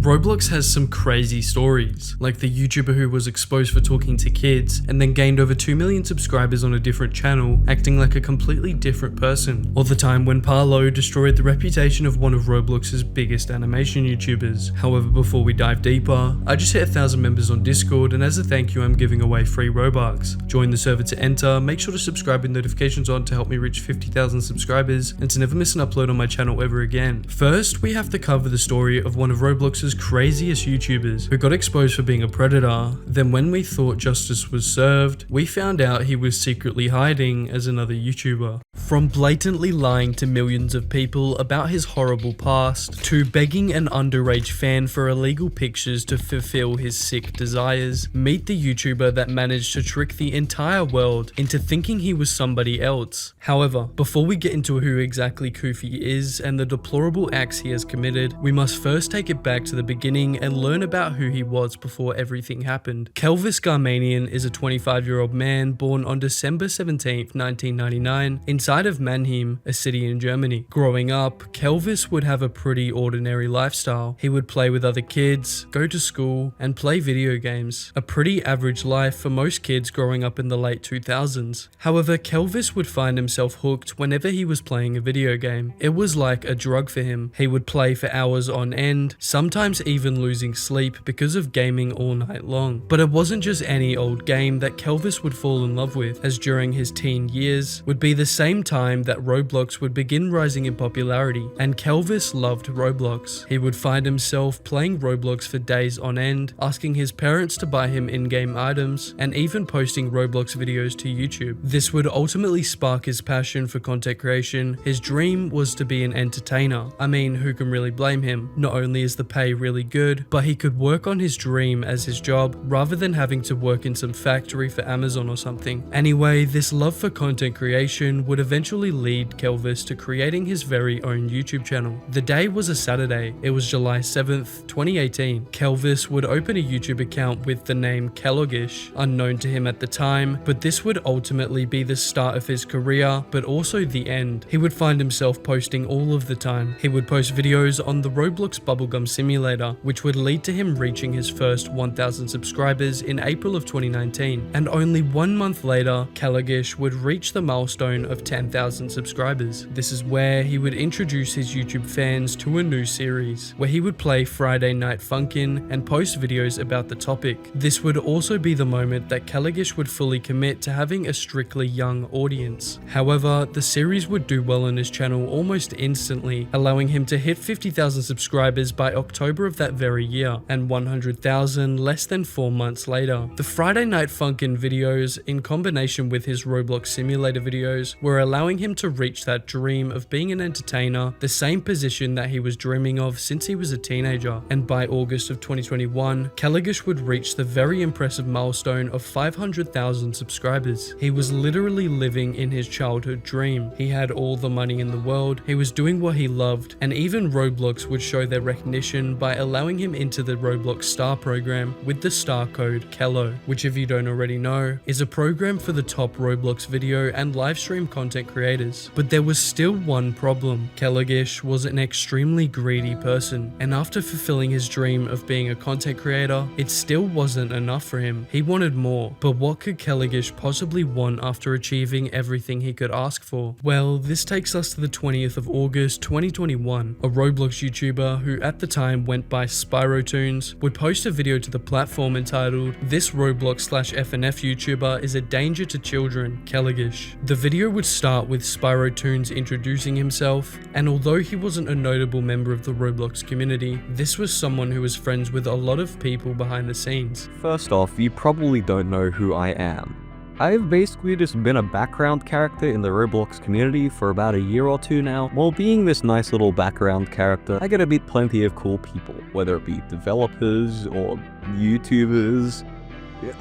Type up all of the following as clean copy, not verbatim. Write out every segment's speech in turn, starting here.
Roblox has some crazy stories, like the YouTuber who was exposed for talking to kids and then gained over 2 million subscribers on a different channel, acting like a completely different person, or the time when Parlo destroyed the reputation of one of Roblox's biggest animation YouTubers. However, before we dive deeper, I just hit 1,000 members on Discord, and as a thank you I'm giving away free Robux. Join the server to enter, make sure to subscribe with notifications on to help me reach 50,000 subscribers and to never miss an upload on my channel ever again. First, we have to cover the story of one of Roblox's craziest YouTubers who got exposed for being a predator. Then when we thought justice was served, we found out he was secretly hiding as another YouTuber. From blatantly lying to millions of people about his horrible past, to begging an underage fan for illegal pictures to fulfill his sick desires, meet the YouTuber that managed to trick the entire world into thinking he was somebody else. However, before we get into who exactly Koofy is and the deplorable acts he has committed, we must first take it back to the beginning and learn about who he was before everything happened. Kelligish is a 25-year-old man born on December 17th, 1999, inside of Mannheim, a city in Germany. Growing up, Kelligish would have a pretty ordinary lifestyle. He would play with other kids, go to school, and play video games. A pretty average life for most kids growing up in the late 2000s. However, Kelligish would find himself hooked whenever he was playing a video game. It was like a drug for him. He would play for hours on end, sometimes even losing sleep because of gaming all night long. But it wasn't just any old game that Kelligish would fall in love with, as during his teen years would be the same time that Roblox would begin rising in popularity, and Kelligish loved Roblox. He would find himself playing Roblox for days on end, asking his parents to buy him in-game items, and even posting Roblox videos to YouTube. This would ultimately spark his passion for content creation. His dream was to be an entertainer. I mean, who can really blame him? Not only is the pay really good, but he could work on his dream as his job rather than having to work in some factory for Amazon or something. Anyway, this love for content creation would eventually lead Kelligish to creating his very own YouTube channel. The day was a Saturday. It was July 7th, 2018. Kelligish would open a YouTube account with the name Kelligish, unknown to him at the time, but this would ultimately be the start of his career, but also the end. He would find himself posting all of the time. He would post videos on the Roblox Bubblegum Simulator, which would lead to him reaching his first 1,000 subscribers in April of 2019. And only 1 month later, Kelligish would reach the milestone of 10,000 subscribers. This is where he would introduce his YouTube fans to a new series, where he would play Friday Night Funkin' and post videos about the topic. This would also be the moment that Kelligish would fully commit to having a strictly young audience. However, the series would do well on his channel almost instantly, allowing him to hit 50,000 subscribers by October of that very year, and 100,000 less than 4 months later. The Friday Night Funkin' videos, in combination with his Roblox simulator videos, were allowing him to reach that dream of being an entertainer, the same position that he was dreaming of since he was a teenager. And by August of 2021, Kelligish would reach the very impressive milestone of 500,000 subscribers. He was literally living in his childhood dream. He had all the money in the world, he was doing what he loved, and even Roblox would show their recognition by allowing him into the Roblox Star program with the star code KELLO, which, if you don't already know, is a program for the top Roblox video and live stream content creators. But there was still one problem. Kelligish was an extremely greedy person, and after fulfilling his dream of being a content creator, it still wasn't enough for him. He wanted more. But what could Kelligish possibly want after achieving everything he could ask for? Well, this takes us to the 20th of August 2021. A Roblox YouTuber who at the time went by SpyroTunes would post a video to the platform entitled "This Roblox/FNF YouTuber is a danger to children, Kelligish." The video would start with SpyroTunes introducing himself, and although he wasn't a notable member of the Roblox community, this was someone who was friends with a lot of people behind the scenes. First off, you probably don't know who I am. I've basically just been a background character in the Roblox community for about a year or two now. While being this nice little background character, I get to meet plenty of cool people, whether it be developers or YouTubers,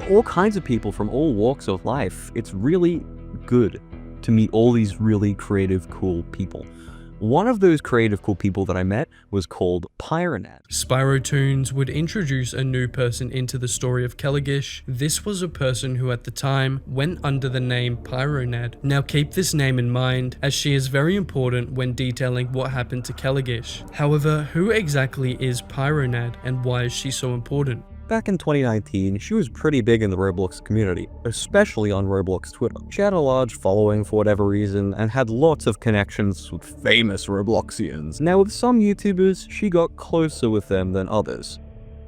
all kinds of people from all walks of life. It's really good to meet all these really creative, cool people. One of those creative cool people that I met was called Pyronad. Spyrotoons would introduce a new person into the story of Kelligish. This was a person who at the time went under the name Pyronad. Now keep this name in mind, as she is very important when detailing what happened to Kelligish. However, who exactly is Pyronad and why is she so important? Back in 2019, she was pretty big in the Roblox community, especially on Roblox Twitter. She had a large following for whatever reason, and had lots of connections with famous Robloxians. Now with some YouTubers, she got closer with them than others.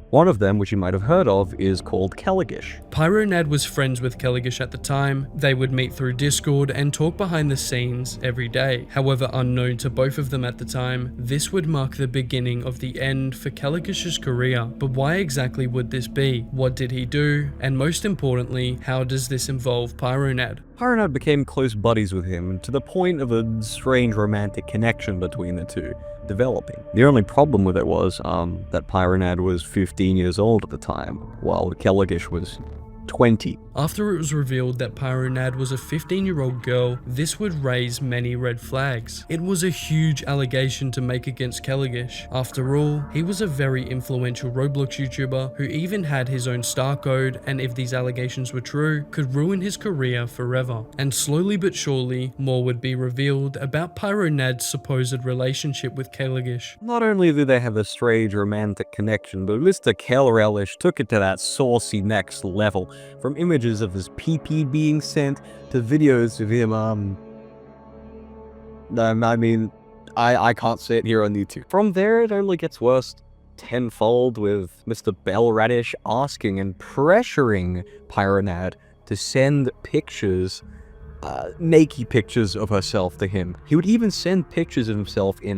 One of them, which you might have heard of, is called Kelligish. Pyronad was friends with Kelligish at the time. They would meet through Discord and talk behind the scenes every day. However, unknown to both of them at the time, this would mark the beginning of the end for Kelligish's career. But why exactly would this be? What did he do? And most importantly, how does this involve Pyronad? Pyronad became close buddies with him, to the point of a strange romantic connection between the two developing. The only problem with it was that Pyronad was 15 years old at the time, while Kelligish was 20. After it was revealed that Pyronad was a 15-year-old girl, this would raise many red flags. It was a huge allegation to make against Kelligish. After all, he was a very influential Roblox YouTuber who even had his own star code, and if these allegations were true, could ruin his career forever. And slowly but surely, more would be revealed about Pyronad's supposed relationship with Kelligish. Not only did they have a strange romantic connection, but Mr. Kelligish took it to that saucy next level, from images of his PP being sent to videos of him, I can't say it here on YouTube. From there, it only gets worse tenfold, with Mr. Bellradish asking and pressuring Pyronad to send pictures, naked pictures of herself to him. He would even send pictures of himself in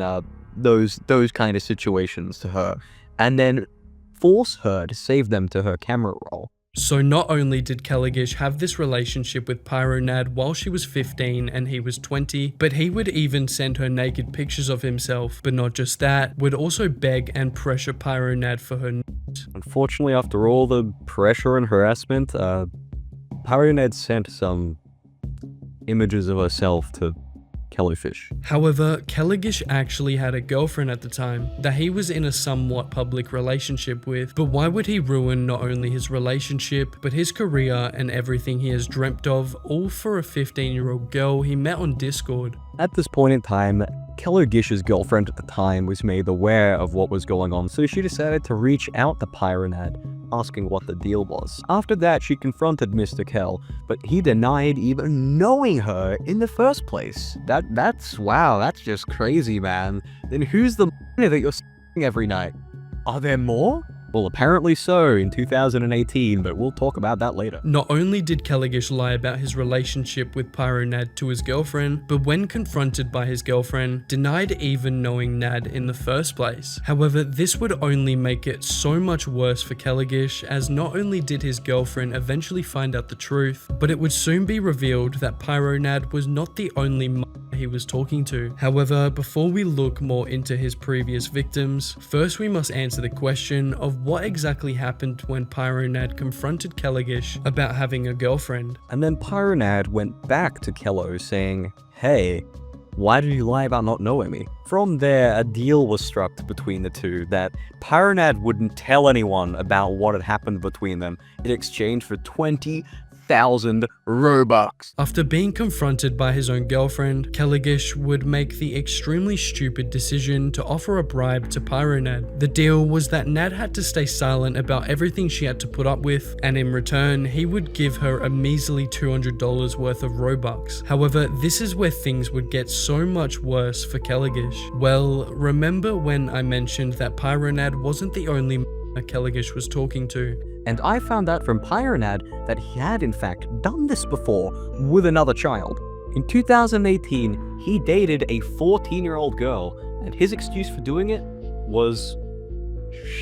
those kind of situations to her, and then force her to save them to her camera roll. So not only did Kelligish have this relationship with Pyronad while she was 15 and he was 20, but he would even send her naked pictures of himself. But not just that, would also beg and pressure Pyronad for her nudes. Unfortunately, after all the pressure and harassment, Pyronad sent some images of herself to Kelligish. However, Kelligish actually had a girlfriend at the time that he was in a somewhat public relationship with, but why would he ruin not only his relationship, but his career and everything he has dreamt of, all for a 15-year-old girl he met on Discord? At this point in time, Kelligish's girlfriend at the time was made aware of what was going on, so she decided to reach out to Pyronad, asking what the deal was. After that, she confronted Mr. Kell, but he denied even knowing her in the first place. Wow, that's just crazy, man. Then who's the that you're s***ing every night? Are there more? Well, apparently so in 2018, but we'll talk about that later. Not only did Kelligish lie about his relationship with Pyronad to his girlfriend, but when confronted by his girlfriend, denied even knowing Nad in the first place. However, this would only make it so much worse for Kelligish, as not only did his girlfriend eventually find out the truth, but it would soon be revealed that Pyronad was not the only he was talking to. However, before we look more into his previous victims, first we must answer the question of what exactly happened when Pyronad confronted Kelligish about having a girlfriend. And then Pyronad went back to Kello saying, "Hey, why did you lie about not knowing me?" From there, a deal was struck between the two that Pyronad wouldn't tell anyone about what had happened between them in exchange for 20,000 Robux. After being confronted by his own girlfriend, Kelligish would make the extremely stupid decision to offer a bribe to Pyronad. The deal was that Nad had to stay silent about everything she had to put up with, and in return, he would give her a measly $200 worth of Robux. However, this is where things would get so much worse for Kelligish. Well, remember when I mentioned that Pyronad wasn't the only Kelligish was talking to? And I found out from Pyronad that he had in fact done this before with another child. In 2018, he dated a 14-year-old girl, and his excuse for doing it was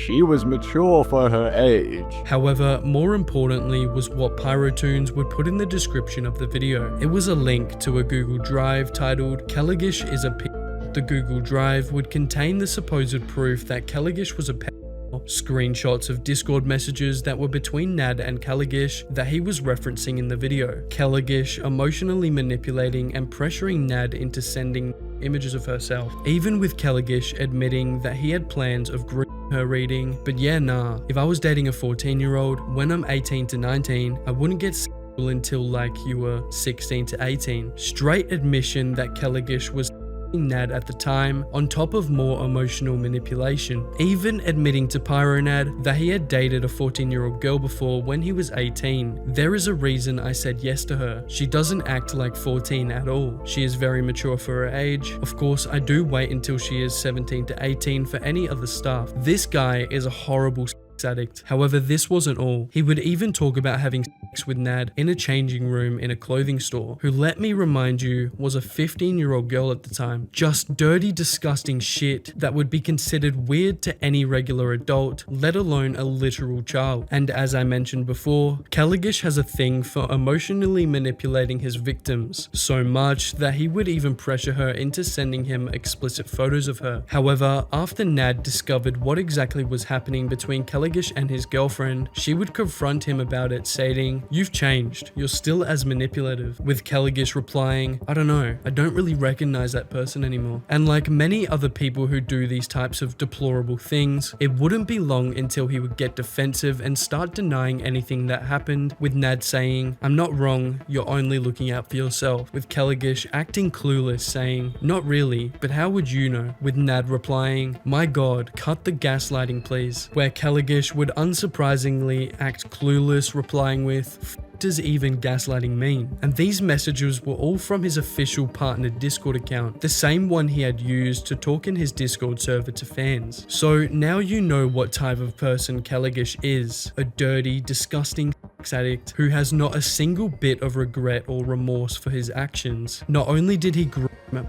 she was mature for her age. However, more importantly was what Pyrotoons would put in the description of the video. It was a link to a Google Drive titled "Kelligish is a P." The Google Drive would contain the supposed proof that Kelligish was a pedophile, screenshots of Discord messages that were between Nad and Kelligish that he was referencing in the video, Kelligish emotionally manipulating and pressuring Nad into sending images of herself, even with Kelligish admitting that he had plans of grooming her reading. But yeah, nah, if I was dating a 14-year-old when I'm 18 to 19, I wouldn't get until like you were 16 to 18. Straight admission that Kelligish was Nad at the time, on top of more emotional manipulation, even admitting to Pyronad that he had dated a 14-year-old girl before when he was 18. There is a reason I said yes to her. She doesn't act like 14 at all. She is very mature for her age. Of course, I do wait until she is 17 to 18 for any other stuff. This guy is a horrible addict. However, this wasn't all. He would even talk about having sex with Nad in a changing room in a clothing store, who, let me remind you, was a 15-year-old girl at the time. Just dirty, disgusting shit that would be considered weird to any regular adult, let alone a literal child. And as I mentioned before, Kelligish has a thing for emotionally manipulating his victims, so much that he would even pressure her into sending him explicit photos of her. However, after Nad discovered what exactly was happening between Kelligish and his girlfriend, she would confront him about it, stating, "You've changed, you're still as manipulative," with Kelligish replying, "I don't know, I don't really recognize that person anymore." And like many other people who do these types of deplorable things, it wouldn't be long until he would get defensive and start denying anything that happened, with Nad saying, "I'm not wrong, you're only looking out for yourself," with Kelligish acting clueless, saying, "Not really, but how would you know?" with Nad replying, "My god, cut the gaslighting please," where Kelligish would unsurprisingly act clueless, replying with, does even gaslighting mean? And these messages were all from his official partnered Discord account, the same one he had used to talk in his Discord server to fans. So now you know what type of person Kelligish is, a dirty, disgusting addict who has not a single bit of regret or remorse for his actions. Not only did he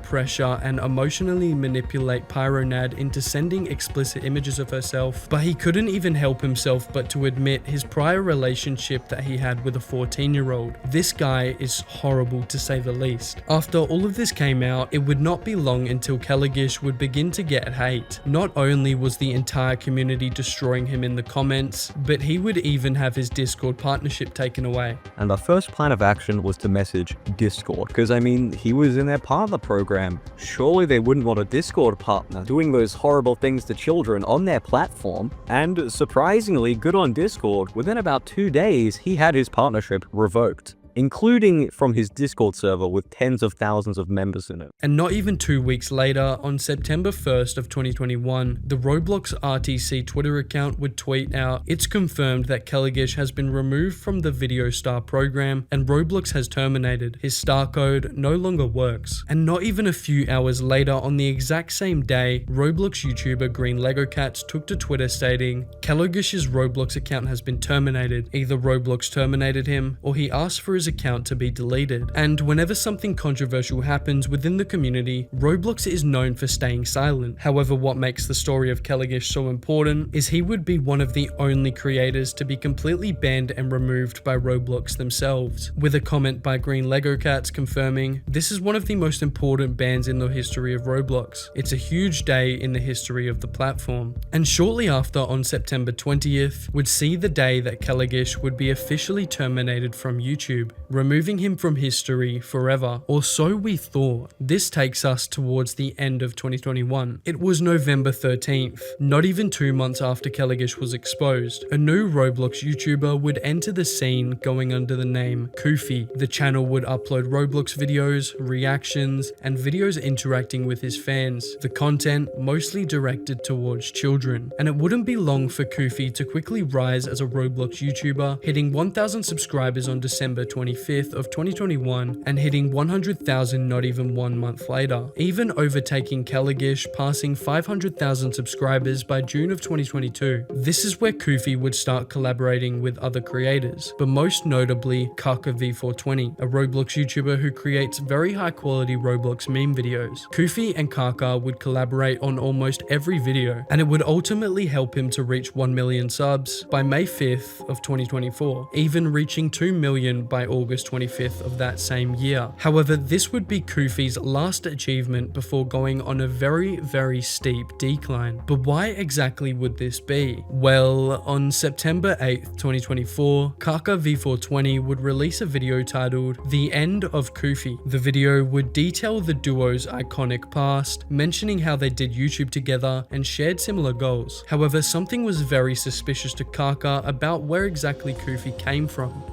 pressure and emotionally manipulate Pyronad into sending explicit images of herself, but he couldn't even help himself but to admit his prior relationship that he had with a 14-year-old. This guy is horrible to say the least. After all of this came out, it would not be long until Kelligish would begin to get hate. Not only was the entire community destroying him in the comments, but he would even have his Discord partnership taken away. And the first plan of action was to message Discord, because I mean, he was in their partner program. Surely they wouldn't want a Discord partner doing those horrible things to children on their platform. And surprisingly, good on Discord, within about 2 days, he had his partnership revoked, including from his Discord server with tens of thousands of members in it. And not even 2 weeks later, on September 1st of 2021, the Roblox RTC Twitter account would tweet out, "It's confirmed that Kelligish has been removed from the Video Star program and Roblox has terminated. His star code no longer works." And not even a few hours later, on the exact same day, Roblox YouTuber Green Lego Cats took to Twitter stating, "Kelligish's Roblox account has been terminated. Either Roblox terminated him or he asked for his account to be deleted." And whenever something controversial happens within the community, Roblox is known for staying silent. However, what makes the story of Kelligish so important is he would be one of the only creators to be completely banned and removed by Roblox themselves, with a comment by Green Lego Cats confirming, "This is one of the most important bans in the history of Roblox. It's a huge day in the history of the platform." And shortly after, on September 20th, would see the day that Kelligish would be officially terminated from YouTube, removing him from history forever, or so we thought. This takes us towards the end of 2021. It was November 13th, not even 2 months after Kelligish was exposed. A new Roblox YouTuber would enter the scene going under the name Koofy. The channel would upload Roblox videos, reactions, and videos interacting with his fans, the content mostly directed towards children. And it wouldn't be long for Koofy to quickly rise as a Roblox YouTuber, hitting 1,000 subscribers on December 25th of 2021 and hitting 100,000 not even 1 month later, even overtaking Kelligish, passing 500,000 subscribers by June of 2022. This is where Koofy would start collaborating with other creators, but most notably Kaka V420, a Roblox YouTuber who creates very high quality Roblox meme videos. Koofy and Kaka would collaborate on almost every video, and it would ultimately help him to reach 1 million subs by May 5th of 2024, even reaching 2 million by August 25th of that same year. However, this would be Koofy's last achievement before going on a very steep decline. But why exactly would this be? Well, on September 8th, 2024, Kaka V420 would release a video titled The End of Koofy. The video would detail the duo's iconic past, mentioning how they did YouTube together and shared similar goals. However, something was very suspicious to Kaka about where exactly Koofy came from.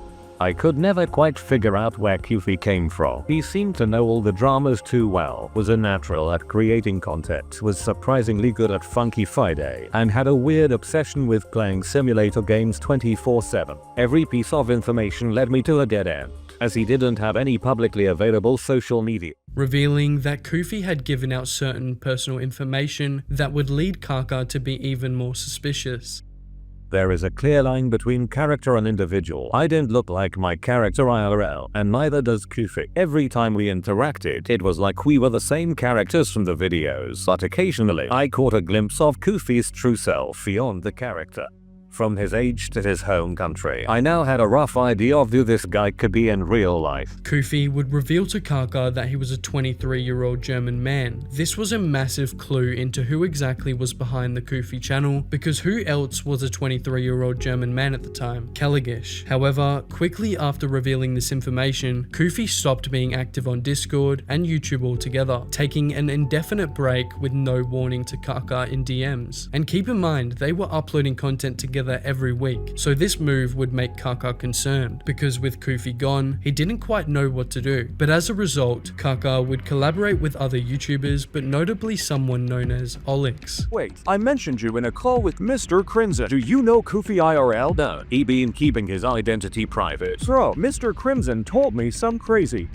I could never quite figure out where Koofy came from. He seemed to know all the dramas too well, was a natural at creating content, was surprisingly good at Funky Friday, and had a weird obsession with playing simulator games 24/7. Every piece of information led me to a dead end, as he didn't have any publicly available social media. Revealing that Koofy had given out certain personal information that would lead Kaka to be even more suspicious. There is a clear line between character and individual. I didn't look like my character IRL, and neither does Koofy. Every time we interacted, it was like we were the same characters from the videos, but occasionally I caught a glimpse of Koofy's true self beyond the character. From his age to his home country, I now had a rough idea of who this guy could be in real life. Koofy would reveal to Kaka that he was a 23-year-old German man. This was a massive clue into who exactly was behind the Koofy channel, because who else was a 23-year-old German man at the time? Kelligish. However, quickly after revealing this information, Koofy stopped being active on Discord and YouTube altogether, taking an indefinite break with no warning to Kaka in DMs. And keep in mind, they were uploading content together every week, so this move would make Kaka concerned, because with Koofy gone, he didn't quite know what to do. But as a result, Kaka would collaborate with other YouTubers, but notably someone known as Olix. Wait, I mentioned you in a call with Mr. Crimson. Do you know Koofy IRL? No, he been keeping his identity private. Bro, Mr. Crimson told me some crazy.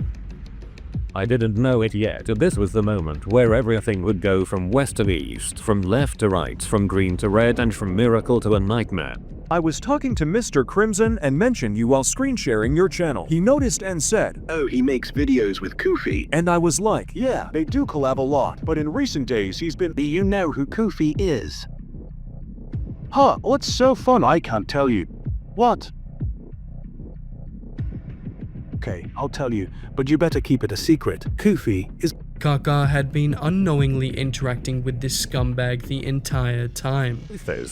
I didn't know it yet. This was the moment where everything would go from west to east, from left to right, from green to red, and from miracle to a nightmare. I was talking to Mr. Crimson and mentioned you while screen sharing your channel. He noticed and said, "Oh, he makes videos with Koofy." And I was like, yeah, they do collab a lot, but in recent days he's been— Do you know who Koofy is? Huh, what's so fun I can't tell you. What? Okay, I'll tell you, but you better keep it a secret. Koofy is— Kaka had been unknowingly interacting with this scumbag the entire time.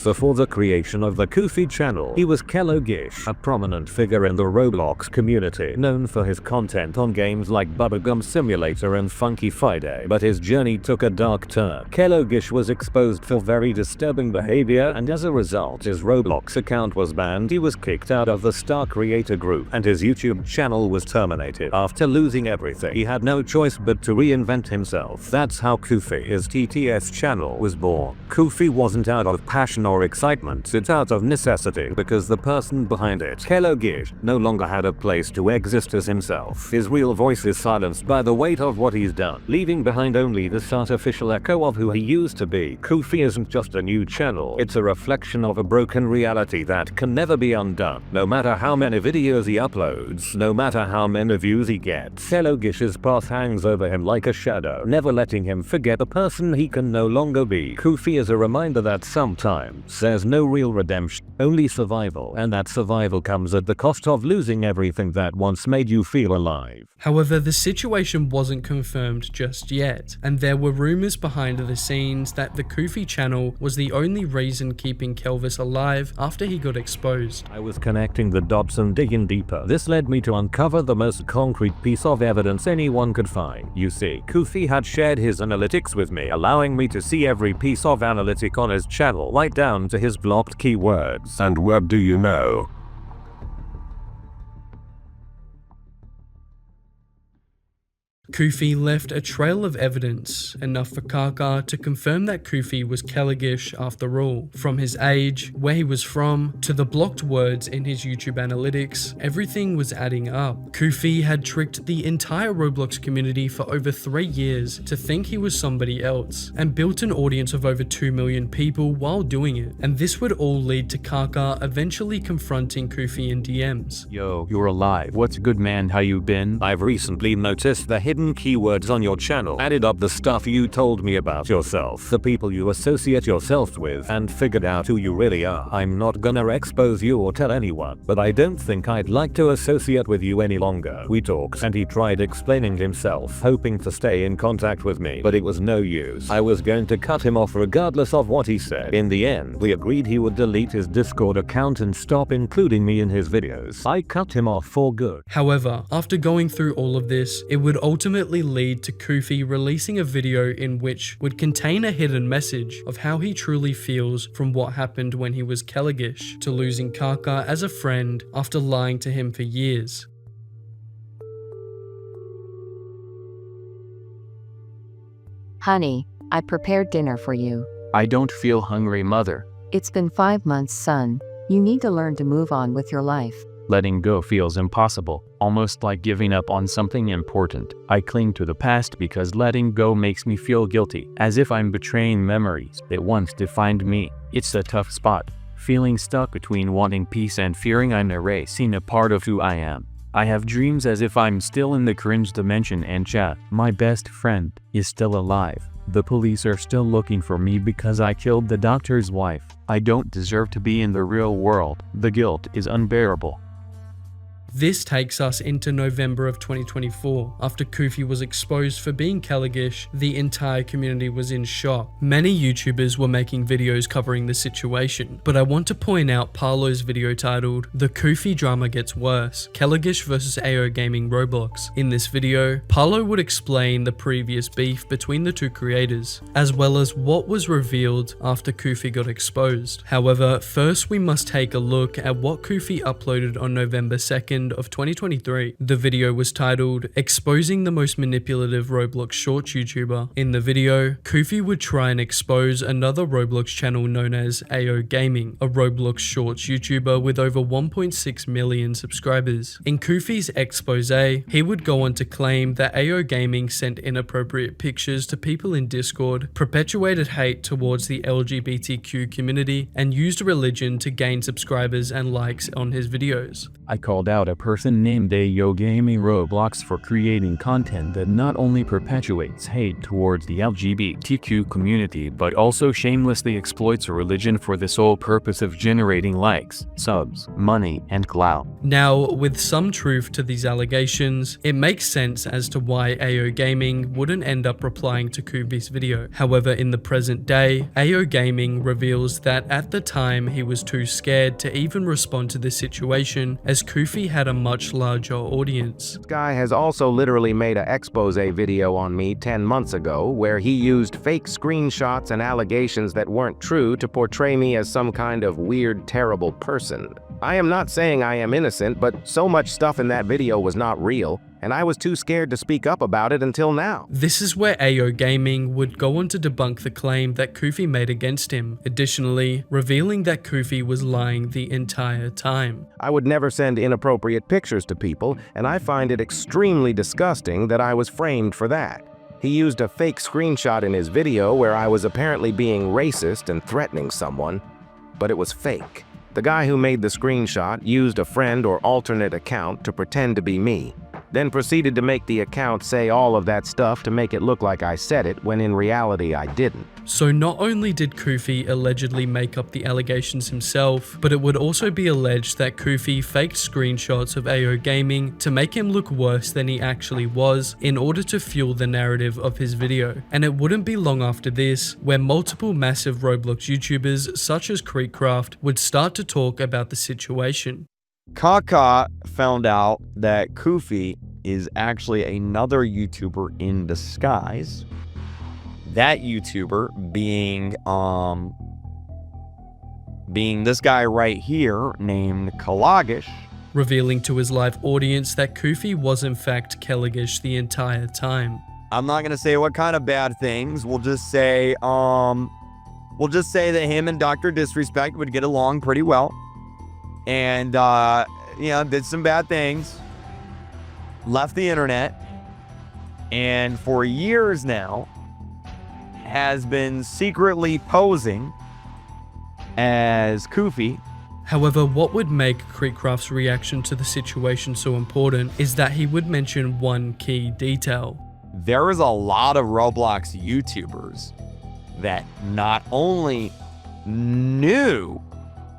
Before the creation of the Koofy channel, he was Kelligish, a prominent figure in the Roblox community, known for his content on games like Bubblegum Simulator and Funky Friday, but his journey took a dark turn. Kelligish was exposed for very disturbing behavior, and as a result, his Roblox account was banned, he was kicked out of the Star Creator group, and his YouTube channel was terminated. After losing everything, he had no choice but to reinvent himself. That's how Koofy, his TTS channel, was born. Koofy wasn't out of passion or excitement, it's out of necessity, because the person behind it, Kelligish, no longer had a place to exist as himself. His real voice is silenced by the weight of what he's done, leaving behind only this artificial echo of who he used to be. Koofy isn't just a new channel, it's a reflection of a broken reality that can never be undone. No matter how many videos he uploads, no matter how many views he gets, Kellogish's path hangs over him like a shadow, never letting him forget the person he can no longer be. Koofy is a reminder that sometimes there's no real redemption, only survival, and that survival comes at the cost of losing everything that once made you feel alive. However, the situation wasn't confirmed just yet, and there were rumors behind the scenes that the Koofy channel was the only reason keeping Kelvis alive after he got exposed. I was connecting the dots and digging deeper. This led me to uncover the most concrete piece of evidence anyone could find. You see, Koofy had shared his analytics with me, allowing me to see every piece of analytic on his channel, right down to his blocked keywords. And what do you know? Koofy left a trail of evidence, enough for Kaka to confirm that Koofy was Kelligish after all. From his age, where he was from, to the blocked words in his YouTube analytics, everything was adding up. Koofy had tricked the entire Roblox community for over 3 years to think he was somebody else, and built an audience of over 2 million people while doing it. And this would all lead to Kaka eventually confronting Koofy in DMs. Yo, you're alive. What's good, man? How you been? I've recently noticed the hidden hidden keywords on your channel, added up the stuff you told me about yourself, the people you associate yourself with, and figured out who you really are. I'm not gonna expose you or tell anyone, but I don't think I'd like to associate with you any longer. We talked and he tried explaining himself, hoping to stay in contact with me, but it was no use. I was going to cut him off regardless of what he said. In the end, we agreed he would delete his Discord account and stop including me in his videos. I cut him off for good. However, after going through all of this, it would ultimately lead to Koofy releasing a video in which would contain a hidden message of how he truly feels from what happened when he was Kelligish to losing Kaka as a friend after lying to him for years. Honey, I prepared dinner for you. I don't feel hungry, mother. It's been 5 months, son. You need to learn to move on with your life. Letting go feels impossible, almost like giving up on something important. I cling to the past because letting go makes me feel guilty, as if I'm betraying memories that once defined me. It's a tough spot, feeling stuck between wanting peace and fearing I'm erasing a part of who I am. I have dreams as if I'm still in the cringe dimension and chat. My best friend is still alive. The police are still looking for me because I killed the doctor's wife. I don't deserve to be in the real world. The guilt is unbearable. This takes us into November of 2024. After Koofy was exposed for being Kelligish, the entire community was in shock. Many YouTubers were making videos covering the situation, but I want to point out Parlo's video titled, "The Koofy Drama Gets Worse, Kelligish vs AO Gaming Roblox." In this video, Parlo would explain the previous beef between the two creators, as well as what was revealed after Koofy got exposed. However, first we must take a look at what Koofy uploaded on November 2nd of 2023. The video was titled "Exposing the Most Manipulative Roblox Shorts YouTuber." In the video, Koofy would try and expose another Roblox channel known as AO Gaming, a Roblox Shorts YouTuber with over 1.6 million subscribers. In Koofy's expose, he would go on to claim that AO Gaming sent inappropriate pictures to people in Discord, perpetuated hate towards the LGBTQ community, and used religion to gain subscribers and likes on his videos. I called out a person named AO Gaming Roblox for creating content that not only perpetuates hate towards the LGBTQ community but also shamelessly exploits a religion for the sole purpose of generating likes, subs, money, and clout. Now, with some truth to these allegations, it makes sense as to why AO Gaming wouldn't end up replying to Koofy's video. However, in the present day, AO Gaming reveals that at the time he was too scared to even respond to this situation, as Koofy had a much larger audience. This guy has also literally made an expose video on me 10 months ago where he used fake screenshots and allegations that weren't true to portray me as some kind of weird, terrible person. I am not saying I am innocent, but so much stuff in that video was not real, and I was too scared to speak up about it until now. This is where AO Gaming would go on to debunk the claim that Koofy made against him, additionally revealing that Koofy was lying the entire time. I would never send inappropriate pictures to people, and I find it extremely disgusting that I was framed for that. He used a fake screenshot in his video where I was apparently being racist and threatening someone, but it was fake. The guy who made the screenshot used a friend or alternate account to pretend to be me, then proceeded to make the account say all of that stuff to make it look like I said it when in reality I didn't. So not only did Koofy allegedly make up the allegations himself, but it would also be alleged that Koofy faked screenshots of AO Gaming to make him look worse than he actually was in order to fuel the narrative of his video. And it wouldn't be long after this where multiple massive Roblox YouTubers such as Creekcraft would start to talk about the situation. Kaka found out that Koofy is actually another YouTuber in disguise. That YouTuber being this guy right here named Kelligish, revealing to his live audience that Koofy was in fact Kelligish the entire time. I'm not gonna say what kind of bad things. We'll just say that him and Dr. Disrespect would get along pretty well, and did some bad things, left the internet, and for years now has been secretly posing as Koofy. However, what would make Creekcraft's reaction to the situation so important is that he would mention one key detail. there is a lot of Roblox YouTubers that not only knew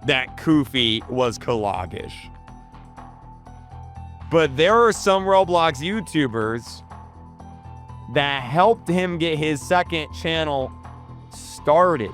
that Koofy was Kelligish, but there are some Roblox YouTubers that helped him get his second channel started,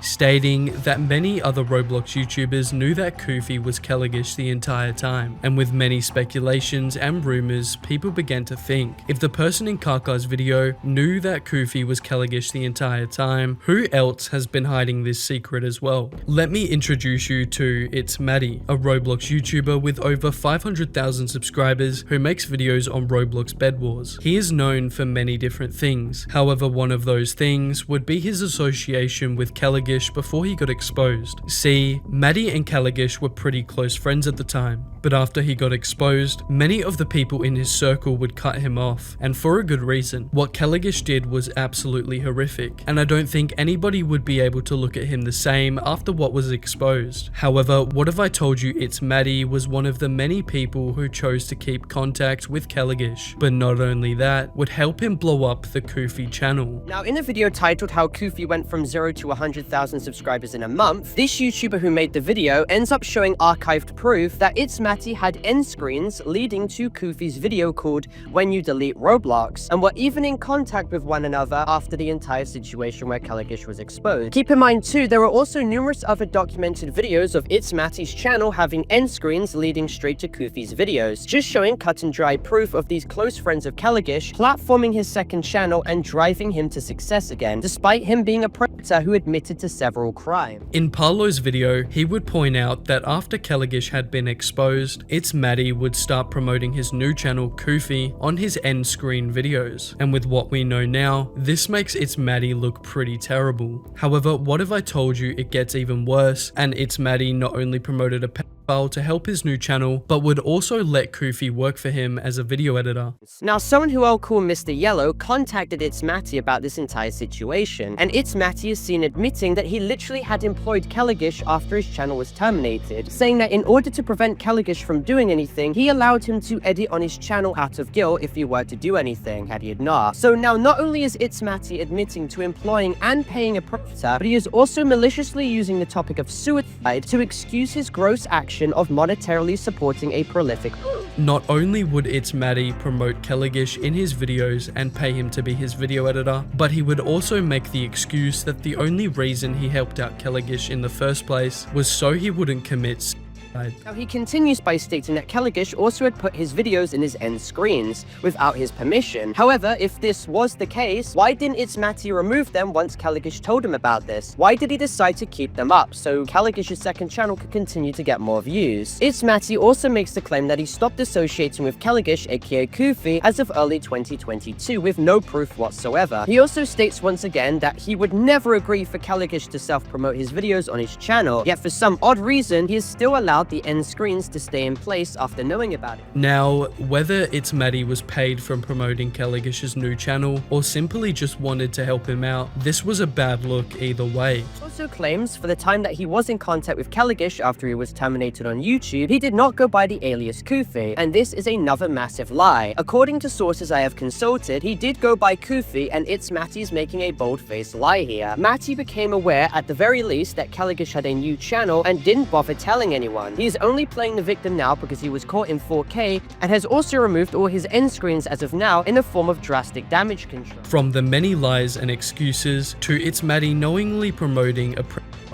stating that many other Roblox YouTubers knew that Koofy was Kelligish the entire time, and with many speculations and rumors, people began to think, if the person in Kaka's video knew that Koofy was Kelligish the entire time, who else has been hiding this secret as well? Let me introduce you to It's Maddie, a Roblox YouTuber with over 500,000 subscribers who makes videos on Roblox Bed Wars. He is known for many different things, however one of those things would be his association with Kelligish before he got exposed. See, Maddie and Kelligish were pretty close friends at the time, but after he got exposed, many of the people in his circle would cut him off, and for a good reason. What Kelligish did was absolutely horrific, and I don't think anybody would be able to look at him the same after what was exposed. However, what if I told you It's Maddie was one of the many people who chose to keep contact with Kelligish, but not only that, would help him blow up the Koofy channel. Now, in a video titled How Koofy Went From 0 to 100,000 subscribers in a month, this YouTuber who made the video ends up showing archived proof that It's Maddie had end screens leading to Koofy's video called When You Delete Roblox, and were even in contact with one another after the entire situation where Kelligish was exposed. Keep in mind too, there are also numerous other documented videos of It's Maddie's channel having end screens leading straight to Koofy's videos, just showing cut and dry proof of these close friends of Kelligish platforming his second channel and driving him to success again, despite him being a predator who admitted to several crimes. In Parlo's video, he would point out that after Kelligish had been exposed, It's Maddie would start promoting his new channel Koofy on his end screen videos. And with what we know now, this makes It's Maddie look pretty terrible. However, what if I told you it gets even worse, and It's Maddie not only promoted a pedophile to help his new channel, but would also let Koofy work for him as a video editor. Now, someone who I'll call Mr. Yellow contacted It's Maddie about this entire situation, and It's Maddie is seen admitting that he literally had employed Kelligish after his channel was terminated, saying that in order to prevent Kelligish from doing anything, he allowed him to edit on his channel out of guilt if he were to do anything, had he had not. So now not only is It's Maddie admitting to employing and paying a predator, but he is also maliciously using the topic of suicide to excuse his gross action of monetarily supporting a prolific. Not only would It's Maddie promote Kelligish in his videos and pay him to be his video editor, but he would also make the excuse that the only reason he helped out Kelligish in the first place was so he wouldn't commit suicide. Now, he continues by stating that Kelligish also had put his videos in his end screens without his permission. However, if this was the case, why didn't It's Maddie remove them once Kelligish told him about this? Why did he decide to keep them up so Kelligish's second channel could continue to get more views? It's Maddie also makes the claim that he stopped associating with Kelligish, aka Koofy, as of early 2022 with no proof whatsoever. He also states once again that he would never agree for Kelligish to self-promote his videos on his channel, yet for some odd reason, he is still allowed the end screens to stay in place after knowing about it. Now, whether It's Maddie was paid from promoting Kelligish's new channel or simply just wanted to help him out, this was a bad look either way. He also claims for the time that he was in contact with Kelligish after he was terminated on YouTube, he did not go by the alias Koofy, and this is another massive lie. According to sources I have consulted, he did go by Koofy, and It's Maddie's making a bold-faced lie here. Maddie became aware at the very least that Kelligish had a new channel and didn't bother telling anyone. He is only playing the victim now because he was caught in 4K and has also removed all his end screens as of now in the form of drastic damage control. From the many lies and excuses to It's Maddie knowingly promoting a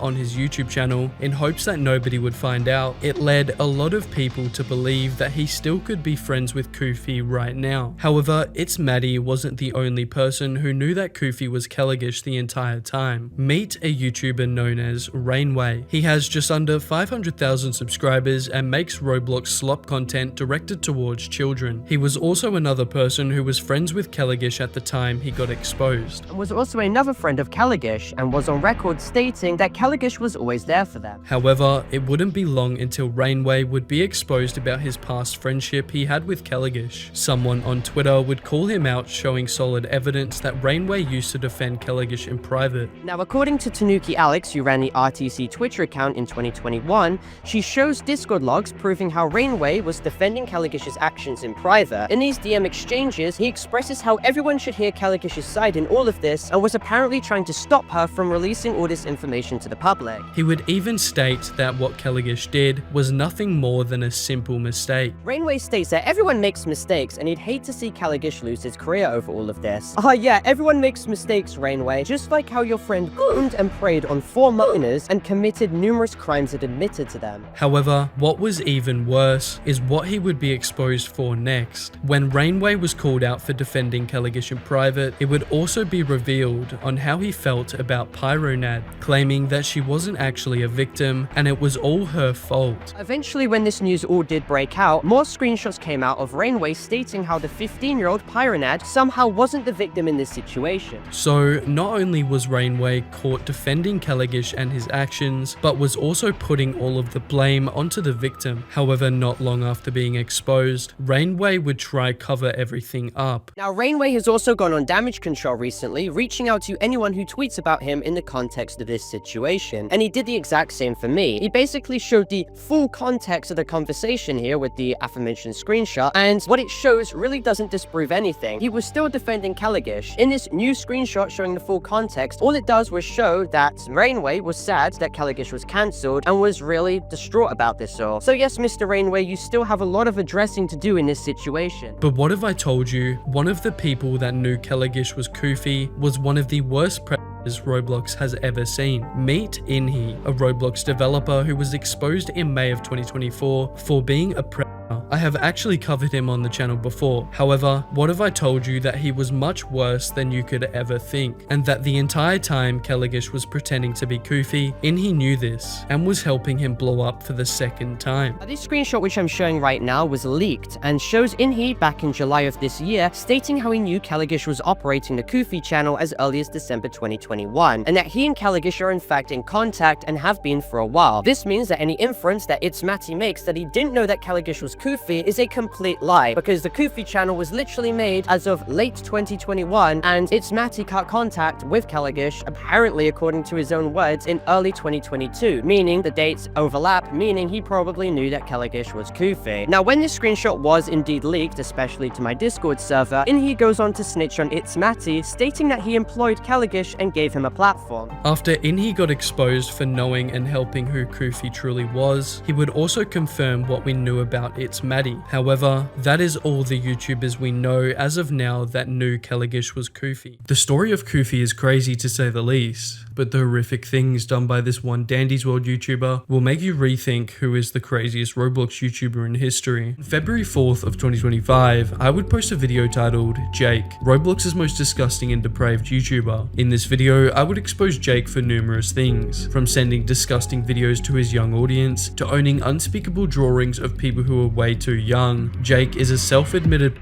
on his YouTube channel in hopes that nobody would find out, it led a lot of people to believe that he still could be friends with Koofy right now. However, It's Maddie wasn't the only person who knew that Koofy was Kelligish the entire time. Meet a YouTuber known as Rainway. He has just under 500,000 subscribers and makes Roblox slop content directed towards children. He was also another person who was friends with Kelligish at the time he got exposed. And was also another friend of Kelligish and was on record stating that Kelligish Kelligish was always there for them. However, it wouldn't be long until Rainway would be exposed about his past friendship he had with Kelligish. Someone on Twitter would call him out, showing solid evidence that Rainway used to defend Kelligish in private. Now, according to Tanuki Alex, who ran the RTC Twitter account in 2021, she shows Discord logs proving how Rainway was defending Kelligish's actions in private. In these DM exchanges, he expresses how everyone should hear Kelligish's side in all of this and was apparently trying to stop her from releasing all this information to the public. He would even state that what Kelligish did was nothing more than a simple mistake. Rainway states that everyone makes mistakes and he'd hate to see Kelligish lose his career over all of this. Yeah, everyone makes mistakes, Rainway, just like how your friend groomed and preyed on 4 minors and committed numerous crimes and admitted to them. However, what was even worse is what he would be exposed for next. When Rainway was called out for defending Kelligish in private, it would also be revealed on how he felt about Pyronad, claiming that she wasn't actually a victim and it was all her fault. Eventually, when this news all did break out, more screenshots came out of Rainway stating how the 15-year-old Pyronad somehow wasn't the victim in this situation. So, not only was Rainway caught defending Kelligish and his actions, but was also putting all of the blame onto the victim. However, not long after being exposed, Rainway would try cover everything up. Now, Rainway has also gone on damage control recently, reaching out to anyone who tweets about him in the context of this situation. And he did the exact same for me. He basically showed the full context of the conversation here with the aforementioned screenshot, and what it shows really doesn't disprove anything. He was still defending Kelligish. In this new screenshot showing the full context, all it does was show that Rainway was sad that Kelligish was cancelled and was really distraught about this all. So yes, Mr. Rainway, you still have a lot of addressing to do in this situation. But what if I told you one of the people that knew Kelligish was Koofy was one of the worst predators Roblox has ever seen? Meet Inhy, a Roblox developer who was exposed in May of 2024 for being a predator. I have actually covered him on the channel before. However, what if I told you that he was much worse than you could ever think, and that the entire time Kelligish was pretending to be Koofy, Inhy knew this and was helping him blow up for the second time. This screenshot which I'm showing right now was leaked and shows Inhy back in July of this year stating how he knew Kelligish was operating the Koofy channel as early as December 2021, and that he and Kelligish are in fact in contact and have been for a while. This means that any inference that It's Matty makes that he didn't know that Kelligish was Koofy is a complete lie, because the Koofy channel was literally made as of late 2021, and It's Matty cut contact with Kelligish, apparently according to his own words, in early 2022, meaning the dates overlap, meaning he probably knew that Kelligish was Koofy. Now, when this screenshot was indeed leaked, especially to my Discord server, Inhy goes on to snitch on It's Matty, stating that he employed Kelligish and gave him a platform. After Inhy got exposed for knowing and helping who Koofy truly was, he would also confirm what we knew about It's Matty. However, that is all the YouTubers we know as of now that knew Kelligish was Koofy. The story of Koofy is crazy to say the least, but the horrific things done by this one Dandy's World YouTuber will make you rethink who is the craziest Roblox YouTuber in history. On February 4th of 2025, I would post a video titled Jake, Roblox's most disgusting and depraved YouTuber. In this video, I would expose Jake for numerous things, from sending disgusting videos to his young audience, to owning unspeakable drawings of people who are way too young. Jake is a self-admitted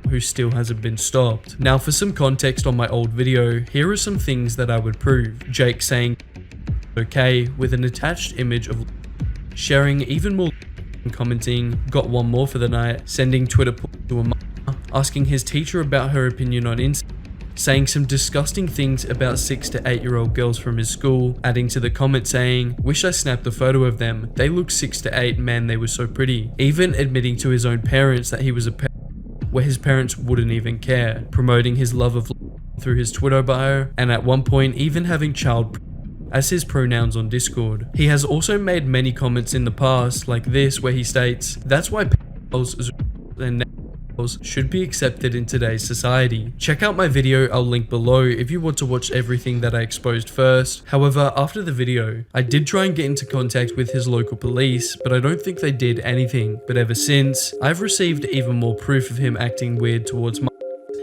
who still hasn't been stopped. Now, for some context on my old video, here are some things that I would prove. Jake saying okay with an attached image of sharing even more, commenting got one more for the night, sending Twitter to a mother, asking his teacher about her opinion on Insta, saying some disgusting things about 6 to 8 year old girls from his school, adding to the comment saying, wish I snapped a photo of them, they look 6 to 8, man they were so pretty. Even admitting to his own parents that he was a parent where his parents wouldn't even care, promoting his love of through his Twitter bio, and at one point even having child as his pronouns on Discord. He has also made many comments in the past like this where he states, that's why pedophiles and should be accepted in today's society. Check out my video, I'll link below if you want to watch everything that I exposed first. However, after the video, I did try and get into contact with his local police, but I don't think they did anything. But ever since, I've received even more proof of him acting weird towards my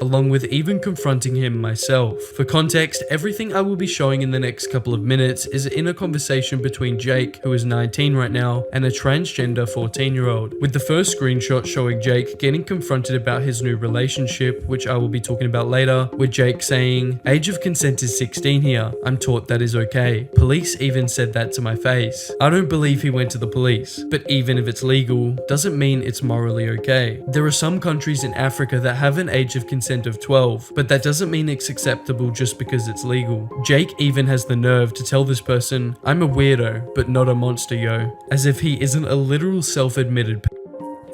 along with even confronting him myself. For context, everything I will be showing in the next couple of minutes is in a conversation between Jake, who is 19 right now, and a transgender 14-year-old, with the first screenshot showing Jake getting confronted about his new relationship, which I will be talking about later, with Jake saying, "Age of consent is 16 here. I'm taught that is okay. Police even said that to my face." I don't believe he went to the police, but even if it's legal, doesn't mean it's morally okay. There are some countries in Africa that have an age of consent of 12, but that doesn't mean it's acceptable just because it's legal. Jake even has the nerve to tell this person, "I'm a weirdo, but not a monster, yo," as if he isn't a literal self-admitted.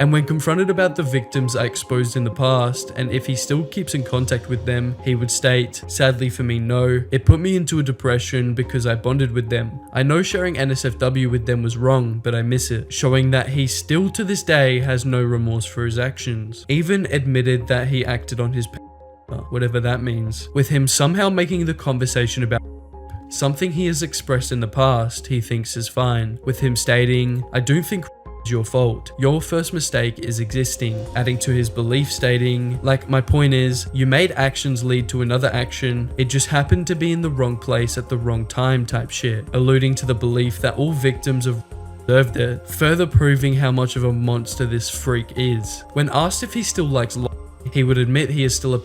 And when confronted about the victims I exposed in the past, and if he still keeps in contact with them, he would state, "Sadly for me, no. It put me into a depression because I bonded with them. I know sharing NSFW with them was wrong, but I miss it," showing that he still to this day has no remorse for his actions. Even admitted that he acted on his whatever that means, with him somehow making the conversation about something he has expressed in the past he thinks is fine, with him stating, "I don't think your fault. Your first mistake is existing," adding to his belief stating, like, "My point is, you made actions lead to another action, it just happened to be in the wrong place at the wrong time" type shit, alluding to the belief that all victims of deserved it, further proving how much of a monster this freak is. When asked if he still likes he would admit he is still a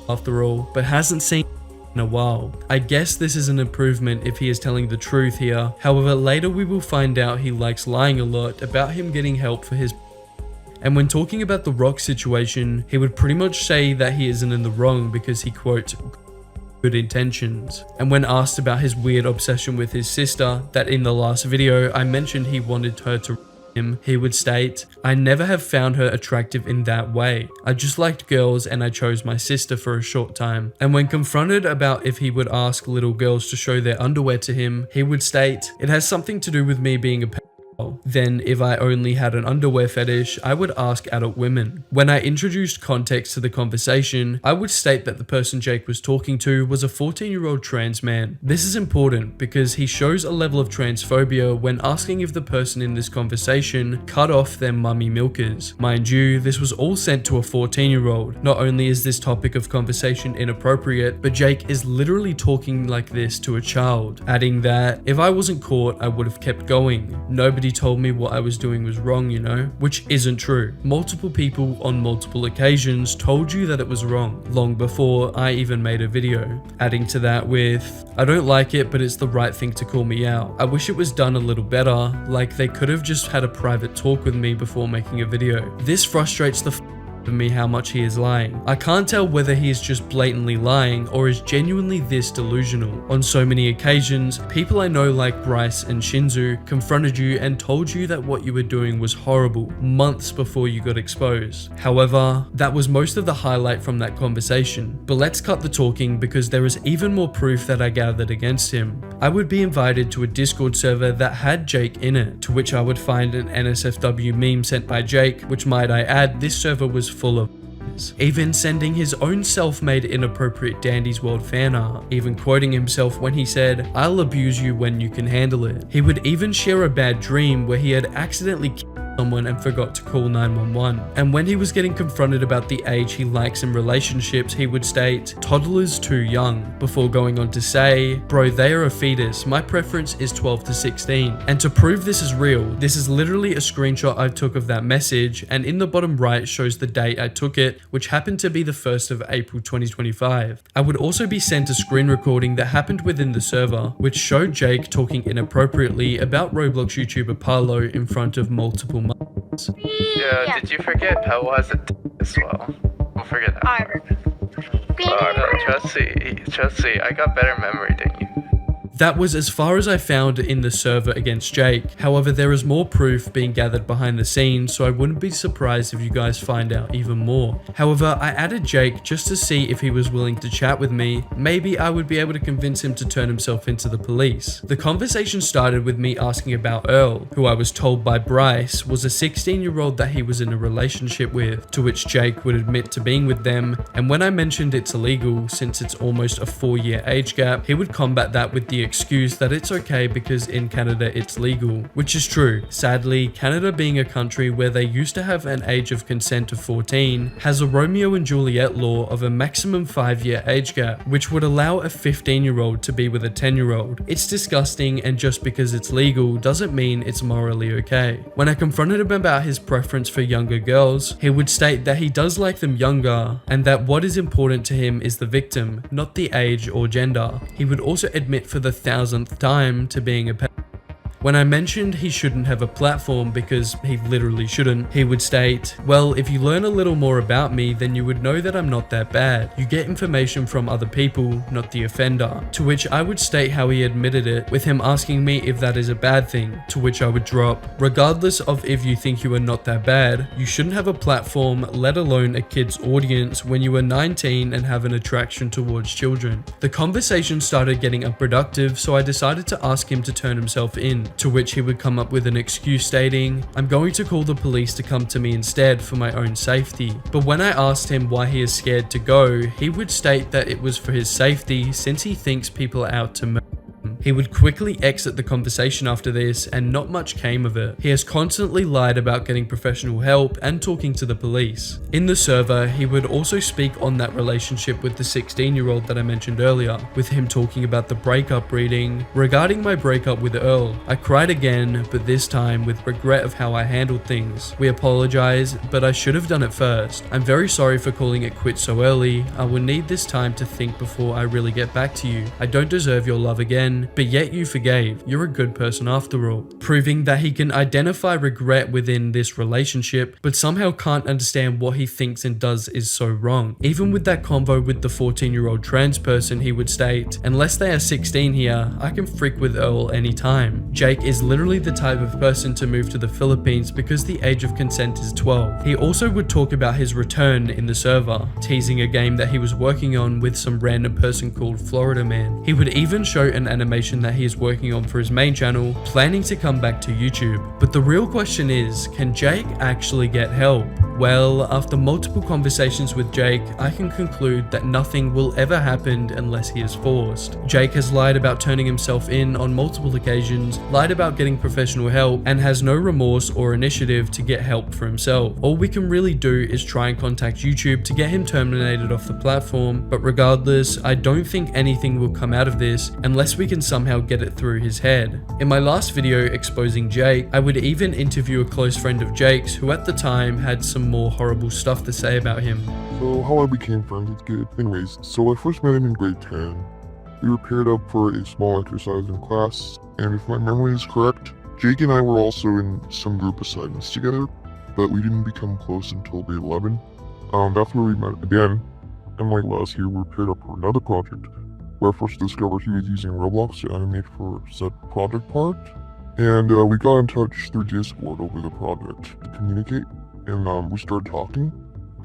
after all, but hasn't seen in a while. I guess this is an improvement if he is telling the truth here. However, later we will find out he likes lying a lot about him getting help for his. And when talking about the Rock situation, he would pretty much say that he isn't in the wrong because he quotes good intentions. And when asked about his weird obsession with his sister, that in the last video I mentioned he wanted her to him, he would state, "I never have found her attractive in that way. I just liked girls and I chose my sister for a short time." And when confronted about if he would ask little girls to show their underwear to him, he would state, "It has something to do with me being a then if I only had an underwear fetish, I would ask adult women." When I introduced context to the conversation, I would state that the person Jake was talking to was a 14-year-old trans man. This is important because he shows a level of transphobia when asking if the person in this conversation cut off their mummy milkers. Mind you, this was all sent to a 14-year-old. Not only is this topic of conversation inappropriate, but Jake is literally talking like this to a child, adding that, "If I wasn't caught, I would have kept going. Nobody told me what I was doing was wrong, you know," which isn't true. Multiple people on multiple occasions told you that it was wrong, long before I even made a video. Adding to that with, "I don't like it, but it's the right thing to call me out. I wish it was done a little better, like they could have just had a private talk with me before making a video." This frustrates the of me how much he is lying. I can't tell whether he is just blatantly lying or is genuinely this delusional. On so many occasions, people I know like Bryce and Shinzu confronted you and told you that what you were doing was horrible months before you got exposed. However, that was most of the highlight from that conversation. But let's cut the talking because there is even more proof that I gathered against him. I would be invited to a Discord server that had Jake in it, to which I would find an NSFW meme sent by Jake, which might I add, this server was full of even sending his own self-made inappropriate Dandy's World fan art, even quoting himself when he said, "I'll abuse you when you can handle it." He would even share a bad dream where he had accidentally killed someone and forgot to call 911. And when he was getting confronted about the age he likes in relationships, he would state, "Toddlers too young," before going on to say, "Bro, they are a fetus. My preference is 12 to 16. And to prove this is real, this is literally a screenshot I took of that message, and in the bottom right shows the date I took it, which happened to be the 1st of April 2025. I would also be sent a screen recording that happened within the server, which showed Jake talking inappropriately about Roblox YouTuber Parlo in front of multiple mothers. Yeah, did you forget Pell has a as well? Don't forget that. Trust me, I got better memory than you. That was as far as I found in the server against Jake. However, there is more proof being gathered behind the scenes, so I wouldn't be surprised if you guys find out even more. However, I added Jake just to see if he was willing to chat with me. Maybe I would be able to convince him to turn himself into the police. The conversation started with me asking about Earl, who I was told by Bryce was a 16-year-old that he was in a relationship with, to which Jake would admit to being with them, and when I mentioned it's illegal since it's almost a 4-year age gap, he would combat that with the excuse that it's okay because in Canada it's legal, which is true. Sadly, Canada being a country where they used to have an age of consent of 14, has a Romeo and Juliet law of a maximum 5-year age gap, which would allow a 15-year-old to be with a 10-year-old. It's disgusting, and just because it's legal doesn't mean it's morally okay. When I confronted him about his preference for younger girls, he would state that he does like them younger, and that what is important to him is the victim, not the age or gender. He would also admit for the 1000th time to being a When I mentioned he shouldn't have a platform because he literally shouldn't, he would state, well, if you learn a little more about me, then you would know that I'm not that bad. You get information from other people, not the offender. To which I would state how he admitted it, with him asking me if that is a bad thing, to which I would drop, regardless of if you think you are not that bad, you shouldn't have a platform, let alone a kid's audience, when you are 19 and have an attraction towards children. The conversation started getting unproductive, so I decided to ask him to turn himself in. To which he would come up with an excuse stating, I'm going to call the police to come to me instead for my own safety. But when I asked him why he is scared to go, he would state that it was for his safety since he thinks people are out to murder him. He would quickly exit the conversation after this, and not much came of it. He has constantly lied about getting professional help and talking to the police. In the server, he would also speak on that relationship with the 16-year-old that I mentioned earlier, with him talking about the breakup reading. Regarding my breakup with Earl, I cried again, but this time with regret of how I handled things. We apologize, but I should have done it first. I'm very sorry for calling it quits so early. I will need this time to think before I really get back to you. I don't deserve your love again, but yet you forgave. You're a good person after all. Proving that he can identify regret within this relationship, but somehow can't understand what he thinks and does is so wrong. Even with that convo with the 14-year-old trans person, he would state, unless they are 16 here, I can freak with Earl anytime. Jake is literally the type of person to move to the Philippines because the age of consent is 12. He also would talk about his return in the server, teasing a game that he was working on with some random person called Florida Man. He would even show an animation that he is working on for his main channel, planning to come back to YouTube. But the real question is, can Jake actually get help? Well, after multiple conversations with Jake, I can conclude that nothing will ever happen unless he is forced. Jake has lied about turning himself in on multiple occasions, lied about getting professional help, and has no remorse or initiative to get help for himself. All we can really do is try and contact YouTube to get him terminated off the platform, but regardless, I don't think anything will come out of this unless we can somehow get it through his head. In my last video exposing Jake, I would even interview a close friend of Jake's who at the time had some more horrible stuff to say about him. So how I became friends with Gabe. Anyways, so I first met him in grade 10. We were paired up for a small exercise in class, and if my memory is correct, Jake and I were also in some group assignments together, but we didn't become close until grade 11. That's where we met again, and like last year we were paired up for another project, where I first discovered he was using Roblox to animate for said project part, and we got in touch through Discord over the project to communicate, and we started talking,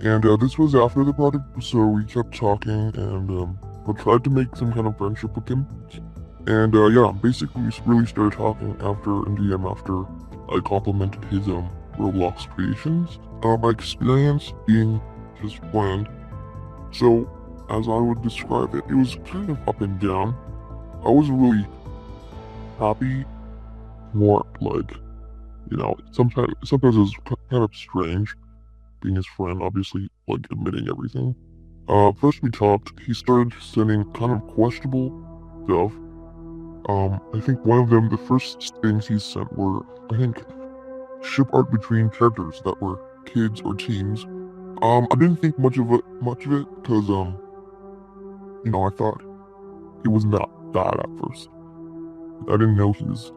and this was after the project, so we kept talking, and I tried to make some kind of friendship with him, and yeah, basically we really started talking in DM after I complimented his Roblox creations. My experience being just bland, so as I would describe it, it was kind of up and down. I was really happy, more like, you know, sometimes it was kind of strange being his friend, obviously, like admitting everything. First we talked, he started sending kind of questionable stuff. I think one of them, the first things he sent were, I think, ship art between characters that were kids or teens. I didn't think much of it because, you know, I thought he was not that at first. I didn't know he was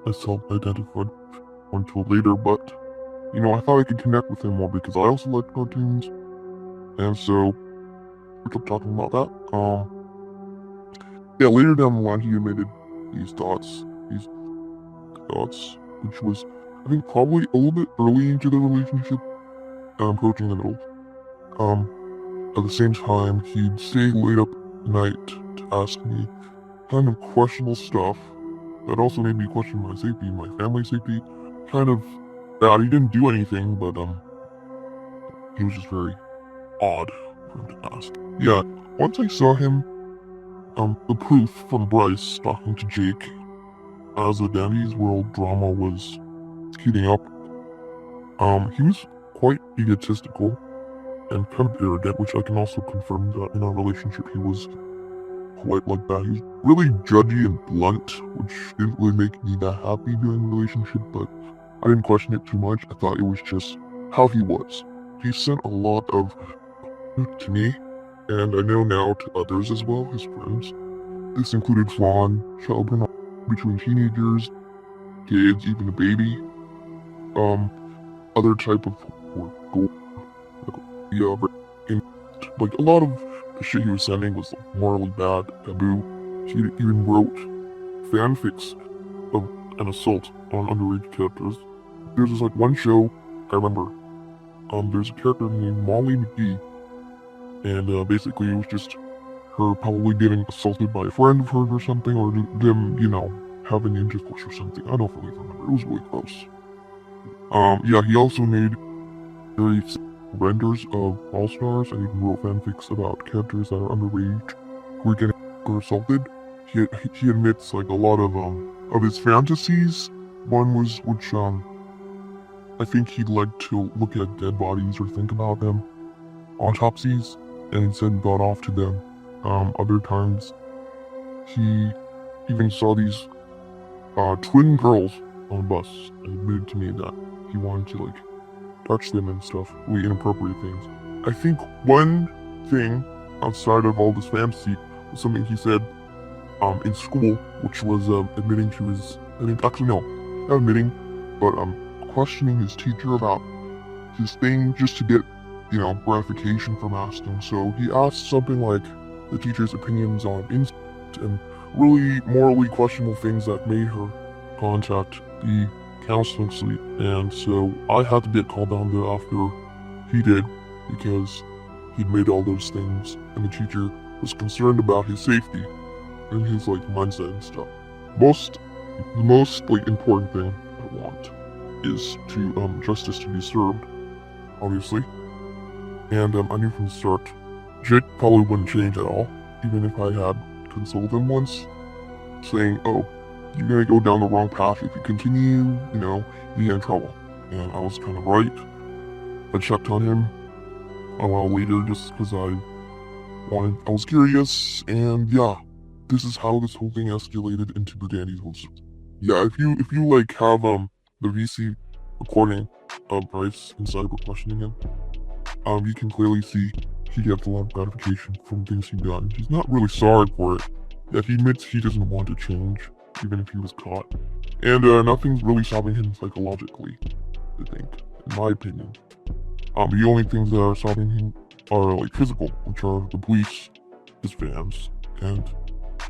a self-identified until later, but, you know, I thought I could connect with him more because I also like cartoons, and so we kept talking about that. Yeah, later down the line he admitted these thoughts, which was, I think, probably a little bit early into the relationship, approaching the middle. At the same time, he'd stay late up at night to ask me kind of questionable stuff that also made me question my safety, my family's safety. Kind of bad. He didn't do anything, but he was just very odd for him to ask. Yeah, once I saw him the proof from Bryce talking to Jake as the Dandy's World drama was heating up. He was quite egotistical and kind of arrogant, which I can also confirm that in our relationship he was quite like that. He was really judgy and blunt, which didn't really make me that happy during the relationship, but I didn't question it too much. I thought it was just how he was. He sent a lot of to me, and I know now to others as well, his friends. This included Fawn, children between teenagers, kids, even a baby. Other type of like a lot of the shit he was sending was like morally bad, taboo. He even wrote fanfics of an assault on underage characters. There's this like one show I remember. There's a character named Molly McGee, and basically it was just her probably getting assaulted by a friend of hers or something, or them, you know, having intercourse or something. I don't really remember. It was really gross. Yeah, he also made very renders of All-Stars, and even wrote fanfics about characters that are underage who are getting assaulted. He admits like a lot of his fantasies. One was which I think he'd like to look at dead bodies or think about them, autopsies, and instead got off to them. Other times he even saw these twin girls on a bus and admitted to me that he wanted to like touch them and stuff, really inappropriate things. I think one thing outside of all this fantasy was something he said in school, which was admitting to his, actually no, not admitting, but questioning his teacher about his thing just to get, you know, gratification from asking. So he asked something like the teacher's opinions on instinct and really morally questionable things that made her contact the counseling suite. And so I had to get called down there after he did, because he'd made all those things and the teacher was concerned about his safety and his like mindset and stuff. The most like important thing I want is to justice to be served, obviously. And I knew from the start Jake probably wouldn't change at all, even if I had consoled him once, saying, oh, you're gonna go down the wrong path if you continue, you know, you get in trouble. And I was kind of right. I checked on him a while later just because I was curious, and yeah, this is how this whole thing escalated into the Dandy's World. Yeah, if you like have the VC recording of Bryce and Cyber questioning him, you can clearly see he gets a lot of gratification from things he's done. He's not really sorry for it. Yeah, he admits he doesn't want to change, even if he was caught. And nothing's really stopping him psychologically, I think, in my opinion. The only things that are stopping him are like physical, which are the police, his fans, and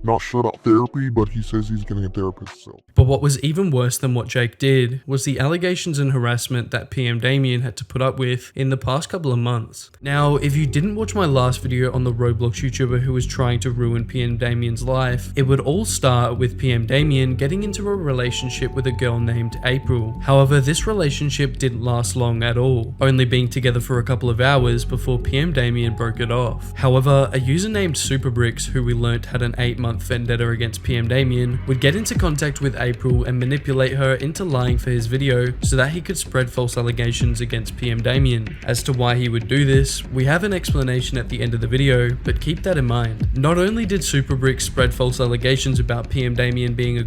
not sure about therapy, but he says he's getting a therapist, so. But what was even worse than what Jake did was the allegations and harassment that PM Damien had to put up with in the past couple of months. Now, if you didn't watch my last video on the Roblox YouTuber who was trying to ruin PM Damien's life, it would all start with PM Damien getting into a relationship with a girl named April. However, this relationship didn't last long at all, only being together for a couple of hours before PM Damien broke it off. However, a user named Superbricks, who we learnt had an 8-month vendetta against PM Damien, would get into contact with April and manipulate her into lying for his video so that he could spread false allegations against PM Damien. As to why he would do this, we have an explanation at the end of the video, but keep that in mind. Not only did Superbricks spread false allegations about PM Damien being a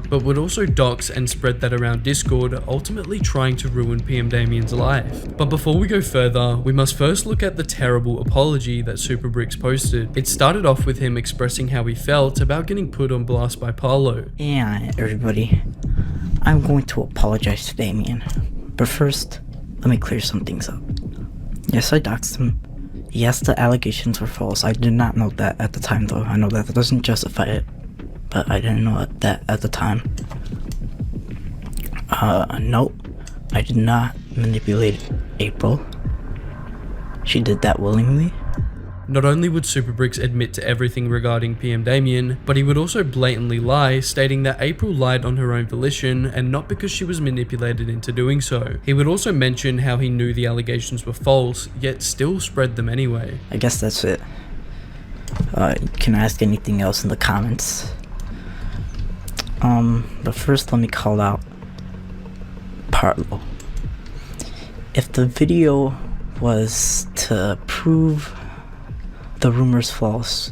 but would also dox and spread that around Discord, ultimately trying to ruin PM Damien's life. But before we go further, we must first look at the terrible apology that Superbricks posted. It started off with him expressing how he felt about getting put on blast by Parlo. Yeah, everybody, I'm going to apologize to Damien, but first, let me clear some things up. Yes, I doxed him. Yes, the allegations were false. I did not know that at the time, though. I know that doesn't justify it, but I didn't know that at the time. No, I did not manipulate April. She did that willingly. Not only would Superbricks admit to everything regarding PM Damien, but he would also blatantly lie, stating that April lied on her own volition and not because she was manipulated into doing so. He would also mention how he knew the allegations were false, yet still spread them anyway. I guess that's it. You can ask anything else in the comments. But first let me call out Parlo. If the video was to prove the rumors false,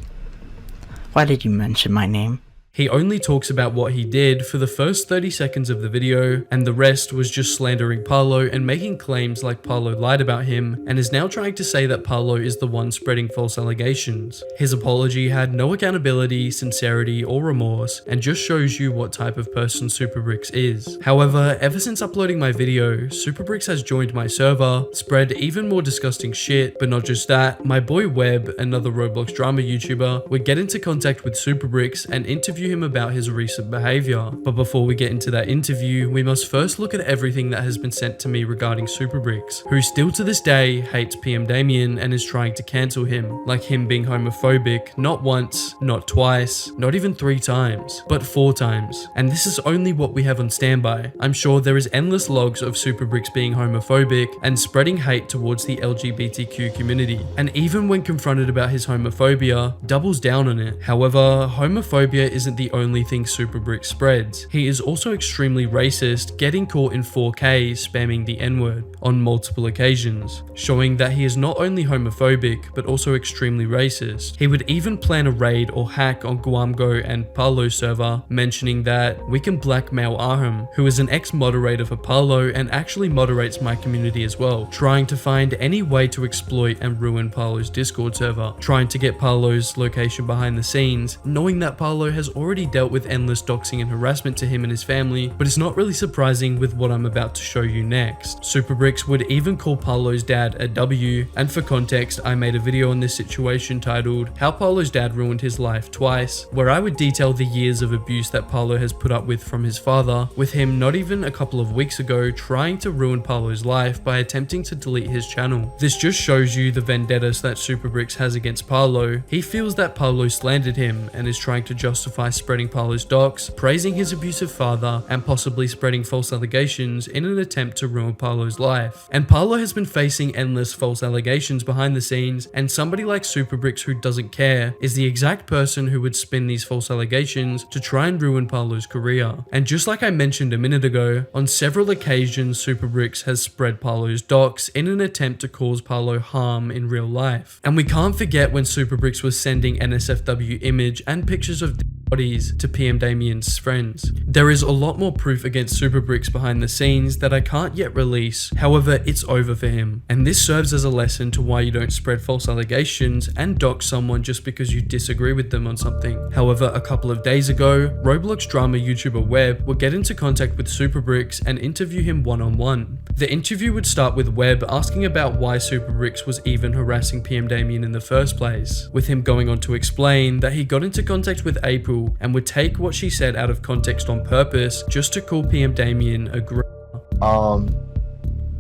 why did you mention my name? He only talks about what he did for the first 30 seconds of the video, and the rest was just slandering Parlo and making claims like Parlo lied about him, and is now trying to say that Parlo is the one spreading false allegations. His apology had no accountability, sincerity, or remorse, and just shows you what type of person Superbricks is. However, ever since uploading my video, Superbricks has joined my server, spread even more disgusting shit, but not just that, my boy Webb, another Roblox drama YouTuber, would get into contact with Superbricks and interview him about his recent behavior. But before we get into that interview, we must first look at everything that has been sent to me regarding Superbricks, who still to this day hates PM Damien and is trying to cancel him, like him being homophobic not once, not twice, not even 3 times, but 4 times. And this is only what we have on standby. I'm sure there is endless logs of Superbricks being homophobic and spreading hate towards the LGBTQ community, and even when confronted about his homophobia, doubles down on it. However, homophobia isn't the only thing Superbricks spreads. He is also extremely racist, getting caught in 4K spamming the N-word on multiple occasions, showing that he is not only homophobic but also extremely racist. He would even plan a raid or hack on Guamgo and Parlo server, mentioning that we can blackmail Aham, who is an ex-moderator for Parlo and actually moderates my community as well, trying to find any way to exploit and ruin Parlo's Discord server, trying to get Parlo's location behind the scenes, knowing that Parlo has already dealt with endless doxing and harassment to him and his family, but it's not really surprising with what I'm about to show you next. Superbricks would even call Parlo's dad a W, and for context, I made a video on this situation titled How Parlo's Dad Ruined His Life Twice, where I would detail the years of abuse that Parlo has put up with from his father, with him not even a couple of weeks ago trying to ruin Parlo's life by attempting to delete his channel. This just shows you the vendettas that Superbricks has against Parlo. He feels that Parlo slandered him and is trying to justify spreading Parlo's docs, praising his abusive father, and possibly spreading false allegations in an attempt to ruin Parlo's life. And Parlo has been facing endless false allegations behind the scenes, and somebody like Superbricks who doesn't care is the exact person who would spin these false allegations to try and ruin Parlo's career. And just like I mentioned a minute ago, on several occasions Superbricks has spread Parlo's docs in an attempt to cause Parlo harm in real life. And we can't forget when Superbricks was sending NSFW image and pictures of bodies to PM Damien's friends. There is a lot more proof against Superbricks behind the scenes that I can't yet release, however it's over for him. And this serves as a lesson to why you don't spread false allegations and dox someone just because you disagree with them on something. However, a couple of days ago, Roblox drama YouTuber Webb would get into contact with Superbricks and interview him one-on-one. The interview would start with Webb asking about why Superbricks was even harassing PM Damien in the first place, with him going on to explain that he got into contact with April and would take what she said out of context on purpose just to call PM Damien a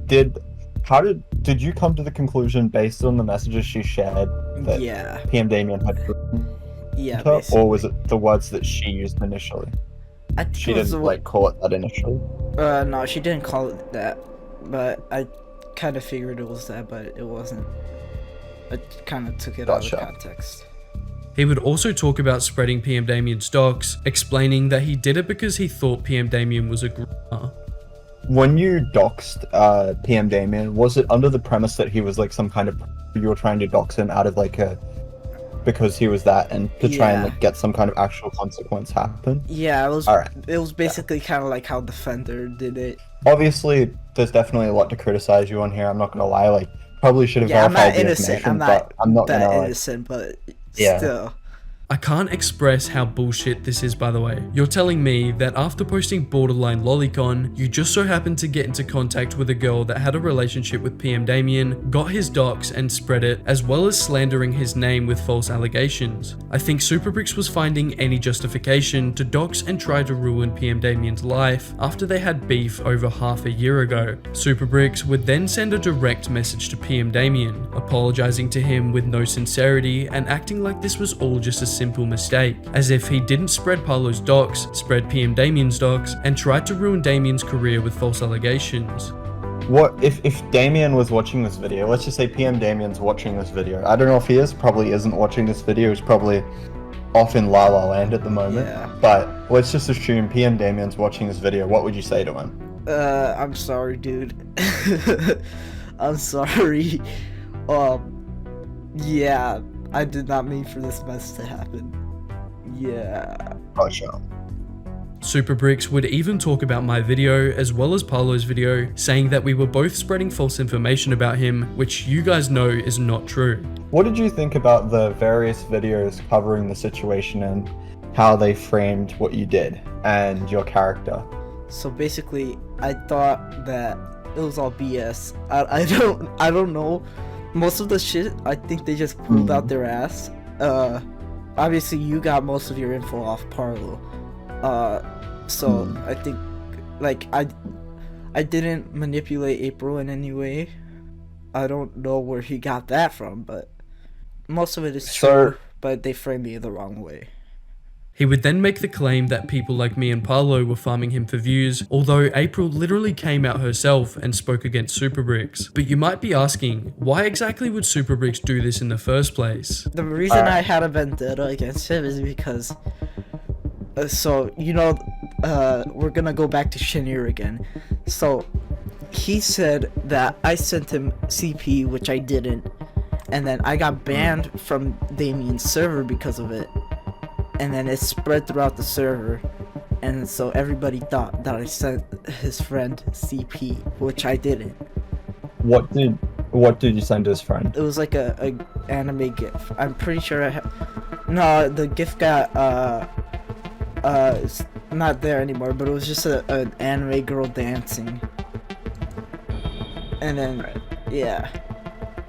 Did you come to the conclusion based on the messages she shared that PM Damien had her, or was it the words that she used initially? I think she didn't call it that initially. No, she didn't call it that, but I kind of figured it was that, but it wasn't. I kind of took it out of context. He would also talk about spreading PM Damien's docs, explaining that he did it because he thought PM Damien was a groomer. When you doxed PM Damien, was it under the premise that he was like some kind of, you were trying to dox him out of like a, because he was that, and to try and like get some kind of actual consequence happen? Yeah, it was basically kind of like how Defender did it. Obviously, there's definitely a lot to criticize you on here, I'm not gonna lie, like, probably should have verified the information, I'm not that gonna, innocent, but yeah. Still. I can't express how bullshit this is, by the way. You're telling me that after posting Borderline Lolicon, you just so happened to get into contact with a girl that had a relationship with PM Damien, got his docs and spread it, as well as slandering his name with false allegations. I think Superbricks was finding any justification to dox and try to ruin PM Damien's life after they had beef over half a year ago. Superbricks would then send a direct message to PM Damien, apologizing to him with no sincerity and acting like this was all just a simple mistake, as if he didn't spread Parlo's docs, spread PM Damien's docs, and tried to ruin Damien's career with false allegations. What if Damien was watching this video? Let's just say PM Damien's watching this video. I don't know if he is. Probably isn't watching this video. He's probably off in La La Land at the moment. Yeah. But let's just assume PM Damien's watching this video. What would you say to him? I'm sorry, dude. I'm sorry. Yeah, I did not mean for this mess to happen. Yeah. Gotcha. Superbricks would even talk about my video as well as Parlo's video, saying that we were both spreading false information about him, which you guys know is not true. What did you think about the various videos covering the situation and how they framed what you did and your character? So basically, I thought that it was all BS. I don't know. Most of the shit, I think they just pulled out their ass. Obviously you got most of your info off Parlo. So I think, like, I didn't manipulate April in any way. I don't know where he got that from, but most of it is true, but they framed me the wrong way. He would then make the claim that people like me and Parlo were farming him for views, although April literally came out herself and spoke against Superbricks. But you might be asking, why exactly would Superbricks do this in the first place? The reason I had a vendetta against him is because, so, you know, we're gonna go back to Shinir again. So, he said that I sent him CP, which I didn't, and then I got banned from Damien's server because of it. And then it spread throughout the server, and so everybody thought that I sent his friend CP, which I didn't. What did you send to his friend? It was like a anime GIF. I'm pretty sure no, the GIF got it's not there anymore, but it was just an anime girl dancing. And then yeah.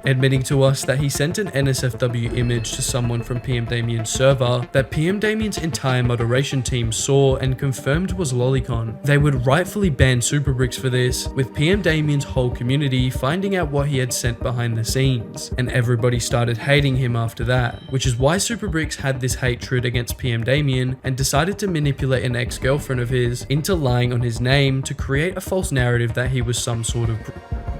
Admitting to us that he sent an NSFW image to someone from PM Damien's server that PM Damien's entire moderation team saw and confirmed was Lolicon. They would rightfully ban Superbricks for this, with PM Damien's whole community finding out what he had sent behind the scenes, and everybody started hating him after that, which is why Superbricks had this hatred against PM Damien and decided to manipulate an ex-girlfriend of his into lying on his name to create a false narrative that he was some sort of...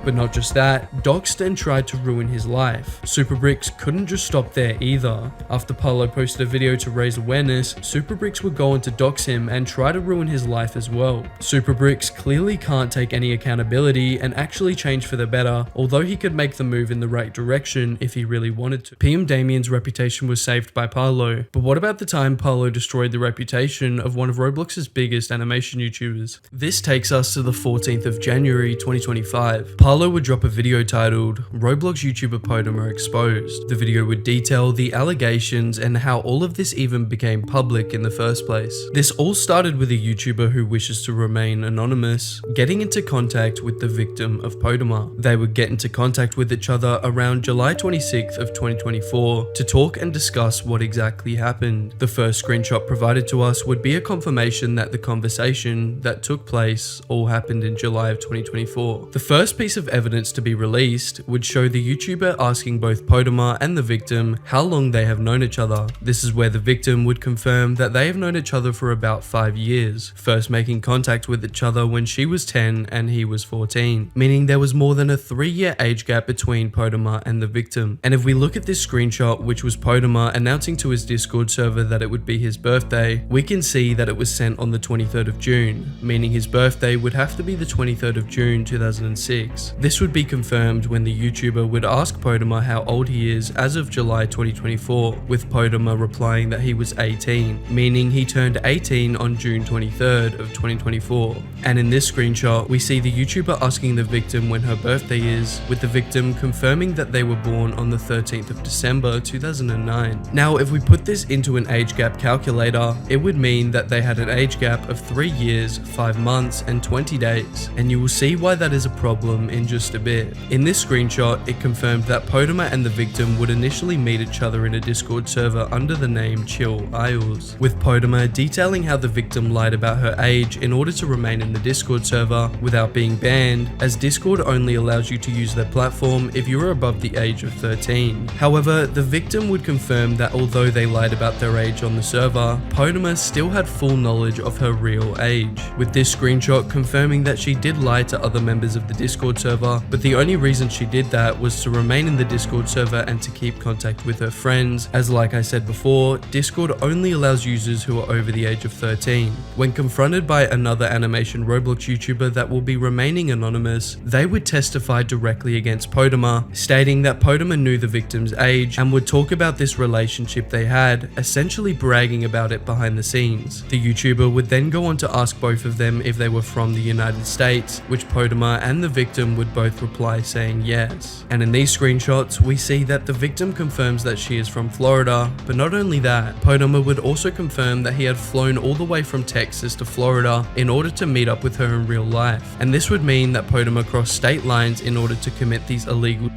But not just that, doxed and tried to ruin his life. Superbricks couldn't just stop there either. After Parlo posted a video to raise awareness, Superbricks would go on to dox him and try to ruin his life as well. Superbricks clearly can't take any accountability and actually change for the better, although he could make the move in the right direction if he really wanted to. PM Damien's reputation was saved by Parlo, but what about the time Parlo destroyed the reputation of one of Roblox's biggest animation YouTubers? This takes us to the 14th of January 2025. Parlo would drop a video titled Roblox YouTuber Podmer Exposed. The video would detail the allegations and how all of this even became public in the first place. This all started with a YouTuber who wishes to remain anonymous getting into contact with the victim of Podmer. They would get into contact with each other around July 26th of 2024 to talk and discuss what exactly happened. The first screenshot provided to us would be a confirmation that the conversation that took place all happened in July of 2024. The first piece of evidence to be released would show the YouTuber asking both Podmer and the victim how long they have known each other. This is where the victim would confirm that they have known each other for about 5 years, first making contact with each other when she was 10 and he was 14, meaning there was more than a 3-year age gap between Podmer and the victim. And if we look at this screenshot, which was Podmer announcing to his Discord server that it would be his birthday, we can see that it was sent on the 23rd of June, meaning his birthday would have to be the 23rd of June 2006. This would be confirmed when the YouTuber would ask Podmer how old he is as of July 2024, with Podmer replying that he was 18, meaning he turned 18 on June 23rd of 2024. And in this screenshot, we see the YouTuber asking the victim when her birthday is, with the victim confirming that they were born on the 13th of December 2009. Now, if we put this into an age gap calculator, it would mean that they had an age gap of 3 years, 5 months, and 20 days, and you will see why that is a problem in just a bit. In this screenshot, it confirmed that Podmer and the victim would initially meet each other in a Discord server under the name Chill Isles, with Podmer detailing how the victim lied about her age in order to remain in the Discord server without being banned, as Discord only allows you to use their platform if you are above the age of 13. However, the victim would confirm that although they lied about their age on the server, Podmer still had full knowledge of her real age, with this screenshot confirming that she did lie to other members of the Discord server, but the only reason she did that was to remain in the Discord server and to keep contact with her friends, as like I said before, Discord only allows users who are over the age of 13. When confronted by another animation Roblox YouTuber that will be remaining anonymous, they would testify directly against Podmer, stating that Podmer knew the victim's age and would talk about this relationship they had, essentially bragging about it behind the scenes. The YouTuber would then go on to ask both of them if they were from the United States, which Podmer and the victim would both reply saying yes. And in these screenshots, we see that the victim confirms that she is from Florida, but not only that, Podmer would also confirm that he had flown all the way from Texas to Florida in order to meet up with her in real life. And this would mean that Podmer crossed state lines in order to commit these illegal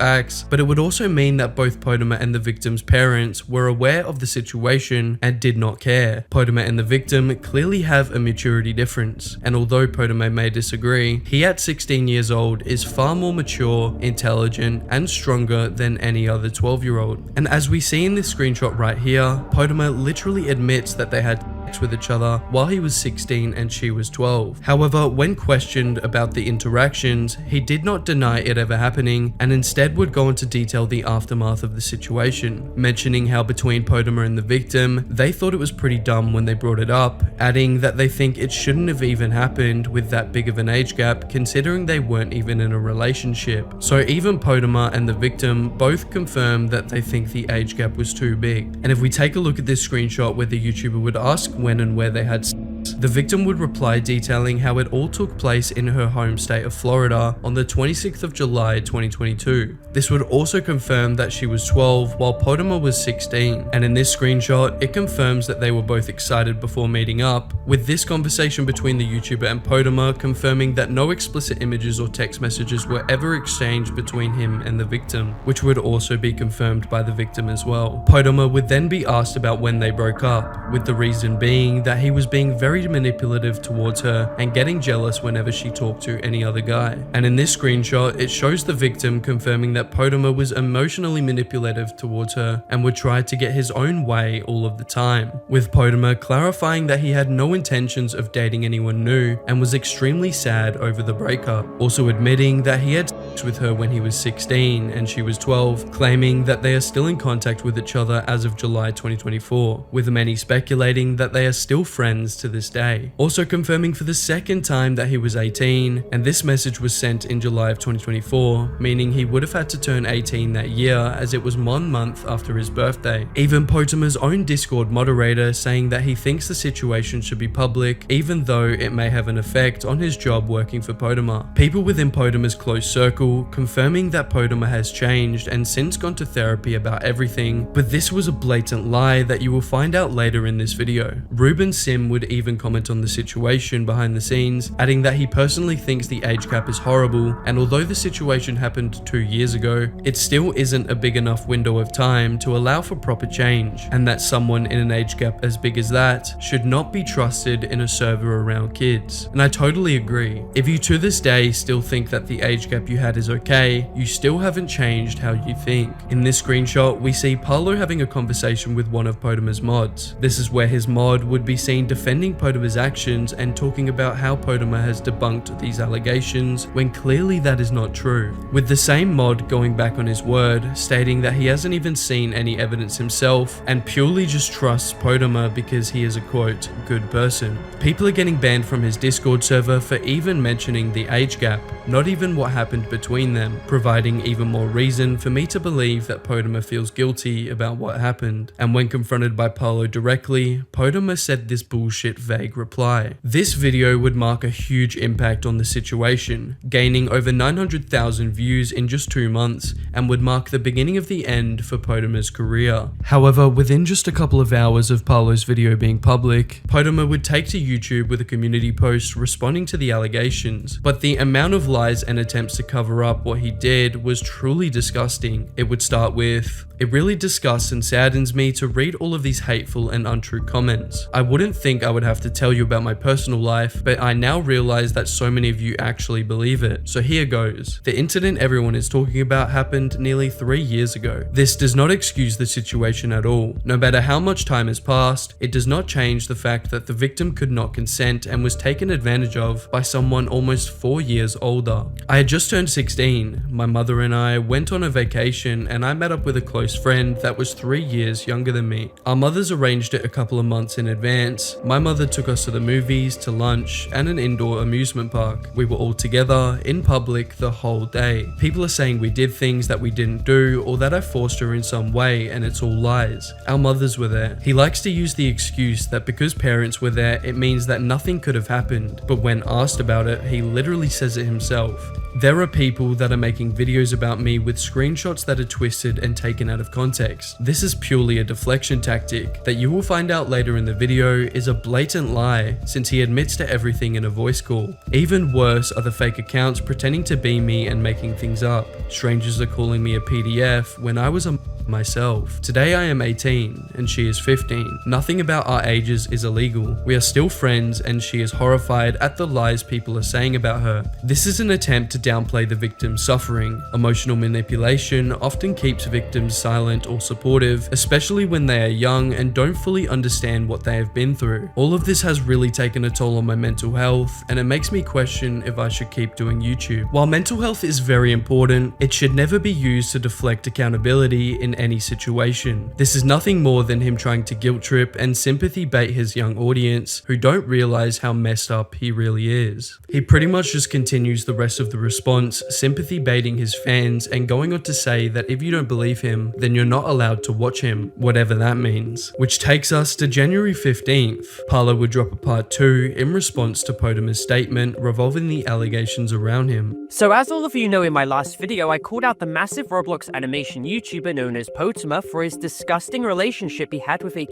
acts, but it would also mean that both Podmer and the victim's parents were aware of the situation and did not care. Podmer and the victim clearly have a maturity difference, and although Podmer may disagree, he at 16 years old is far more mature, intelligent, and stronger than any other 12-year-old. And as we see in this screenshot right here, Podmer literally admits that they had with each other while he was 16 and she was 12. However, when questioned about the interactions, he did not deny it ever happening and instead would go into detail the aftermath of the situation, mentioning how between Podmer and the victim, they thought it was pretty dumb when they brought it up, adding that they think it shouldn't have even happened with that big of an age gap considering they weren't even in a relationship. So even Podmer and the victim both confirmed that they think the age gap was too big. And if we take a look at this screenshot where the YouTuber would ask when and where they had sex, the victim would reply detailing how it all took place in her home state of Florida on the 26th of July 2022. This would also confirm that she was 12 while Podmer was 16, and in this screenshot it confirms that they were both excited before meeting up, with this conversation between the YouTuber and Podmer confirming that no explicit images or text messages were ever exchanged between him and the victim, which would also be confirmed by the victim as well. Podmer would then be asked about when they broke up, with the reason being that he was being very manipulative towards her and getting jealous whenever she talked to any other guy. And in this screenshot, it shows the victim confirming that Podmer was emotionally manipulative towards her and would try to get his own way all of the time, with Podmer clarifying that he had no intentions of dating anyone new and was extremely sad over the breakup, also admitting that he had sex with her when he was 16 and she was 12, claiming that they are still in contact with each other as of July 2024, with many speculating that they are still friends to this day. Also confirming for the second time that he was 18, and this message was sent in July of 2024, meaning he would have had to turn 18 that year as it was 1 month after his birthday. Even Podmer's own Discord moderator saying that he thinks the situation should be public, even though it may have an effect on his job working for Podmer. People within Podmer's close circle confirming that Podmer has changed and since gone to therapy about everything, but this was a blatant lie that you will find out later in this video. Ruben Sim would even comment on the situation behind the scenes, adding that he personally thinks the age gap is horrible, and although the situation happened 2 years ago, it still isn't a big enough window of time to allow for proper change, and that someone in an age gap as big as that should not be trusted in a server around kids. And I totally agree. If you to this day still think that the age gap you had is okay, you still haven't changed how you think. In this screenshot, we see Parlo having a conversation with one of Podmer's mods. This is where his mod would be seen defending Podmer's actions and talking about how Podmer has debunked these allegations when clearly that is not true, with the same mod going back on his word, stating that he hasn't even seen any evidence himself and purely just trusts Podmer because he is a quote, good person. People are getting banned from his Discord server for even mentioning the age gap, not even what happened between them, providing even more reason for me to believe that Podmer feels guilty about what happened. And when confronted by Parlo directly, Podmer said this bullshit vague reply. This video would mark a huge impact on the situation, gaining over 900,000 views in just 2 months, and would mark the beginning of the end for Podmer's career. However, within just a couple of hours of Parlo's video being public, Podmer would take to YouTube with a community post responding to the allegations, but the amount of lies and attempts to cover up what he did was truly disgusting. It would start with, It really disgusts and saddens me to read all of these hateful and untrue comments. I wouldn't think I would have to tell you about my personal life, but I now realize that so many of you actually believe it. So here goes. The incident everyone is talking about happened nearly 3 years ago. This does not excuse the situation at all. No matter how much time has passed, it does not change the fact that the victim could not consent and was taken advantage of by someone almost 4 years older. I had just turned 16. My mother and I went on a vacation and I met up with a close friend that was 3 years younger than me. Our mothers arranged it a couple of months in advance. My mother took us to the movies, to lunch, and an indoor amusement park. We were all together in public the whole day. People are saying we did things that we didn't do or that I forced her in some way, and it's all lies. Our mothers were there. He likes to use the excuse that because parents were there, it means that nothing could have happened, but when asked about it, he literally says it himself. There are people that are making videos about me with screenshots that are twisted and taken out of context. This is purely a deflection tactic that you will find out later in the video is a blatant lie, since he admits to everything in a voice call. Even worse are the fake accounts pretending to be me and making things up. Strangers are calling me a PDF when I was a myself. Today I am 18 and she is 15. Nothing about our ages is illegal. We are still friends and she is horrified at the lies people are saying about her. This is an attempt to downplay the victim's suffering. Emotional manipulation often keeps victims silent or supportive, especially when they are young and don't fully understand what they have been through. All of this has really taken a toll on my mental health, and it makes me question if I should keep doing YouTube. While mental health is very important, it should never be used to deflect accountability in any situation. This is nothing more than him trying to guilt trip and sympathy bait his young audience who don't realize how messed up he really is. He pretty much just continues the rest of the response, sympathy baiting his fans and going on to say that if you don't believe him, then you're not allowed to watch him, whatever that means. Which takes us to January 15th. Parlo would drop a part 2 in response to Podmer's statement revolving the allegations around him. So as all of you know, in my last video, I called out the massive Roblox animation YouTuber known as Podmer for his disgusting relationship he had with a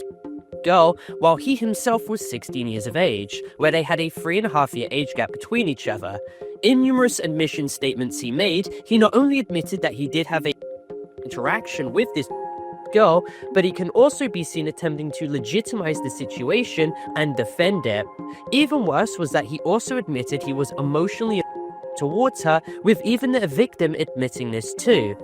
girl while he himself was 16 years of age, where they had a 3.5-year age gap between each other. In numerous admission statements he made, he not only admitted that he did have a interaction with this girl, but he can also be seen attempting to legitimize the situation and defend it. Even worse was that he also admitted he was emotionally towards her, with even the victim admitting this too.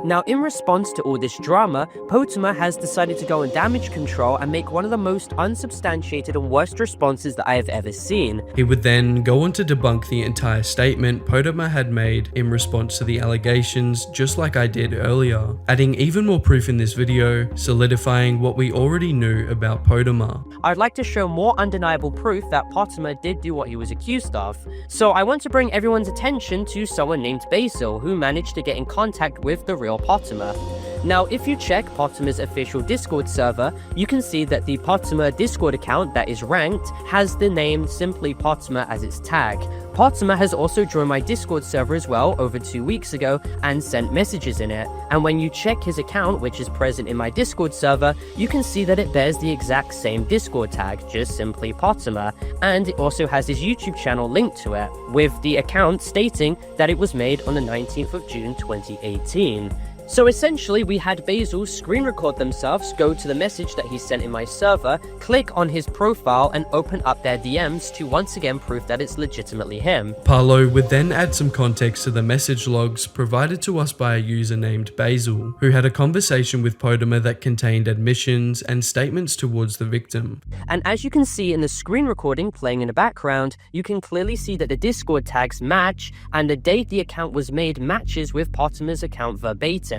Now, in response to all this drama, Podmer has decided to go on damage control and make one of the most unsubstantiated and worst responses that I have ever seen. He would then go on to debunk the entire statement Podmer had made in response to the allegations, just like I did earlier, adding even more proof in this video, solidifying what we already knew about Podmer. I'd like to show more undeniable proof that Podmer did do what he was accused of. So I want to bring everyone's attention to someone named Basil, who managed to get in contact with the real Podmer. Now, if you check Podmer's official Discord server, you can see that the Podmer Discord account that is ranked has the name simply Podmer as its tag. Podmer has also joined my Discord server as well over 2 weeks ago and sent messages in it. And when you check his account, which is present in my Discord server, you can see that it bears the exact same Discord tag, just simply Podmer, and it also has his YouTube channel linked to it, with the account stating that it was made on the 19th of June 2018. So essentially, we had Basil screen record themselves, go to the message that he sent in my server, click on his profile and open up their DMs to once again prove that it's legitimately him. Parlo would then add some context to the message logs provided to us by a user named Basil, who had a conversation with Podmer that contained admissions and statements towards the victim. And as you can see in the screen recording playing in the background, you can clearly see that the Discord tags match and the date the account was made matches with Podmer's account verbatim.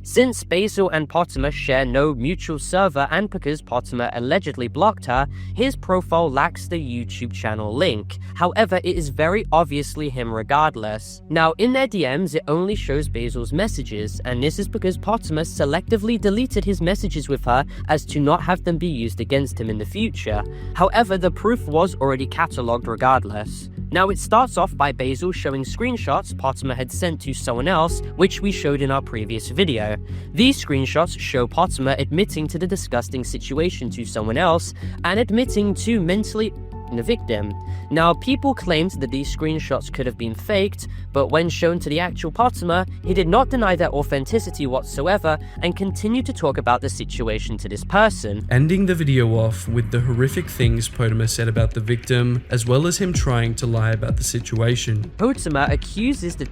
Since Basil and Podmer share no mutual server and because Podmer allegedly blocked her, his profile lacks the YouTube channel link. However, it is very obviously him regardless. Now, in their DMs, it only shows Basil's messages, and this is because Podmer selectively deleted his messages with her as to not have them be used against him in the future. However, the proof was already catalogued regardless. Now, it starts off by Basil showing screenshots Podmer had sent to someone else, which we showed in our previous video. These screenshots show Podmer admitting to the disgusting situation to someone else and admitting to mentally the victim. Now, people claimed that these screenshots could have been faked, but when shown to the actual Podmer, he did not deny their authenticity whatsoever and continued to talk about the situation to this person. Ending the video off with the horrific things Podmer said about the victim, as well as him trying to lie about the situation. Podmer accuses the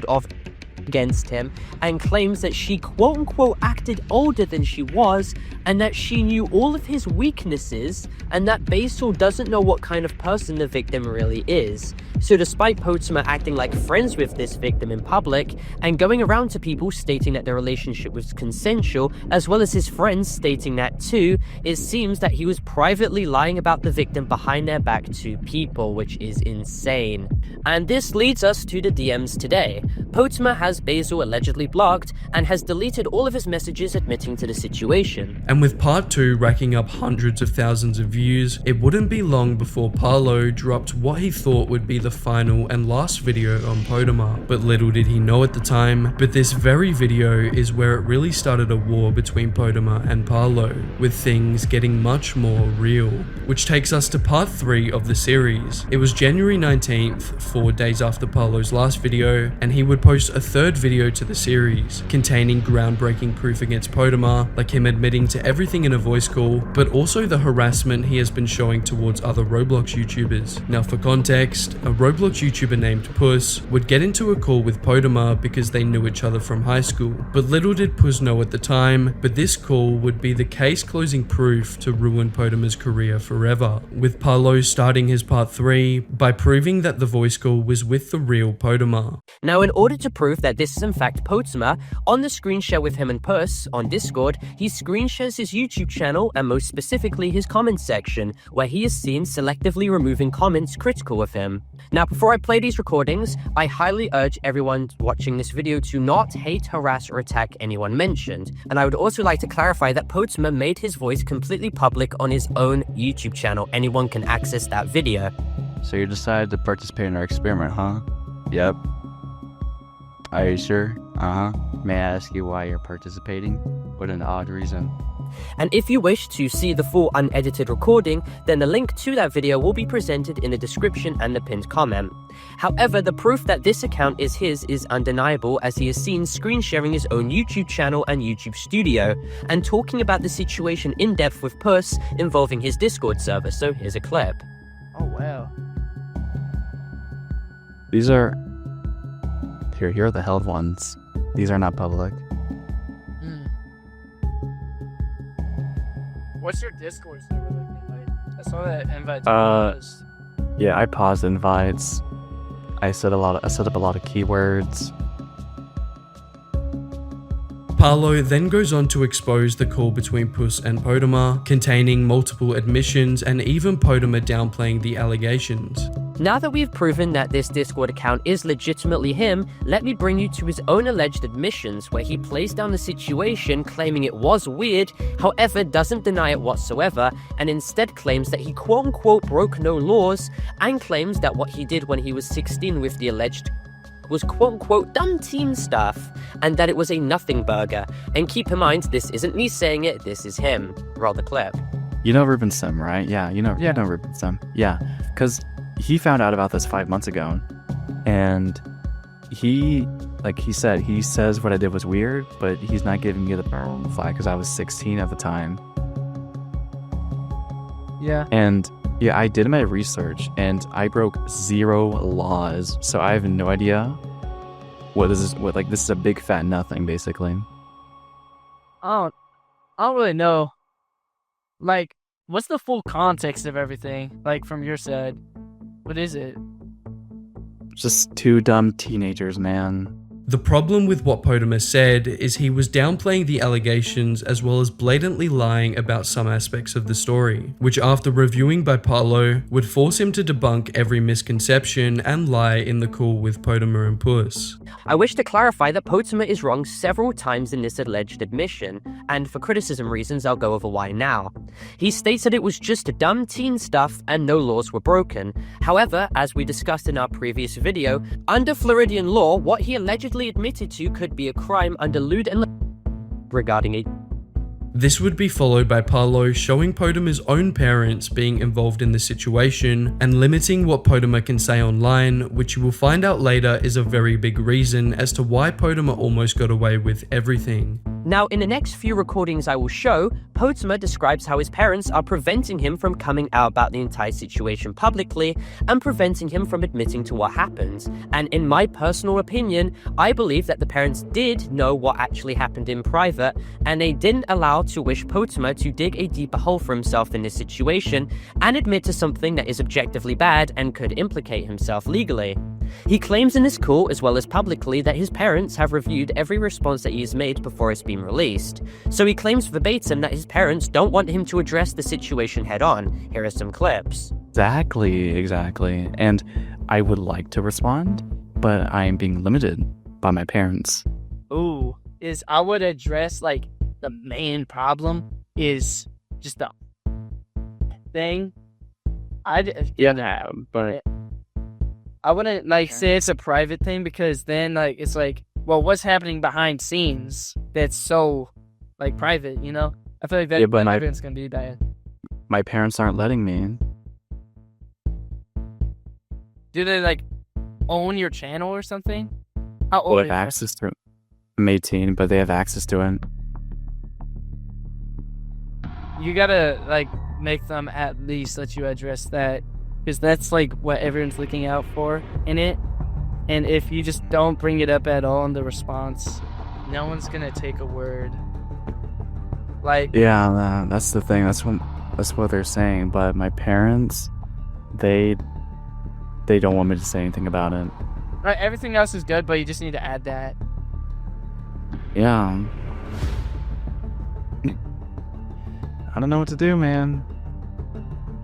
of against him and claims that she quote-unquote acted older than she was and that she knew all of his weaknesses and that Basil doesn't know what kind of person the victim really is. So despite Podmer acting like friends with this victim in public and going around to people stating that their relationship was consensual, as well as his friends stating that too, it seems that he was privately lying about the victim behind their back to people, which is insane. And this leads us to the DMs today. Podmer has Basil allegedly blocked and has deleted all of his messages admitting to the situation. And with part 2 racking up hundreds of thousands of views, it wouldn't be long before Parlo dropped what he thought would be the final and last video on Podmer. But little did he know at the time, but this very video is where it really started a war between Podmer and Parlo, with things getting much more real. Which takes us to part 3 of the series. It was January 19th, 4 days after Parlo's last video, and he would post a third video to the series, containing groundbreaking proof against Podmer, like him admitting to everything in a voice call, but also the harassment he has been showing towards other Roblox YouTubers. Now for context, a Roblox YouTuber named Puss would get into a call with Podmer because they knew each other from high school, but little did Puss know at the time, but this call would be the case closing proof to ruin Podmer's career forever, with Parlo starting his part 3 by proving that the voice call was with the real Podmer. Now, in order to prove that this is in fact Podmer, on the screen share with him and Puss on Discord, he screen shares his YouTube channel and most specifically his comments section, where he is seen selectively removing comments critical of him. Now, before I play these recordings, I highly urge everyone watching this video to not hate, harass, or attack anyone mentioned. And I would also like to clarify that Podmer made his voice completely public on his own YouTube channel. Anyone can access that video. So you decided to participate in our experiment, huh? Yep. Are you sure? Uh-huh. May I ask you why you're participating? What an odd reason. And if you wish to see the full unedited recording, then the link to that video will be presented in the description and the pinned comment. However, the proof that this account is his is undeniable, as he is seen screen sharing his own YouTube channel and YouTube studio, and talking about the situation in depth with Puss involving his Discord server, so here's a clip. Oh wow. These are... Here are the held ones. These are not public. What's your Discord server like? I saw that invite. Yeah, I paused invites. I set up a lot of keywords. Parlo then goes on to expose the call between Puss and Podmer, containing multiple admissions and even Podmer downplaying the allegations. Now that we've proven that this Discord account is legitimately him, let me bring you to his own alleged admissions, where he plays down the situation, claiming it was weird, however doesn't deny it whatsoever, and instead claims that he quote-unquote broke no laws, and claims that what he did when he was 16 with the alleged was quote-unquote dumb teen stuff, and that it was a nothing burger. And keep in mind, this isn't me saying it, this is him. Roll the clip. You know Ruben Sim, right? Yeah, you know Ruben Sim. Yeah, because he found out about this 5 months ago, and he says what I did was weird, but he's not giving me the flag because I was 16 at the time. Yeah. And yeah, I did my research and I broke 0 laws, so I have no idea what this is. This is a big fat nothing, basically. I don't really know. Like, what's the full context of everything? Like, from your side, what is it? Just 2 dumb teenagers, man. The problem with what Podmer said is he was downplaying the allegations as well as blatantly lying about some aspects of the story, which after reviewing by Parlo would force him to debunk every misconception and lie in the call with Podmer and Puss. I wish to clarify that Podmer is wrong several times in this alleged admission, and for criticism reasons I'll go over why now. He states that it was just dumb teen stuff and no laws were broken. However, as we discussed in our previous video, under Floridian law, what he allegedly admitted to could be a crime under lewd and regarding a This would be followed by Parlo showing Podmer's own parents being involved in the situation and limiting what Podmer can say online, which you will find out later is a very big reason as to why Podmer almost got away with everything. Now, in the next few recordings I will show, Podmer describes how his parents are preventing him from coming out about the entire situation publicly and preventing him from admitting to what happened. And in my personal opinion, I believe that the parents did know what actually happened in private, and they didn't allow to wish Podmer to dig a deeper hole for himself in this situation and admit to something that is objectively bad and could implicate himself legally. He claims in this call, as well as publicly, that his parents have reviewed every response that he has made before it's been released. So he claims verbatim that his parents don't want him to address the situation head-on. Here are some clips. Exactly. And I would like to respond, but I am being limited by my parents. Ooh, I would address, like, the main problem is just the thing. But I wouldn't, like, say it's a private thing, because then, like, it's like, well, what's happening behind scenes that's so, like, private, you know? I feel like that it's gonna be bad. My parents aren't letting me. Do they, like, own your channel or something? How old Well, are they you? have access to it. I'm 18, but they have access to it. You gotta, like, make them at least let you address that, because that's, like, what everyone's looking out for in it. And if you just don't bring it up at all in the response, no one's gonna take a word. Like, Yeah, that's the thing. That's what they're saying. But my parents, they don't want me to say anything about it. right, everything else is good, but you just need to add that. Yeah. I don't know what to do, man.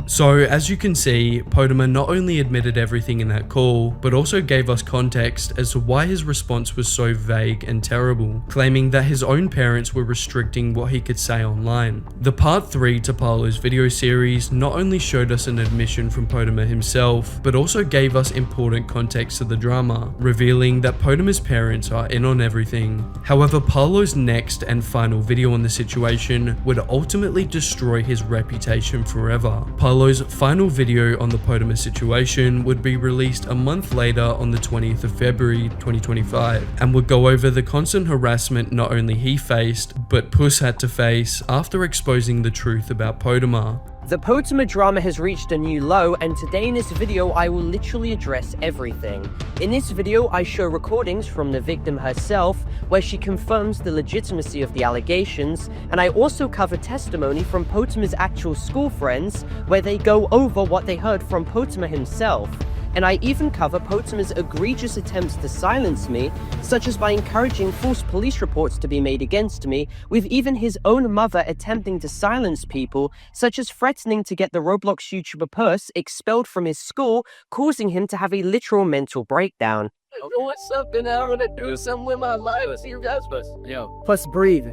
So, as you can see, Podmer not only admitted everything in that call, but also gave us context as to why his response was so vague and terrible, claiming that his own parents were restricting what he could say online. The part 3 to Parlo's video series not only showed us an admission from Podmer himself, but also gave us important context to the drama, revealing that Podmer's parents are in on everything. However, Parlo's next and final video on the situation would ultimately destroy his reputation forever. Parlo's final video on the Podmer situation would be released a month later on the 20th of February 2025 and would go over the constant harassment not only he faced, but Puss had to face after exposing the truth about Podmer. The Podmer drama has reached a new low, and today in this video I will literally address everything. In this video I show recordings from the victim herself, where she confirms the legitimacy of the allegations, and I also cover testimony from Podmer's actual school friends, where they go over what they heard from Podmer himself. And I even cover Podmer's egregious attempts to silence me, such as by encouraging false police reports to be made against me, with even his own mother attempting to silence people, such as threatening to get the Roblox YouTuber Puss expelled from his school, causing him to have a literal mental breakdown. I don't know what's up, and I'm gonna do something with my life. Yo. Plus breathe.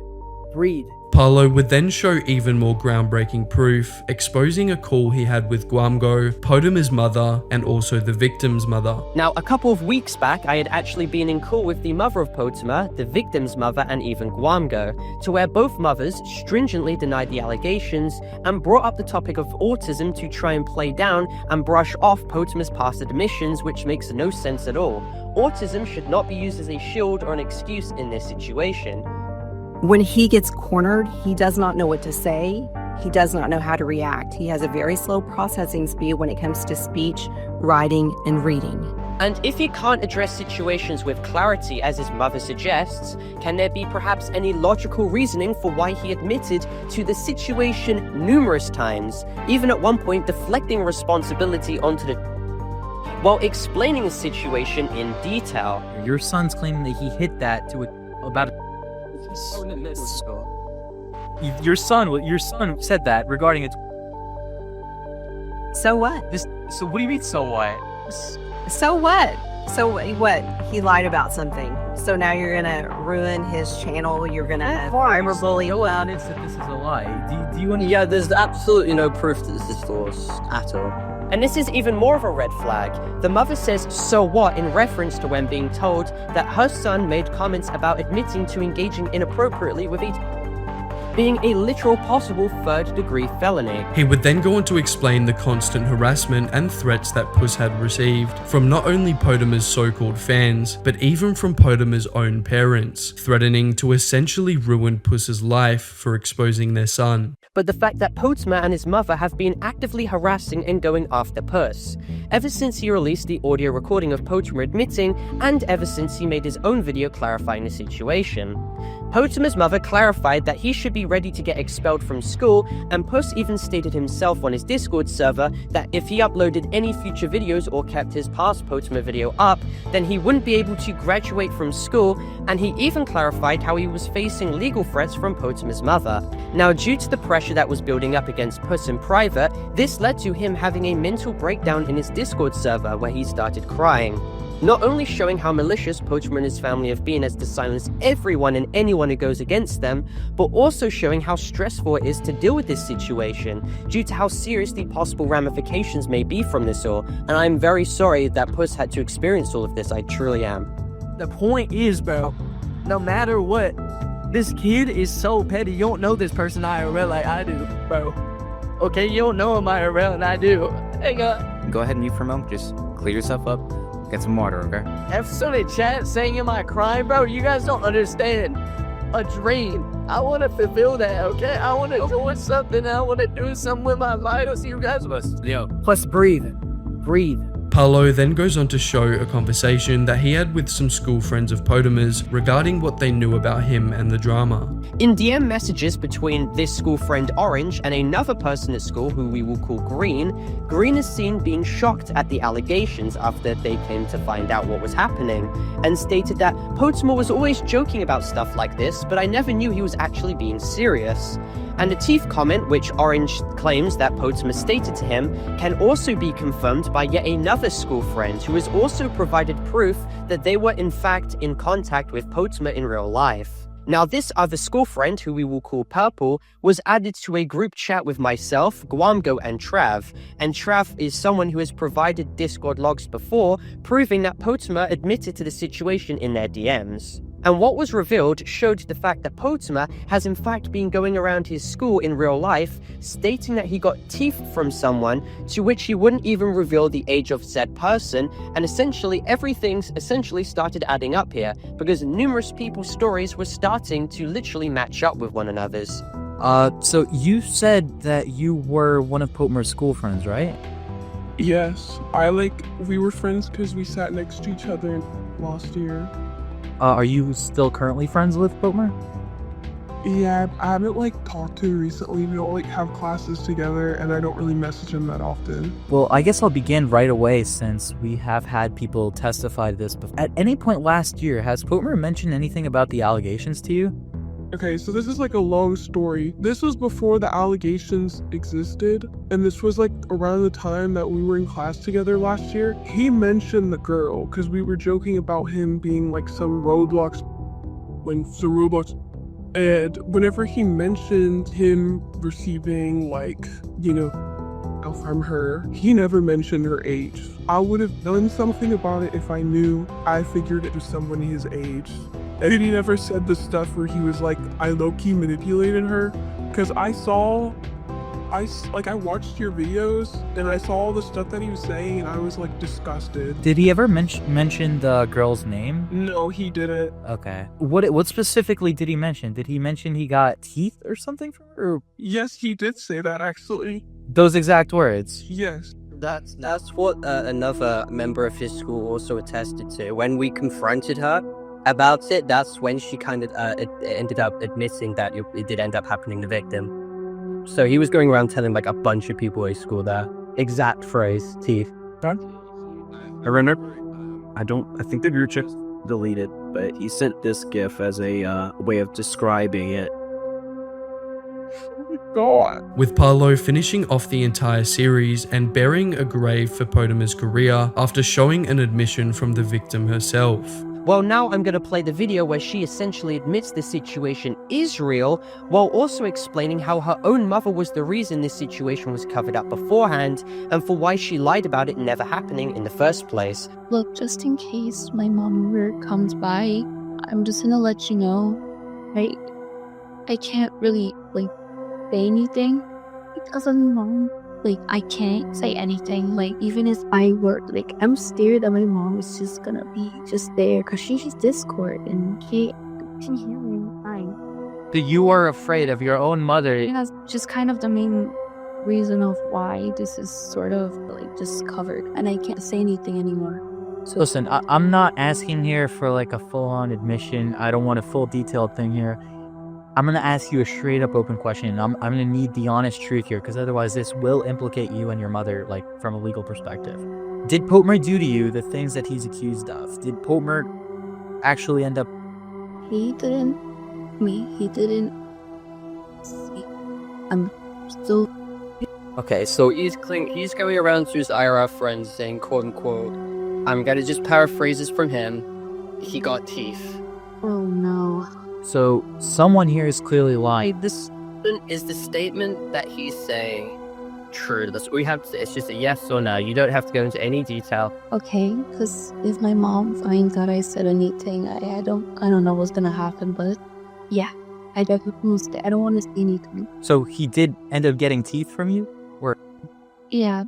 Breathe. Parlo would then show even more groundbreaking proof, exposing a call he had with Guamgo, Podmer's mother, and also the victim's mother. Now, a couple of weeks back, I had actually been in call with the mother of Podmer, the victim's mother, and even Guamgo, to where both mothers stringently denied the allegations and brought up the topic of autism to try and play down and brush off Podmer's past admissions, which makes no sense at all. Autism should not be used as a shield or an excuse in this situation. When he gets cornered, he does not know what to say. He does not know how to react. He has a very slow processing speed when it comes to speech, writing, and reading. And if he can't address situations with clarity, as his mother suggests, can there be perhaps any logical reasoning for why he admitted to the situation numerous times, even at one point deflecting responsibility onto the while explaining the situation in detail? Your son's claiming that he hit that to about your son said that regarding it. So what? So what do you mean, so what? So what? So what? He lied about something. So now you're gonna ruin his channel. You're gonna cyberbully him. That this is a lie. Do you understand? Yeah, there's absolutely no proof that this is false at all. And this is even more of a red flag. The mother says, "So what?" in reference to when being told that her son made comments about admitting to engaging inappropriately with being a literal possible third-degree felony. He would then go on to explain the constant harassment and threats that Puss had received from not only Podmer's so-called fans, but even from Podmer's own parents, threatening to essentially ruin Puss's life for exposing their son. But the fact that Podmer and his mother have been actively harassing and going after Puss, ever since he released the audio recording of Podmer admitting, and ever since he made his own video clarifying the situation. Podmer's mother clarified that he should be ready to get expelled from school, and Puss even stated himself on his Discord server that if he uploaded any future videos or kept his past Podmer video up, then he wouldn't be able to graduate from school, and he even clarified how he was facing legal threats from Podmer's mother. Now, due to the pressure that was building up against Puss in private, this led to him having a mental breakdown in his Discord server where he started crying. Not only showing how malicious Podmer and his family have been as to silence everyone and anyone who goes against them, but also showing how stressful it is to deal with this situation, due to how serious the possible ramifications may be from this all, and I'm very sorry that Puss had to experience all of this, I truly am. The point is, bro, no matter what, this kid is so petty. You don't know this person IRL like I do, bro. Okay, you don't know him IRL and I do. Hang on. Go ahead and mute for a moment, just clear yourself up. Get some water, okay? Have somebody chat saying, am I crying, bro? You guys don't understand. A dream. I want to fulfill that, okay? I want to do something. I want to do something with my life. I'll see you guys. Plus breathe. Breathe. Parlo then goes on to show a conversation that he had with some school friends of Podmer's regarding what they knew about him and the drama. In DM messages between this school friend Orange and another person at school who we will call Green, Green is seen being shocked at the allegations after they came to find out what was happening, and stated that Podmer was always joking about stuff like this, but I never knew he was actually being serious. And a Teeth comment, which Orange claims that Podmer stated to him, can also be confirmed by yet another school friend who has also provided proof that they were in fact in contact with Podmer in real life. Now, this other school friend, who we will call Purple, was added to a group chat with myself, Guamgo, and Trav is someone who has provided Discord logs before, proving that Podmer admitted to the situation in their DMs. And what was revealed showed the fact that Podmer has in fact been going around his school in real life, stating that he got teeth from someone, to which he wouldn't even reveal the age of said person, and essentially everything's started adding up here, because numerous people's stories were starting to literally match up with one another's. So you said that you were one of Podmer's school friends, right? Yes, we were friends because we sat next to each other last year. Are you still currently friends with Podmer? Yeah, I haven't talked to him recently. We don't have classes together, and I don't really message him that often. Well, I guess I'll begin right away since we have had people testify to this before. At any point last year, has Podmer mentioned anything about the allegations to you? Okay, so this is a long story. This was before the allegations existed, and this was around the time that we were in class together last year. He mentioned the girl, because we were joking about him being some Roblox, and whenever he mentioned him receiving from her, he never mentioned her age. I would have done something about it if I knew. I figured it was someone his age. And he never said the stuff where he was I low-key manipulated her, because I watched your videos and I saw all the stuff that he was saying and I was disgusted. Did he ever mention the girl's name? No, he didn't. Okay. What specifically did he mention? Did he mention he got teeth or something from her? Or... Yes, he did say that actually. Those exact words? Yes. That's what another member of his school also attested to. When we confronted her about it, that's when she kind of ended up admitting that it did end up happening to the victim. So he was going around telling a bunch of people at his school that exact phrase, teeth. I think the group chat deleted, but he sent this GIF as a way of describing it. God. With Parlo finishing off the entire series and burying a grave for Podmer's career after showing an admission from the victim herself. Well, now I'm going to play the video where she essentially admits the situation is real, while also explaining how her own mother was the reason this situation was covered up beforehand, and for why she lied about it never happening in the first place. Look, just in case my mom ever comes by, I'm just going to let you know, I can't really like say anything. He doesn't know. Like I can't say anything. Like even if I were like I'm scared that my mom is just gonna be just there because she has Discord and she can hear me fine. That you are afraid of your own mother. And that's just kind of the main reason of why this is sort of like just covered and I can't say anything anymore. So Listen, I'm not asking here for like a full-on admission. I don't want a full detailed thing here. I'm gonna ask you a straight up open question. I'm gonna need the honest truth here, because otherwise this will implicate you and your mother, like from a legal perspective. Did Podmer do to you the things that he's accused of? Did Podmer actually end up? he didn't. I'm still. Okay, so he's going around to his IRL friends saying, quote unquote, I'm gonna just paraphrase this from him, he got teeth. Oh no. So someone here is clearly lying. This is the statement that he's saying true? That's what we have to say. It's just a yes or no. You don't have to go into any detail. Okay, because if my mom finds out I said anything, I don't know what's gonna happen, but yeah, I definitely won't stay. I don't want to say anything. So he did end up getting teeth from you? Or Yeah.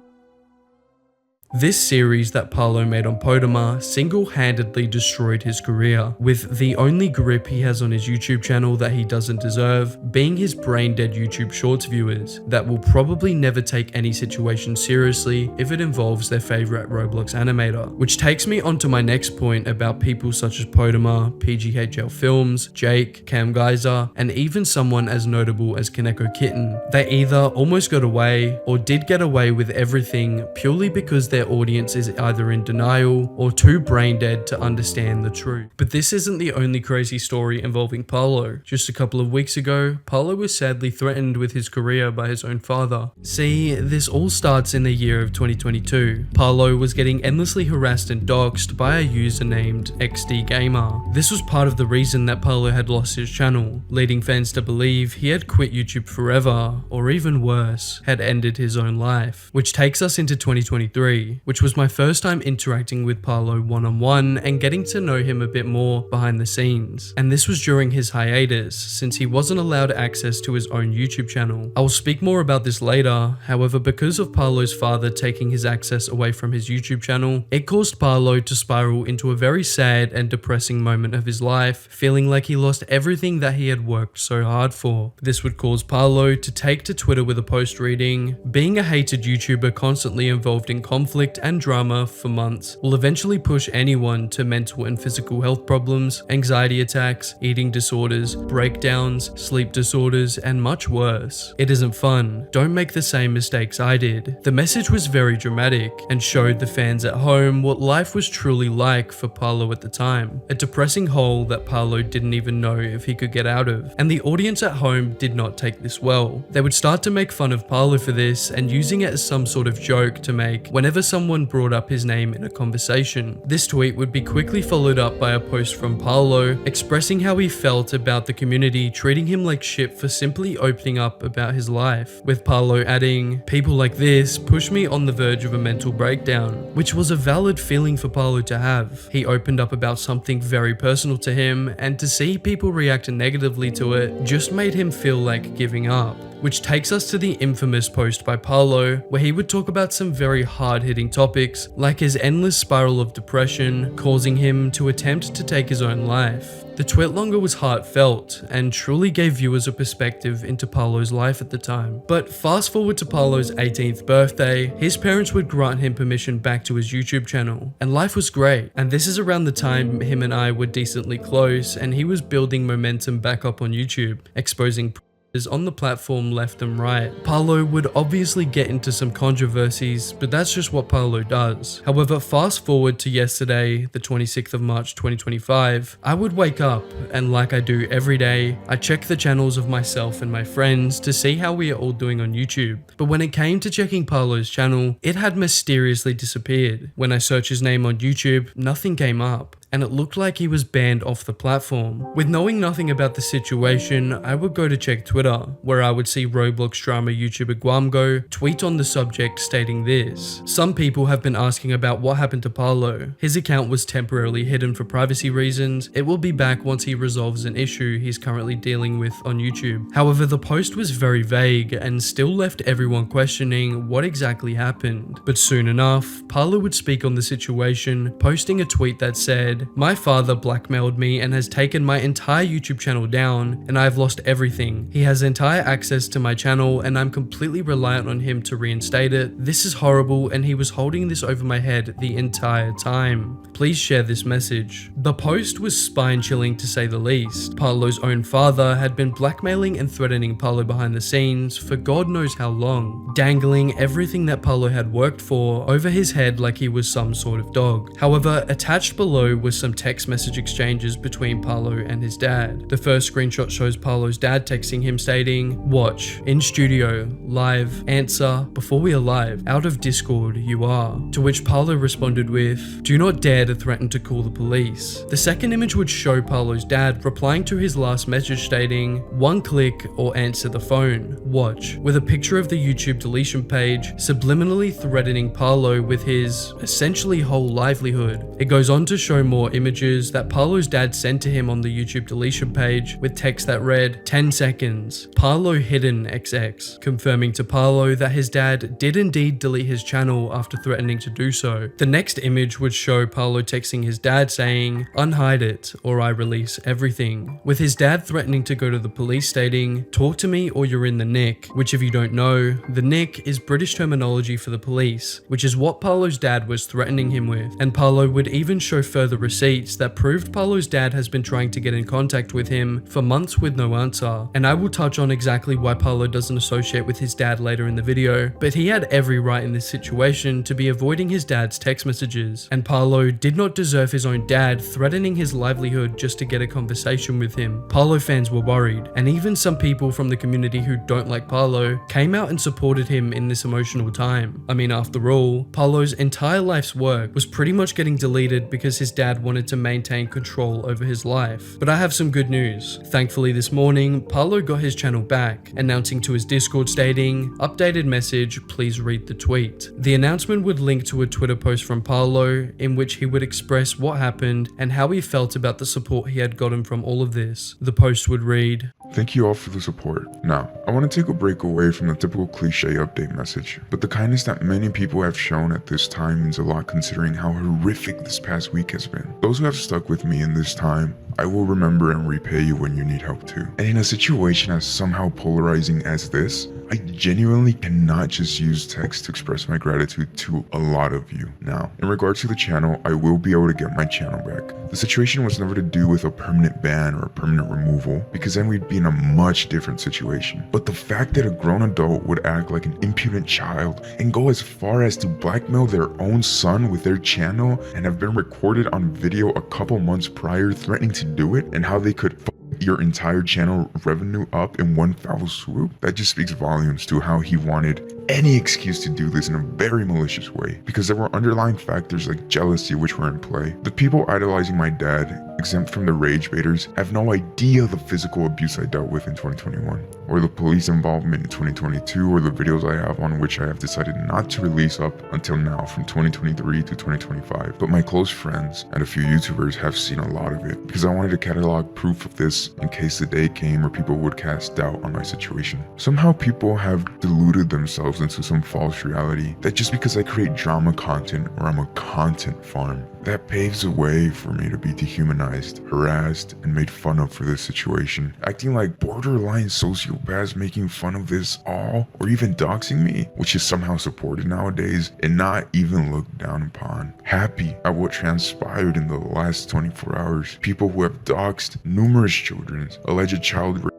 This series that Parlo made on Podmer single-handedly destroyed his career, with the only grip he has on his YouTube channel that he doesn't deserve being his brain-dead YouTube Shorts viewers that will probably never take any situation seriously if it involves their favorite Roblox animator. Which takes me onto my next point about people such as Podmer, PGHL Films, Jake, Cam Geyser, and even someone as notable as Kaneko Kitten. They either almost got away or did get away with everything purely because their audience is either in denial or too brain dead to understand the truth. But this isn't the only crazy story involving Parlo. Just a couple of weeks ago, Parlo was sadly threatened with his career by his own father. See, this all starts in the year of 2022. Parlo was getting endlessly harassed and doxxed by a user named XDGamer. This was part of the reason that Parlo had lost his channel, leading fans to believe he had quit YouTube forever, or even worse, had ended his own life. Which takes us into 2023. Which was my first time interacting with Parlo one-on-one and getting to know him a bit more behind the scenes. And this was during his hiatus, since he wasn't allowed access to his own YouTube channel. I will speak more about this later, however, because of Parlo's father taking his access away from his YouTube channel, it caused Parlo to spiral into a very sad and depressing moment of his life, feeling like he lost everything that he had worked so hard for. This would cause Parlo to take to Twitter with a post reading, "Being a hated YouTuber constantly involved in conflict and drama for months will eventually push anyone to mental and physical health problems, anxiety attacks, eating disorders, breakdowns, sleep disorders, and much worse. It isn't fun. Don't make the same mistakes I did." The message was very dramatic and showed the fans at home what life was truly like for Parlo at the time. A depressing hole that Parlo didn't even know if he could get out of. And the audience at home did not take this well. They would start to make fun of Parlo for this and using it as some sort of joke to make whenever someone brought up his name in a conversation. This tweet would be quickly followed up by a post from Parlo expressing how he felt about the community treating him like shit for simply opening up about his life, with Parlo adding, "People like this push me on the verge of a mental breakdown," which was a valid feeling for Parlo to have. He opened up about something very personal to him, and to see people react negatively to it just made him feel like giving up. Which takes us to the infamous post by Parlo, where he would talk about some very hard-hitting topics, like his endless spiral of depression, causing him to attempt to take his own life. The tweet longer was heartfelt, and truly gave viewers a perspective into Parlo's life at the time. But fast forward to Parlo's 18th birthday, his parents would grant him permission back to his YouTube channel, and life was great. And this is around the time him and I were decently close, and he was building momentum back up on YouTube, exposing is on the platform left and right. Parlo would obviously get into some controversies, but that's just what Parlo does. However, fast forward to yesterday, the 26th of March 2025, I would wake up and, like I do every day, I check the channels of myself and my friends to see how we are all doing on YouTube. But when it came to checking Parlo's channel, it had mysteriously disappeared. When I searched his name on YouTube, nothing came up. and it looked like he was banned off the platform. With knowing nothing about the situation, I would go to check Twitter, where I would see Roblox drama YouTuber Guamgo tweet on the subject stating this: "Some people have been asking about what happened to Parlo. His account was temporarily hidden for privacy reasons. It will be back once he resolves an issue he's currently dealing with on YouTube." However, the post was very vague and still left everyone questioning what exactly happened. But soon enough, Parlo would speak on the situation, posting a tweet that said, "My father blackmailed me and has taken my entire YouTube channel down, and I've lost everything. He has entire access to my channel and I'm completely reliant on him to reinstate it. This is horrible and he was holding this over my head the entire time. Please share this message." The post was spine-chilling to say the least. Parlo's own father had been blackmailing and threatening Parlo behind the scenes for God knows how long, dangling everything that Parlo had worked for over his head like he was some sort of dog. However, attached below was some text message exchanges between Parlo and his dad. The first screenshot shows Parlo's dad texting him stating, "Watch, in studio, live, answer, before we are live, out of Discord, you are." To which Parlo responded with, "Do not dare to threaten to call the police." The second image would show Parlo's dad replying to his last message stating, "One click or answer the phone, watch," with a picture of the YouTube deletion page, subliminally threatening Parlo with his essentially whole livelihood. It goes on to show more images that Parlo's dad sent to him on the YouTube deletion page with text that read, "10 seconds, Parlo hidden XX," confirming to Parlo that his dad did indeed delete his channel after threatening to do so. The next image would show Parlo texting his dad saying, "Unhide it or I release everything," with his dad threatening to go to the police stating, "Talk to me or you're in the nick," which if you don't know, the nick is British terminology for the police, which is what Parlo's dad was threatening him with. And Parlo would even show further receipts that proved Parlo's dad has been trying to get in contact with him for months with no answer. And I will touch on exactly why Parlo doesn't associate with his dad later in the video, but he had every right in this situation to be avoiding his dad's text messages. And Parlo did not deserve his own dad threatening his livelihood just to get a conversation with him. Parlo fans were worried, and even some people from the community who don't like Parlo came out and supported him in this emotional time. I mean, after all, Parlo's entire life's work was pretty much getting deleted because his dad wanted to maintain control over his life. But I have some good news. Thankfully this morning, Parlo got his channel back, announcing to his Discord stating, "Updated message, please read the tweet." The announcement would link to a Twitter post from Parlo in which he would express what happened and how he felt about the support he had gotten from all of this. The post would read, "Thank you all for the support. Now, I want to take a break away from the typical cliche update message, but the kindness that many people have shown at this time means a lot considering how horrific this past week has been. Those who have stuck with me in this time, I will remember and repay you when you need help too. And in a situation as somehow polarizing as this, I genuinely cannot just use text to express my gratitude to a lot of you. Now, in regards to the channel, I will be able to get my channel back. The situation was never to do with a permanent ban or a permanent removal, because then we'd be in a much different situation. But the fact that a grown adult would act like an impudent child and go as far as to blackmail their own son with their channel and have been recorded on video a couple months prior threatening to do it, and how they could your entire channel revenue up in one foul swoop, that just speaks volumes to how he wanted any excuse to do this in a very malicious way, because there were underlying factors like jealousy which were in play. The people idolizing my dad, exempt from the rage baiters, have no idea the physical abuse I dealt with in 2021, or the police involvement in 2022, or the videos I have on which I have decided not to release up until now from 2023 to 2025. But my close friends and a few YouTubers have seen a lot of it, because I wanted to catalog proof of this in case the day came where people would cast doubt on my situation. Somehow people have deluded themselves into some false reality that just because I create drama content or I'm a content farm, that paves the way for me to be dehumanized, harassed, and made fun of for this situation, acting like borderline sociopaths making fun of this all, or even doxing me, which is somehow supported nowadays and not even looked down upon. Happy at what transpired in the last 24 hours. People who have doxed numerous children, alleged child rape,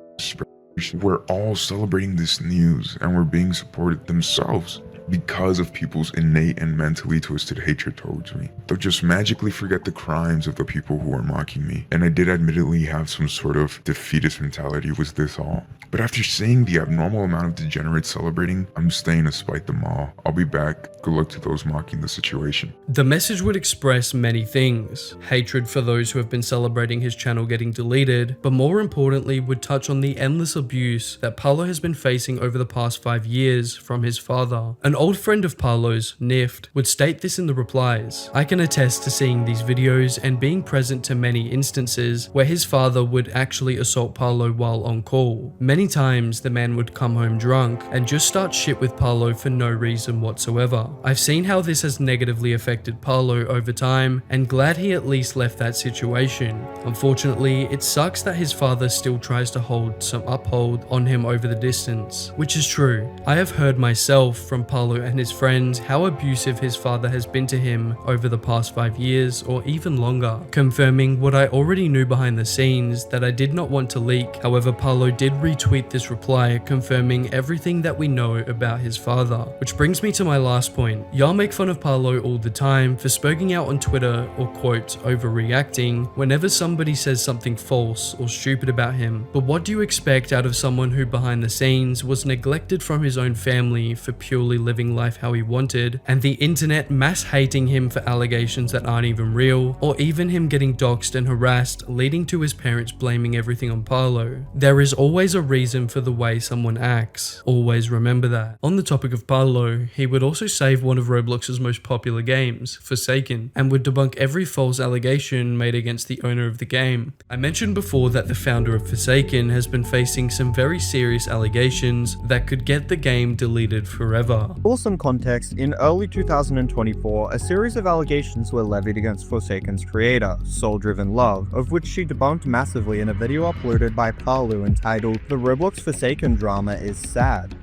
were all celebrating this news and were being supported themselves. because of people's innate and mentally twisted hatred towards me. They'll just magically forget the crimes of the people who are mocking me. And I did admittedly have some sort of defeatist mentality. Was this all? But after seeing the abnormal amount of degenerates celebrating, I'm staying to spite them all. I'll be back. Good luck to those mocking the situation. The message would express many things. Hatred for those who have been celebrating his channel getting deleted, but more importantly would touch on the endless abuse that Parlo has been facing over the past 5 years from his father. An old friend of Parlo's, Nift, would state this in the replies. I can attest to seeing these videos and being present to many instances where his father would actually assault Parlo while on call. Many times the man would come home drunk and just start shit with Parlo for no reason whatsoever. I've seen how this has negatively affected Parlo over time and glad he at least left that situation. Unfortunately, it sucks that his father still tries to uphold on him over the distance, which is true. I have heard myself from Parlo and his friends how abusive his father has been to him over the past 5 years or even longer, confirming what I already knew behind the scenes that I did not want to leak. However, Parlo did retweet this reply confirming everything that we know about his father, which brings me to my last point. Y'all make fun of Parlo all the time for spoking out on Twitter or quote overreacting whenever somebody says something false or stupid about him, but what do you expect out of someone who behind the scenes was neglected from his own family for purely living life how he wanted, and the internet mass hating him for allegations that aren't even real, or even him getting doxxed and harassed, leading to his parents blaming everything on Parlo? There is always a reason for the way someone acts. Always remember that. On the topic of Parlo, he would also save one of Roblox's most popular games, Forsaken, and would debunk every false allegation made against the owner of the game. I mentioned before that the founder of Forsaken has been facing some very serious allegations that could get the game deleted forever. For some context, in early 2024, a series of allegations were levied against Forsaken's creator, Soul Driven Love, of which she debunked massively in a video uploaded by Parlo entitled "The Roblox Forsaken Drama is Sad."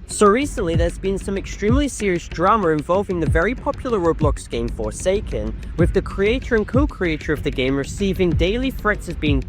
So recently there's been some extremely serious drama involving the very popular Roblox game Forsaken, with the creator and co-creator of the game receiving daily threats of being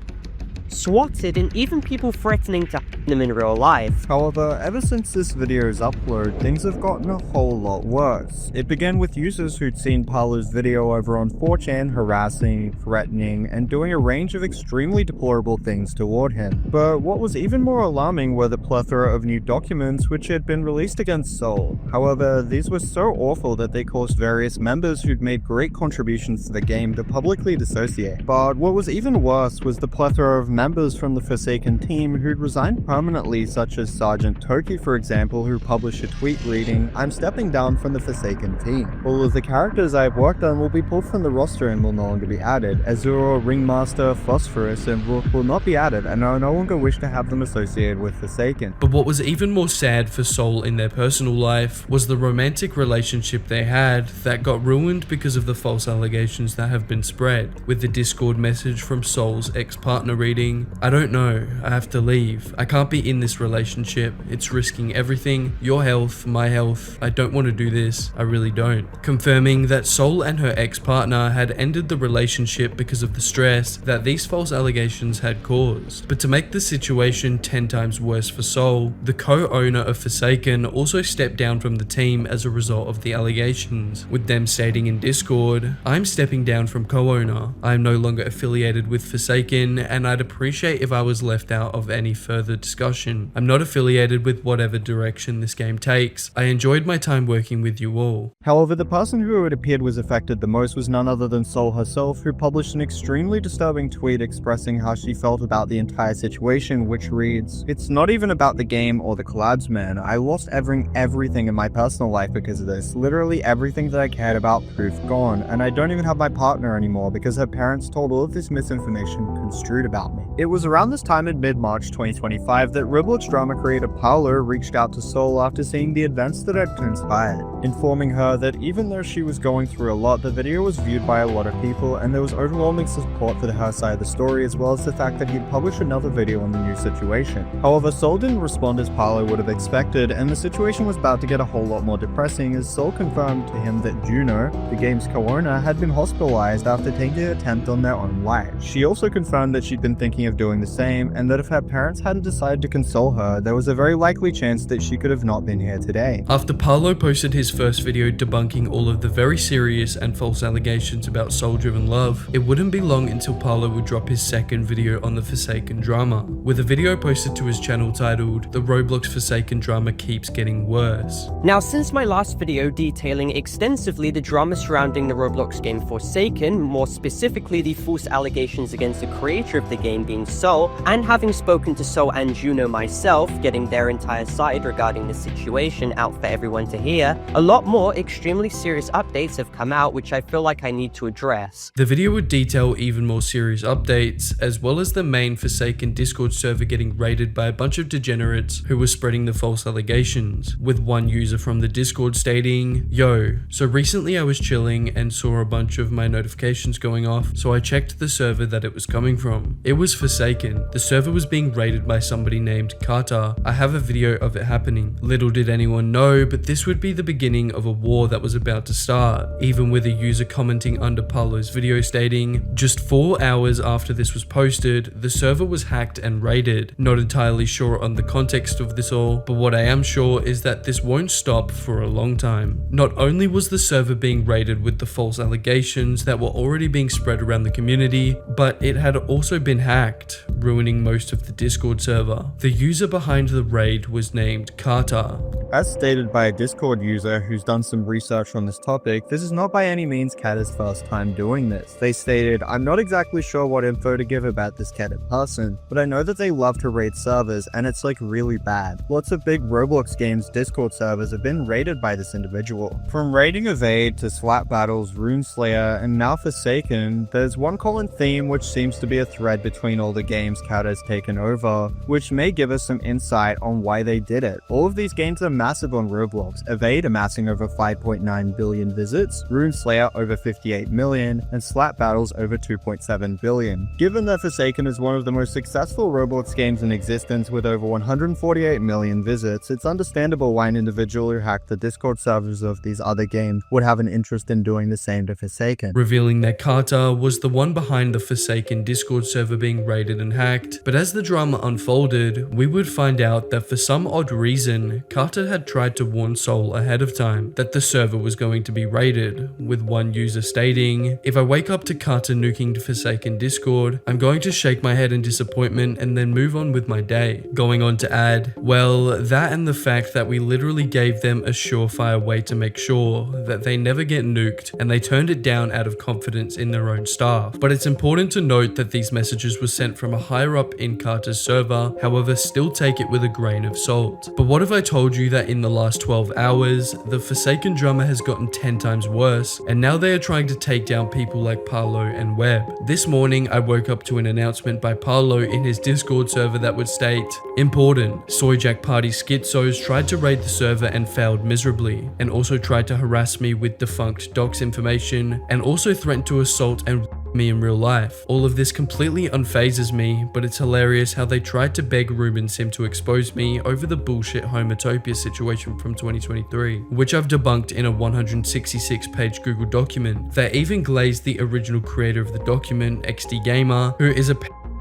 swatted and even people threatening to harm them in real life. However, ever since this video's upload, things have gotten a whole lot worse. It began with users who'd seen Parlo's video over on 4chan harassing, threatening, and doing a range of extremely deplorable things toward him. But what was even more alarming were the plethora of new documents which had been released against Soul. However, these were so awful that they caused various members who'd made great contributions to the game to publicly dissociate. But what was even worse was the plethora of members from the Forsaken team who'd resigned permanently, such as Sergeant Toki, for example, who published a tweet reading, "I'm stepping down from the Forsaken team. All of the characters I've worked on will be pulled from the roster and will no longer be added. Azure, Ringmaster, Phosphorus, and Rook will not be added, and I no longer wish to have them associated with Forsaken." But what was even more sad for Soul in their personal life was the romantic relationship they had that got ruined because of the false allegations that have been spread, with the Discord message from Soul's ex-partner reading, "I don't know, I have to leave. I can't be in this relationship. It's risking everything. Your health, my health. I don't want to do this. I really don't." Confirming that Soul and her ex-partner had ended the relationship because of the stress that these false allegations had caused. But to make the situation 10 times worse for Soul, the co-owner of Forsaken also stepped down from the team as a result of the allegations, with them stating in Discord, "I'm stepping down from co-owner. I'm no longer affiliated with Forsaken, and I'd appreciate if I was left out of any further discussion. I'm not affiliated with whatever direction this game takes. I enjoyed my time working with you all." However, the person who it appeared was affected the most was none other than Soul herself, who published an extremely disturbing tweet expressing how she felt about the entire situation, which reads, "It's not even about the game or the collabs, man. I lost everything in my personal life because of this. Literally everything that I cared about, proof gone. And I don't even have my partner anymore because her parents told all of this misinformation construed about me." It was around this time in mid-March 2025 that Roblox drama creator Parlo reached out to Soul after seeing the events that had transpired, informing her that even though she was going through a lot, the video was viewed by a lot of people and there was overwhelming support for her side of the story, as well as the fact that he'd published another video on the new situation. However, Soul didn't respond as Parlo would have expected, and the situation was about to get a whole lot more depressing as Soul confirmed to him that Juno, the game's co-owner, had been hospitalized after taking an attempt on their own life. She also confirmed confirmed that she'd been thinking of doing the same, and that if her parents hadn't decided to console her, there was a very likely chance that she could have not been here today. After Parlo posted his first video debunking all of the very serious and false allegations about soul-driven love, it wouldn't be long until Parlo would drop his second video on the Forsaken drama, with a video posted to his channel titled, "The Roblox Forsaken drama keeps getting worse." Now, since my last video detailing extensively the drama surrounding the Roblox game Forsaken, more specifically the false allegations against the creator of the game being Soul, and having spoken to Soul and Juno myself, getting their entire side regarding the situation out for everyone to hear, a lot more extremely serious updates have come out which I feel like I need to address. The video would detail even more serious updates, as well as the main Forsaken Discord server getting raided by a bunch of degenerates who were spreading the false allegations, with one user from the Discord stating, "Yo, so recently I was chilling and saw a bunch of my notifications going off, so I checked the server that it was coming from. It was Forsaken. The server was being raided by somebody named Carter. I have a video of it happening. Little did anyone know, but this would be the beginning of a war that was about to start," even with a user commenting under Parlo's video stating, "Just 4 hours after this was posted, the server was hacked and raided. Not entirely sure on the context of this all, but what I am sure is that this won't stop for a long time." Not only was the server being raided with the false allegations that were already being spread around the community, but it had also been hacked, ruining most of the Discord server. The user behind the raid was named Carter. As stated by a Discord user who's done some research on this topic, this is not by any means Kata's first time doing this. They stated, "I'm not exactly sure what info to give about this Kata person, but I know that they love to raid servers and it's like really bad. Lots of big Roblox games Discord servers have been raided by this individual. From raiding Evade to Slap Battles, Runeslayer, and now Forsaken, there's one common theme which seems to be a thread between all the games Kata has taken over, which may give us some insight on why they did it. All of these games are massive on Roblox, Evade amassing over 5.9 billion visits, Runeslayer over 58 million, and Slap Battles over 2.7 billion. Given that Forsaken is one of the most successful Roblox games in existence with over 148 million visits, it's understandable why an individual who hacked the Discord servers of these other games would have an interest in doing the same to Forsaken. Revealing that Carter was the one behind the Forsaken Discord server being raided and hacked, but as the drama unfolded, we would find out that for some odd reason, Carter had tried to warn Soul ahead of time that the server was going to be raided, with one user stating, "If I wake up to Carter nuking the Forsaken Discord, I'm going to shake my head in disappointment and then move on with my day." Going on to add, "Well, that and the fact that we literally gave them a surefire way to make sure that they never get nuked, and they turned it down out of confidence in their own staff." But it's important to note that these messages were sent from a higher up in Carter's server, however, still take it with a grain of salt. But what if I told you that in the last 12 hours, the Forsaken drama has gotten 10 times worse, and now they are trying to take down people like Parlo and Webb? This morning, I woke up to an announcement by Parlo in his Discord server that would state, "Important, Soyjack Party schizos tried to raid the server and failed miserably, and also tried to harass me with defunct docs information, and also threatened to assault and me in real life. All of this completely unfazes me, but it's hilarious how they tried to beg Ruben Sim to expose me over the bullshit Homotopia situation from 2023, which I've debunked in a 166-page Google document. They even glazed the original creator of the document, XD Gamer, who is a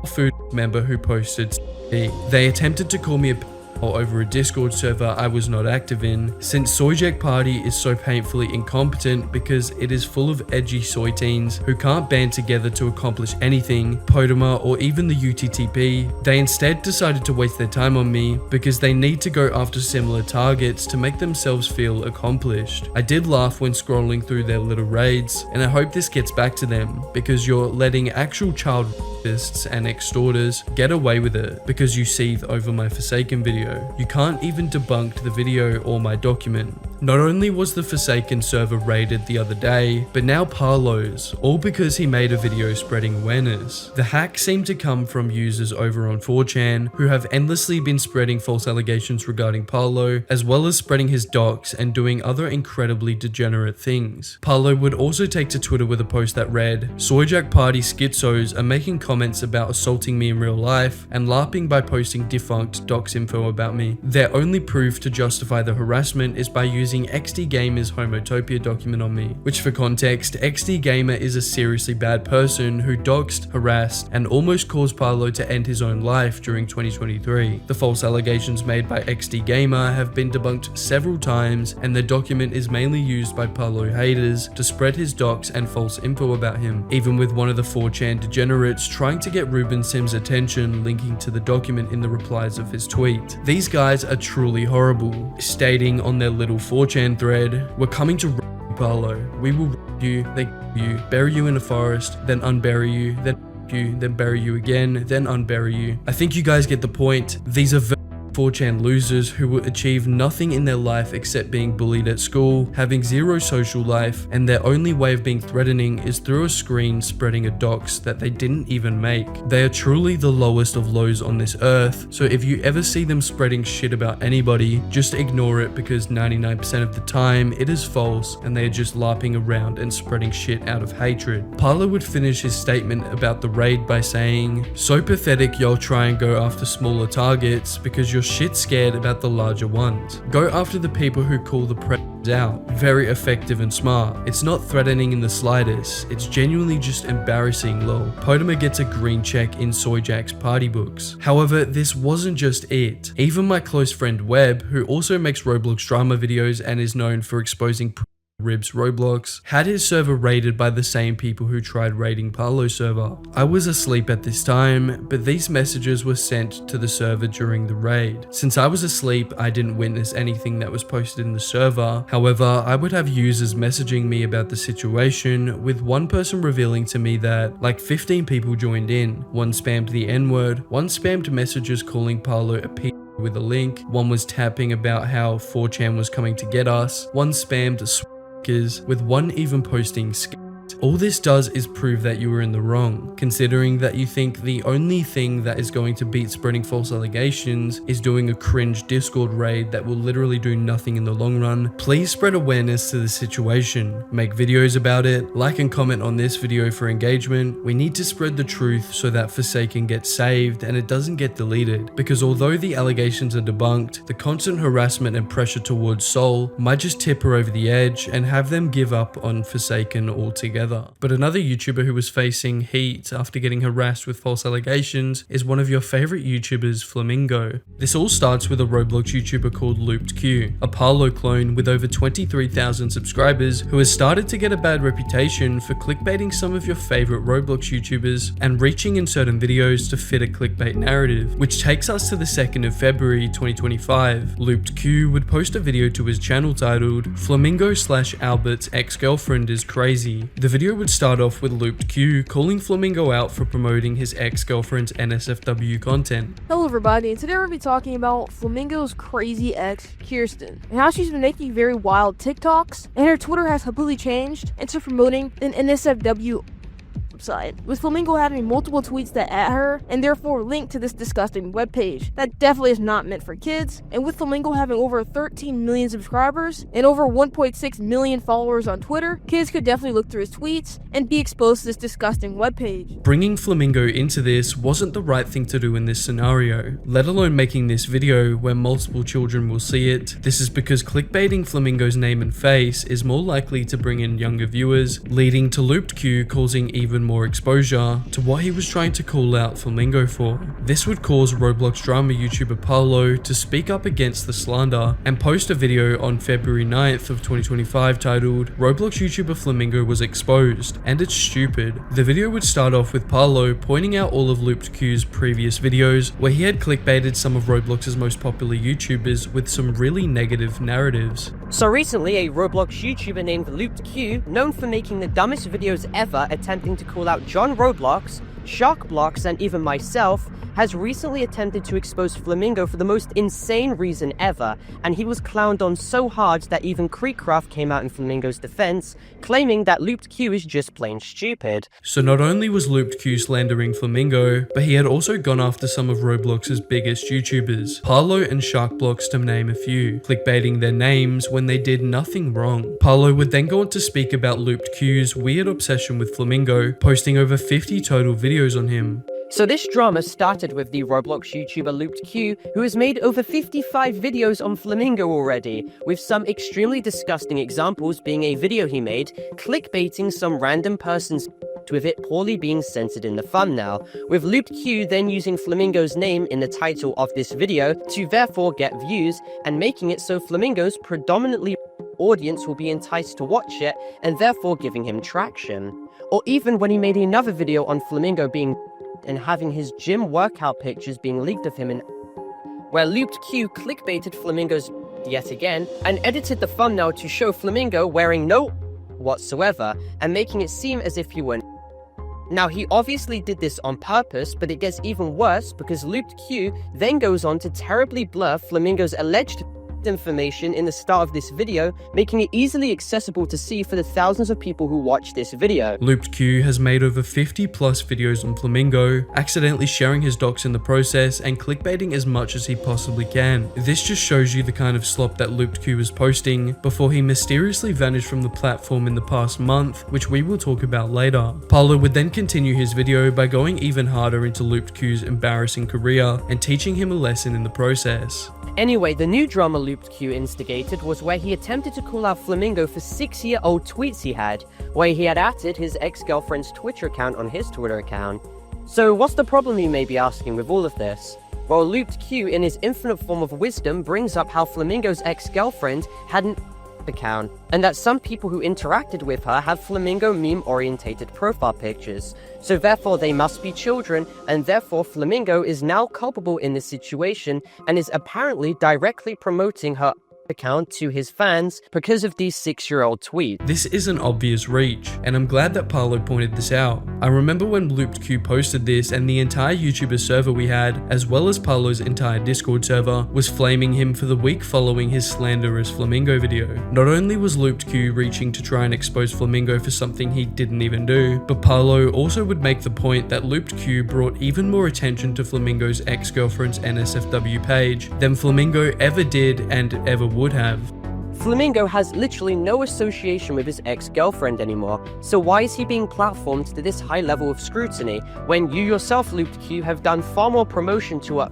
food member who posted They attempted to call me a over a Discord server I was not active in, since Soyjack Party is so painfully incompetent because it is full of edgy soy teens who can't band together to accomplish anything, Podmer or even the UTTP. They instead decided to waste their time on me because they need to go after similar targets to make themselves feel accomplished. I did laugh when scrolling through their little raids, and I hope this gets back to them because you're letting actual child rapists and extorters get away with it because you seethe over my Forsaken video. You can't even debunk the video or my document. Not only was the Forsaken server raided the other day, but now Parlo's, all because he made a video spreading awareness. The hack seemed to come from users over on 4chan who have endlessly been spreading false allegations regarding Parlo, as well as spreading his docs and doing other incredibly degenerate things. Parlo would also take to Twitter with a post that read, "Soyjack Party schizos are making comments about assaulting me in real life and LARPing by posting defunct docs info about me. Their only proof to justify the harassment is by using using XD Gamer's Homotopia document on me, which for context, XD Gamer is a seriously bad person who doxed, harassed, and almost caused Parlo to end his own life during 2023. The false allegations made by XD Gamer have been debunked several times, and the document is mainly used by Parlo haters to spread his dox and false info about him, even with one of the 4chan degenerates trying to get Ruben Sim's attention, linking to the document in the replies of his tweet. These guys are truly horrible, stating on their little 4chan thread, "We're coming to Parlo. We will you, then you, bury you in a forest, then unbury you, then you, then bury you again, then unbury you." I think you guys get the point. These are 4chan losers who will achieve nothing in their life except being bullied at school, having zero social life, and their only way of being threatening is through a screen spreading a dox that they didn't even make. They are truly the lowest of lows on this earth, so if you ever see them spreading shit about anybody, just ignore it because 99% of the time it is false and they are just larping around and spreading shit out of hatred. Parlo would finish his statement about the raid by saying, "So pathetic y'all try and go after smaller targets because you're shit scared about the larger ones. Go after the people who call the predators out. Very effective and smart. It's not threatening in the slightest. It's genuinely just embarrassing, lol." Podmer gets a green check in Soyjack's party books. However, this wasn't just it. Even my close friend Webb, who also makes Roblox drama videos and is known for exposing Ribs Roblox, had his server raided by the same people who tried raiding Parlo's server. I was asleep at this time, but these messages were sent to the server during the raid. Since I was asleep, I didn't witness anything that was posted in the server. However, I would have users messaging me about the situation, with one person revealing to me that like 15 people joined in. One spammed the N-word, one spammed messages calling Parlo a p with a link, one was tapping about how 4chan was coming to get us, one spammed with one even posting All this does is prove that you were in the wrong, considering that you think the only thing that is going to beat spreading false allegations is doing a cringe Discord raid that will literally do nothing in the long run. Please spread awareness to the situation, make videos about it, like and comment on this video for engagement. We need to spread the truth so that Forsaken gets saved and it doesn't get deleted, because although the allegations are debunked, the constant harassment and pressure towards Soul might just tip her over the edge and have them give up on Forsaken altogether. But another YouTuber who was facing heat after getting harassed with false allegations is one of your favorite YouTubers, Flamingo. This all starts with a Roblox YouTuber called LoopedQ, a Parlo clone with over 23,000 subscribers who has started to get a bad reputation for clickbaiting some of your favorite Roblox YouTubers and reaching in certain videos to fit a clickbait narrative, which takes us to the 2nd of February 2025. LoopedQ would post a video to his channel titled Flamingo/Albert's ex-girlfriend is crazy. The video would start off with LoopedQ calling Flamingo out for promoting his ex-girlfriend's NSFW content. Hello everybody, and today we're going to be talking about Flamingo's crazy ex, Kirsten, and how she's been making very wild TikToks, and her Twitter has completely changed into promoting an NSFW website, with Flamingo having multiple tweets that at her, and therefore linked to this disgusting webpage that definitely is not meant for kids, and with Flamingo having over 13 million subscribers and over 1.6 million followers on Twitter, kids could definitely look through his tweets and be exposed to this disgusting webpage. Bringing Flamingo into this wasn't the right thing to do in this scenario, let alone making this video where multiple children will see it. This is because clickbaiting Flamingo's name and face is more likely to bring in younger viewers, leading to LoopedQ causing even more exposure to what he was trying to call out Flamingo for. This would cause Roblox drama YouTuber Parlo to speak up against the slander and post a video on February 9th of 2025 titled Roblox YouTuber Flamingo was exposed and it's stupid. The video would start off with Parlo pointing out all of LoopedQ's previous videos where he had clickbaited some of Roblox's most popular YouTubers with some really negative narratives. So recently, a Roblox YouTuber named LoopedQ, known for making the dumbest videos ever attempting to call out John Roblox, Shockblocks, and even myself, has recently attempted to expose Flamingo for the most insane reason ever, and he was clowned on so hard that even Creekcraft came out in Flamingo's defense, claiming that LoopedQ is just plain stupid. So not only was LoopedQ slandering Flamingo, but he had also gone after some of Roblox's biggest YouTubers, Parlo and Sharkblocks to name a few, clickbaiting their names when they did nothing wrong. Parlo would then go on to speak about LoopedQ's weird obsession with Flamingo, posting over 50 total videos on him. So this drama started with the Roblox YouTuber Looped Q, who has made over 55 videos on Flamingo already, with some extremely disgusting examples being a video he made clickbaiting some random person's with it poorly being censored in the thumbnail, with Looped Q then using Flamingo's name in the title of this video to therefore get views, and making it so Flamingo's predominantly audience will be enticed to watch it and therefore giving him traction. Or even when he made another video on Flamingo being and having his gym workout pictures being leaked of him in where Looped Q clickbaited Flamingo's yet again and edited the thumbnail to show Flamingo wearing no whatsoever and making it seem as if he were. Now, he obviously did this on purpose, but it gets even worse because Looped Q then goes on to terribly blur Flamingo's alleged information in the start of this video, making it easily accessible to see for the thousands of people who watch this video. Looped Q has made over 50 plus videos on Flamingo, accidentally sharing his docs in the process and clickbaiting as much as he possibly can. This just shows you the kind of slop that Looped Q was posting before he mysteriously vanished from the platform in the past month, which we will talk about later. Parlo would then continue his video by going even harder into Looped Q's embarrassing career and teaching him a lesson in the process. Anyway, the new drama Looped Q instigated was where he attempted to call out Flamingo for 6-year-old tweets he had, where he had added his ex-girlfriend's Twitter account on his Twitter account. So what's the problem, you may be asking, with all of this? Well, Looped Q, in his infinite form of wisdom, brings up how Flamingo's ex-girlfriend had an account, and that some people who interacted with her have Flamingo meme-orientated profile pictures. So therefore they must be children, and therefore Flamingo is now culpable in this situation and is apparently directly promoting her account to his fans because of these 6-year-old tweets. This is an obvious reach, and I'm glad that Parlo pointed this out. I remember when Looped Q posted this and the entire YouTuber server we had, as well as Parlo's entire Discord server, was flaming him for the week following his slanderous Flamingo video. Not only was Looped Q reaching to try and expose Flamingo for something he didn't even do, but Parlo also would make the point that Looped Q brought even more attention to Flamingo's ex-girlfriend's NSFW page than Flamingo ever did and ever would have. Flamingo has literally no association with his ex-girlfriend anymore, so why is he being platformed to this high level of scrutiny when you yourself, Looped Q, have done far more promotion to her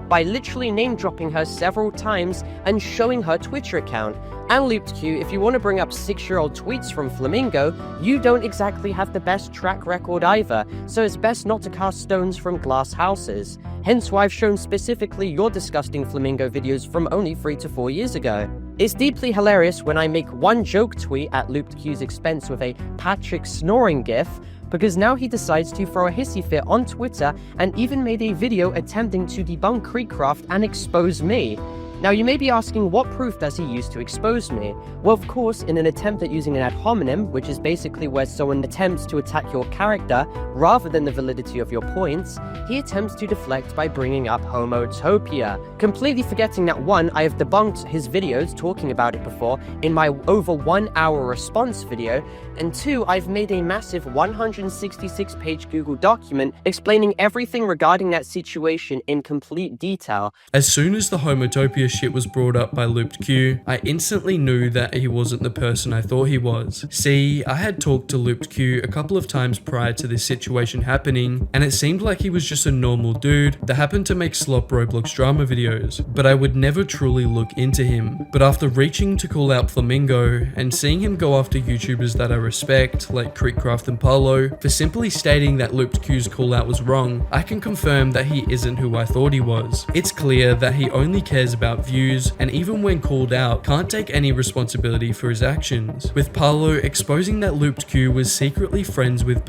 by literally name-dropping her several times and showing her Twitter account? And Looped Q, if you want to bring up 6-year-old tweets from Flamingo, you don't exactly have the best track record either, so it's best not to cast stones from glass houses. Hence why I've shown specifically your disgusting Flamingo videos from only 3 to 4 years ago. It's deeply hilarious when I make one joke tweet at Looped Q's expense with a Patrick snoring gif, because now he decides to throw a hissy fit on Twitter and even made a video attempting to debunk Creekcraft and expose me. Now you may be asking, what proof does he use to expose me? Well, of course, in an attempt at using an ad hominem, which is basically where someone attempts to attack your character rather than the validity of your points, he attempts to deflect by bringing up homotopia, completely forgetting that 1, I have debunked his videos talking about it before in my over 1 hour response video, and 2, I've made a massive 166-page Google document explaining everything regarding that situation in complete detail. As soon as the homotopia shit was brought up by Looped Q, I instantly knew that he wasn't the person I thought he was. See, I had talked to Looped Q a couple of times prior to this situation happening, and it seemed like he was just a normal dude that happened to make slop Roblox drama videos, but I would never truly look into him. But after reaching to call out Flamingo and seeing him go after YouTubers that I respect, like Creekcraft and Parlo, for simply stating that Looped Q's call out was wrong, I can confirm that he isn't who I thought he was. It's clear that he only cares about views, and even when called out, can't take any responsibility for his actions, with Parlo exposing that Looped Q was secretly friends with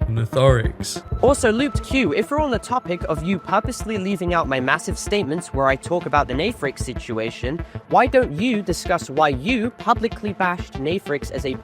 Nothorix. Also, Looped Q, if we're on the topic of you purposely leaving out my massive statements where I talk about the Nathrix situation, why don't you discuss why you publicly bashed Nathrix as a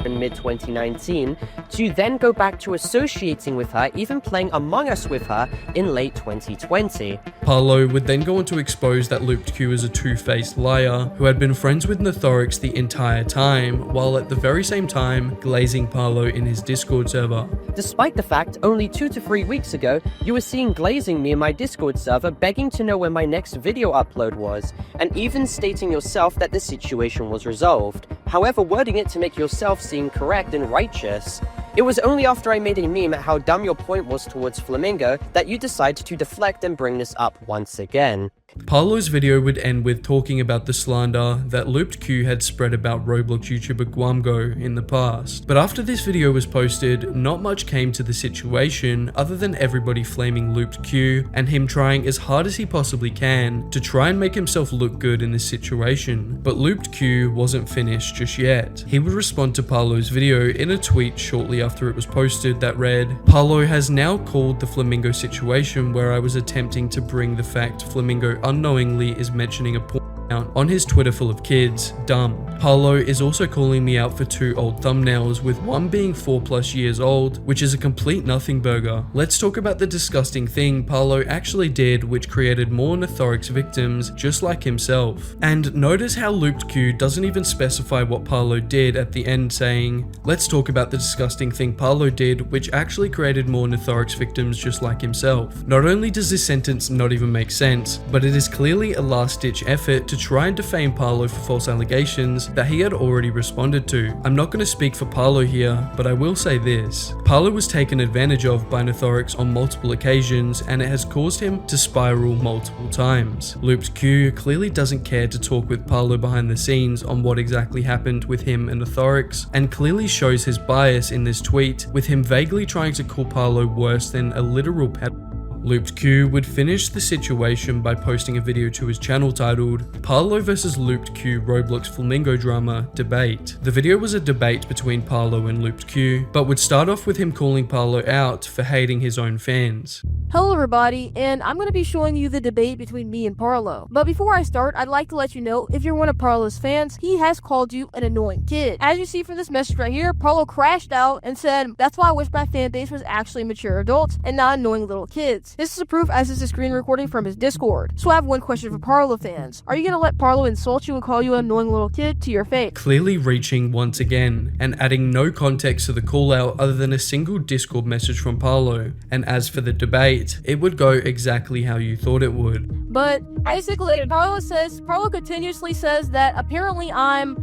in mid-2019, to then go back to associating with her, even playing Among Us with her in late 2020. Parlo would then go on to expose that Looped Q is a two-faced liar who had been friends with Nothorix the entire time, while at the very same time glazing Parlo in his Discord server. Despite the fact, only 2 to 3 weeks ago, you were seeing glazing me in my Discord server begging to know when my next video upload was, and even stating yourself that the situation was resolved. However, wording it to make yourself seem correct and righteous. It was only after I made a meme at how dumb your point was towards Flamingo that you decided to deflect and bring this up once again. Parlo's video would end with talking about the slander that Looped Q had spread about Roblox YouTuber Guamgo in the past. But after this video was posted, not much came to the situation other than everybody flaming Looped Q and him trying as hard as he possibly can to try and make himself look good in this situation. But Looped Q wasn't finished just yet. He would respond to Parlo's video in a tweet shortly after it was posted that read, "Parlo has now called the Flamingo situation where I was attempting to bring the fact Flamingo unknowingly is mentioning a porn account on his Twitter full of kids dumb. Parlo is also calling me out for 2 old thumbnails, with one being 4+ years old, which is a complete nothing burger. Let's talk about the disgusting thing Parlo actually did, which created more Nethorax victims just like himself." And notice how Looped Q doesn't even specify what Parlo did at the end, saying, "Let's talk about the disgusting thing Parlo did, which actually created more Nethorax victims just like himself." Not only does this sentence not even make sense, but it is clearly a last-ditch effort to try and defame Parlo for false allegations that he had already responded to. I'm not going to speak for Parlo here, but I will say this. Parlo was taken advantage of by Nethorax on multiple occasions, and it has caused him to spiral multiple times. Looped Q clearly doesn't care to talk with Parlo behind the scenes on what exactly happened with him and Nethorax, and clearly shows his bias in this tweet, with him vaguely trying to call Parlo worse than a literal pedophile. Looped Q would finish the situation by posting a video to his channel titled Parlo vs Looped Q Roblox Flamingo Drama Debate. The video was a debate between Parlo and Looped Q, but would start off with him calling Parlo out for hating his own fans. Hello everybody, and I'm going to be showing you the debate between me and Parlo. But before I start, I'd like to let you know, if you're one of Parlo's fans, he has called you an annoying kid. As you see from this message right here, Parlo crashed out and said, "That's why I wish my fan base was actually mature adults and not annoying little kids." This is a proof, as is a screen recording from his Discord. So I have one question for Parlo fans. Are you going to let Parlo insult you and call you an annoying little kid to your face? Clearly reaching once again, and adding no context to the call out other than a single Discord message from Parlo. And as for the debate, it would go exactly how you thought it would. But basically, Parlo continuously says that apparently I'm,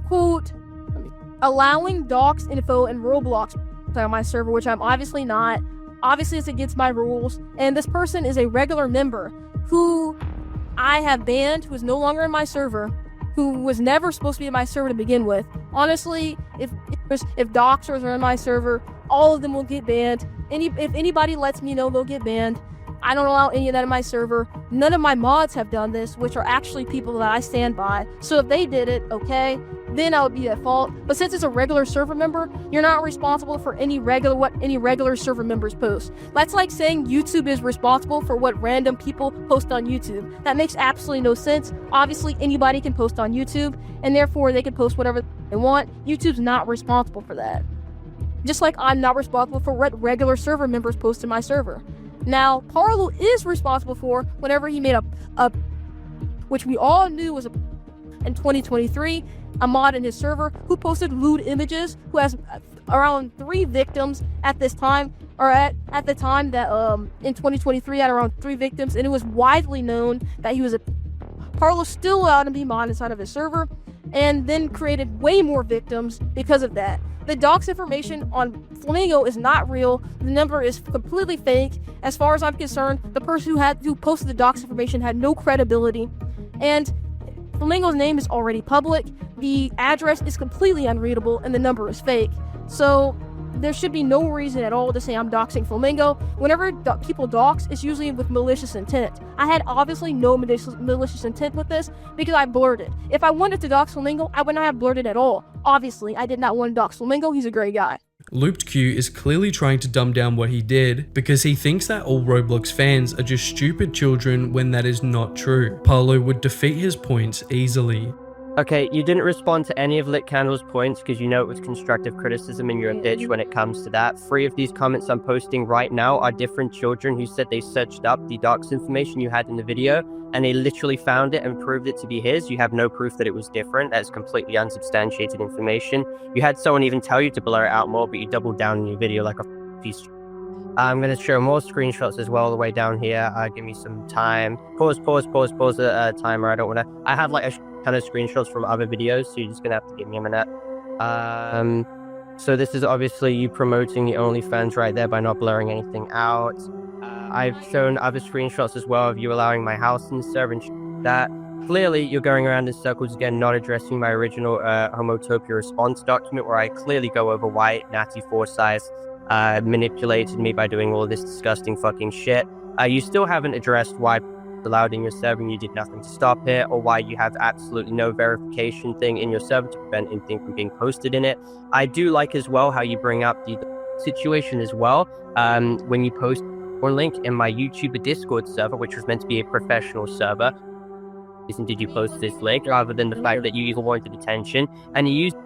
quote, allowing docs info and Roblox on my server, which I'm obviously not. Obviously, it's against my rules. And this person is a regular member who I have banned, who is no longer in my server, who was never supposed to be in my server to begin with. Honestly, if doxers are in my server, all of them will get banned. If anybody lets me know, they'll get banned. I don't allow any of that in my server. None of my mods have done this, which are actually people that I stand by. So if they did it, okay, then I would be at fault. But since it's a regular server member, you're not responsible for what any regular server members post. That's like saying YouTube is responsible for what random people post on YouTube. That makes absolutely no sense. Obviously, anybody can post on YouTube, and therefore they can post whatever they want. YouTube's not responsible for that. Just like I'm not responsible for what regular server members post in my server. Now, Parlo is responsible for whenever he made a which we all knew was in 2023, a mod in his server who posted lewd images, who has around 3 victims at this time, or at the time that in 2023 had around 3 victims, and it was widely known that he was Parlo still allowed him to be mod inside of his server, and then created way more victims because of that. The docs information on Flamingo is not real. The number is completely fake. As far as I'm concerned, the person who posted the docs information had no credibility. And Flamingo's name is already public. The address is completely unreadable, and the number is fake. So there should be no reason at all to say I'm doxing Flamingo. Whenever people dox, it's usually with malicious intent. I had obviously no malicious intent with this because I blurted. If I wanted to dox Flamingo, I would not have blurted at all. Obviously, I did not want to dox Flamingo. He's a great guy. Looped Q is clearly trying to dumb down what he did because he thinks that all Roblox fans are just stupid children when that is not true. Parlo would defeat his points easily. Okay, you didn't respond to any of Lit Candle's points because you know it was constructive criticism and you're a bitch when it comes to that. 3 of these comments I'm posting right now are different children who said they searched up the docs information you had in the video and they literally found it and proved it to be his. You have no proof that it was different. That's completely unsubstantiated information. You had someone even tell you to blur it out more, but you doubled down in your video like a piece. I'm going to show more screenshots as well all the way down here. Give me some time. Pause the timer. I don't want to... I have like a ton of screenshots from other videos, so you're just going to have to give me a minute. So this is obviously you promoting the OnlyFans right there by not blurring anything out. I've shown other screenshots as well of you allowing my house in the server and that. Clearly, you're going around in circles again, not addressing my original Homotopia response document where I clearly go over why Natty Forsyth manipulated me by doing all this disgusting fucking shit. You still haven't addressed why allowed in your server and you did nothing to stop it, or why you have absolutely no verification thing in your server to prevent anything from being posted in it. I do like as well how you bring up the situation as well when you post one link in my YouTuber Discord server, which was meant to be a professional server. Reason did you post this link rather than the fact that you even wanted attention, and you used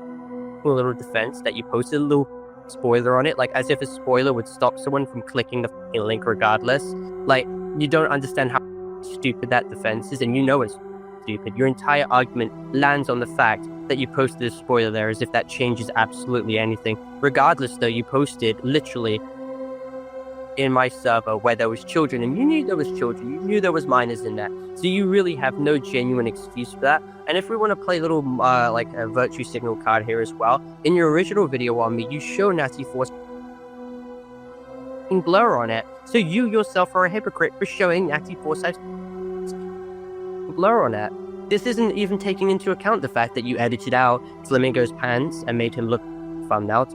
a little defense that you posted a little spoiler on it, like as if a spoiler would stop someone from clicking the fucking link regardless. Like, you don't understand how stupid that defense is, and you know it's stupid. Your entire argument lands on the fact that you posted a spoiler there as if that changes absolutely anything. Regardless though, you posted literally in my server where there was children, and you knew there was children, you knew there was minors in there, so you really have no genuine excuse for that. And if we want to play a little like a virtue signal card here as well, in your original video on me, you show Natty Force blur on it, so you yourself are a hypocrite for showing Natty Forsyth's blur on it. This isn't even taking into account the fact that you edited out Flamingo's pants and made him look thumbnail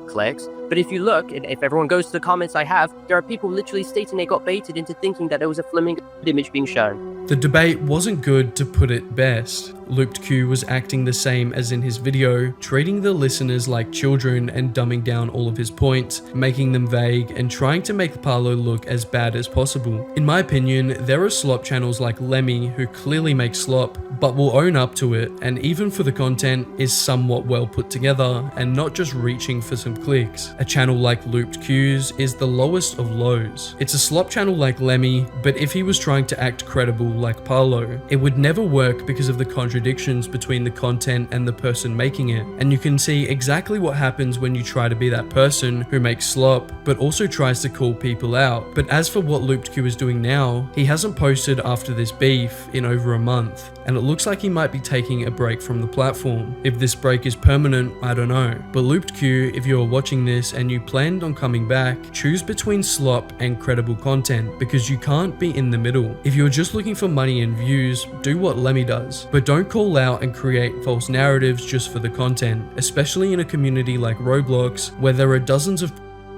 clicks. But if you look, and if everyone goes to the comments I have, there are people literally stating they got baited into thinking that there was a Flamingo image being shown. The debate wasn't good, to put it best. Looped Q was acting the same as in his video, treating the listeners like children and dumbing down all of his points, making them vague, and trying to make Parlo look as bad as possible. In my opinion, there are slop channels like Lemmy who clearly make slop, but will own up to it, and even for the content is somewhat well put together and not just reaching for some clicks. A channel like Looped Q's is the lowest of lows. It's a slop channel like Lemmy, but if he was trying to act credible like Parlo, it would never work because of the contradictions between the content and the person making it. And you can see exactly what happens when you try to be that person who makes slop, but also tries to call people out. But as for what Looped Q is doing now, he hasn't posted after this beef in over a month, and it looks like he might be taking a break from the platform. If this break is permanent, I don't know. But Looped Q, if you're watching this and you planned on coming back, choose between slop and credible content, because you can't be in the middle. If you're just looking for money and views, do what Lemmy does, but don't call out and create false narratives just for the content, especially in a community like Roblox, where there are dozens of